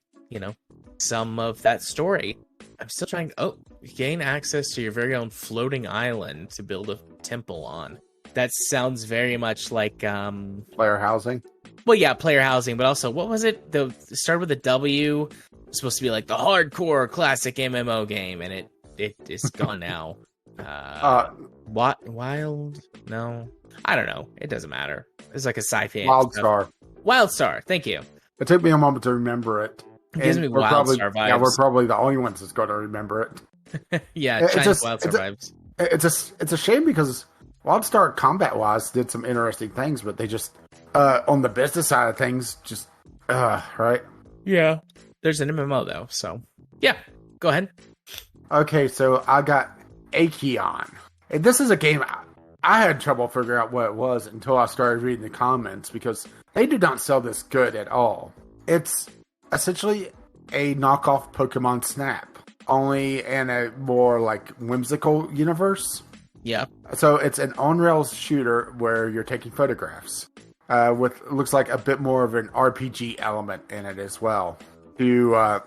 some of that story. I'm still trying to gain access to your very own floating island to build a temple on. That sounds very much like player housing. Well, yeah, player housing, but also what was it? It started with a W. It was supposed to be like the hardcore classic MMO game, and it is gone now. What? Wild? No, I don't know. It doesn't matter. It's like a sci-fi. Wildstar. Thank you. It took me a moment to remember it. It gives me Wildstar vibes. Yeah, we're probably the only ones that's going to remember it. Yeah, Chinese Wildstar vibes. It's a shame because Wildstar combat-wise did some interesting things, but they just on the business side of things, just right. Yeah, there's an MMO though, so yeah. Go ahead. Okay, so I got Acheon. And this is a game I had trouble figuring out what it was until I started reading the comments because they did not sell this good at all. It's essentially a knockoff Pokemon Snap, only in a more like whimsical universe. Yeah. So it's an on-rails shooter where you're taking photographs with looks like a bit more of an RPG element in it as well. Or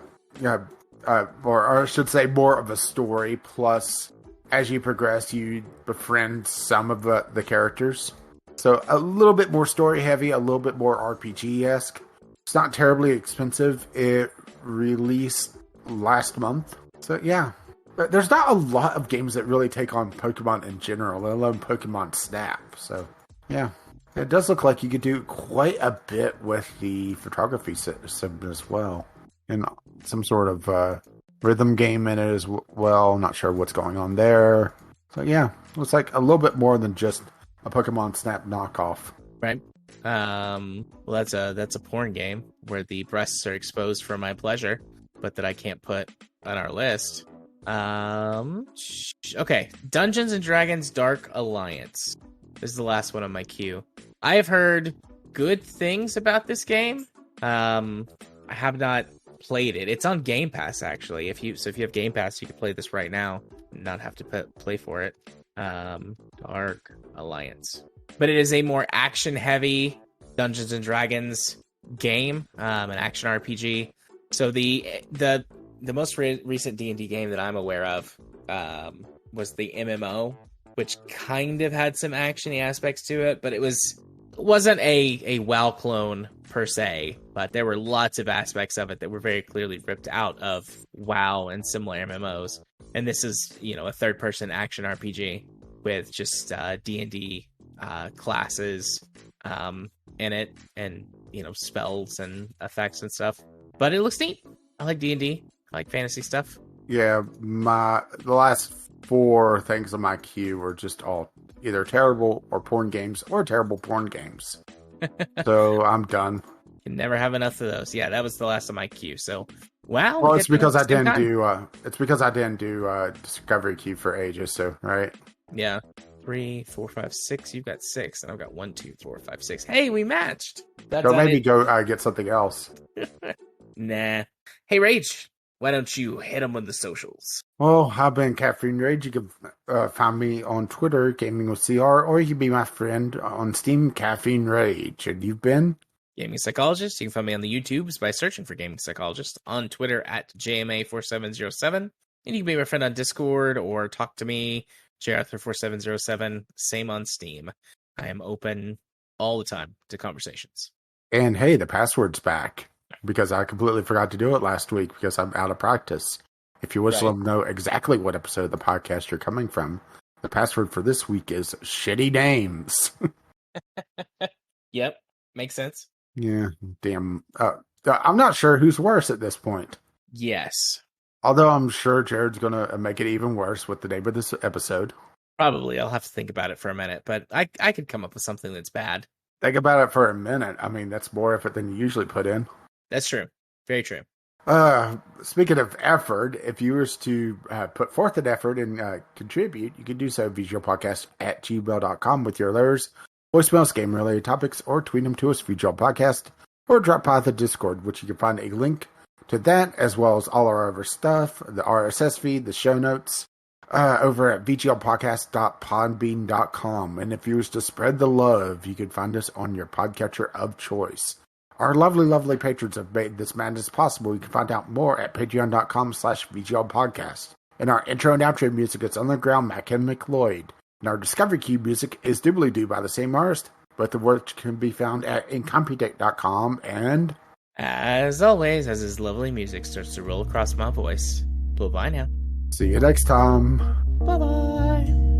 I should say more of a story, plus as you progress, you befriend some of the characters. So a little bit more story heavy, a little bit more RPG-esque. It's not terribly expensive. It released last month. So yeah. But there's not a lot of games that really take on Pokemon in general, let alone Pokemon Snap. So yeah. It does look like you could do quite a bit with the photography sim as well. And some sort of rhythm game in it as well. Not sure what's going on there. So yeah, looks like a little bit more than just a Pokemon Snap knockoff. Right. Well, that's a porn game where the breasts are exposed for my pleasure, but that I can't put on our list. Okay. Dungeons and Dragons Dark Alliance. This is the last one on my queue. I have heard good things about this game. I have not played it. It's on Game Pass, actually. If you have Game Pass, you can play this right now and not have to play for it. Dark Alliance. But it is a more action-heavy Dungeons and Dragons game, an action RPG. So the most recent D&D game that I'm aware of was the MMO, which kind of had some actiony aspects to it, but it wasn't a WoW clone per se, but there were lots of aspects of it that were very clearly ripped out of WoW and similar MMOs. And this is, a third-person action RPG with just D&D classes in it, and spells and effects and stuff. But it looks neat. I like D&D. I like fantasy stuff. Yeah, the last 4 things on my queue were just all either terrible or porn games or terrible porn games. So I'm done. Can never have enough of those. Yeah, that was the last of my queue. So wow. Well, it's because I didn't do discovery queue for ages. So right. Yeah. 3, 4, 5, 6. You've got 6, and I've got 1, 2, 4, 5, 6. Hey, we matched. So maybe go get something else. Nah. Hey, Rage. Why don't you hit them on the socials? Well, I've been Caffeine Rage. You can find me on Twitter, Gaming with CR, or you can be my friend on Steam, Caffeine Rage. And you've been? Gaming Psychologist. You can find me on the YouTubes by searching for Gaming Psychologist, on Twitter at JMA4707. And you can be my friend on Discord or talk to me, JArthur4707. Same on Steam. I am open all the time to conversations. And hey, the password's back, because I completely forgot to do it last week because I'm out of practice. If you wish to let them know exactly what episode of the podcast you're coming from, the password for this week is shitty names. Yep, makes sense. Yeah, damn. I'm not sure who's worse at this point. Yes. Although I'm sure Jared's going to make it even worse with the name of this episode. Probably. I'll have to think about it for a minute, but I could come up with something that's bad. Think about it for a minute. I mean, that's more effort than you usually put in. That's true. Very true. Speaking of effort, if you were to put forth an effort and contribute, you can do so vglpodcast@gmail.com with your letters, voicemails, game-related topics, or tweet them to us, vglpodcast, or drop by the Discord, which you can find a link to that, as well as all our other stuff, the RSS feed, the show notes, over at vglpodcast.podbean.com. And if you was to spread the love, you can find us on your podcatcher of choice. Our lovely, lovely patrons have made this madness possible. You can find out more at patreon.com/VGLpodcast. And our intro and outro music is Underground, Mac and McLeod. And our Discovery Cube music is Doobly Doo by the same artist, both of which can be found at incompetech.com. And as always, as his lovely music starts to roll across my voice, bye-bye now. See you next time. Bye-bye.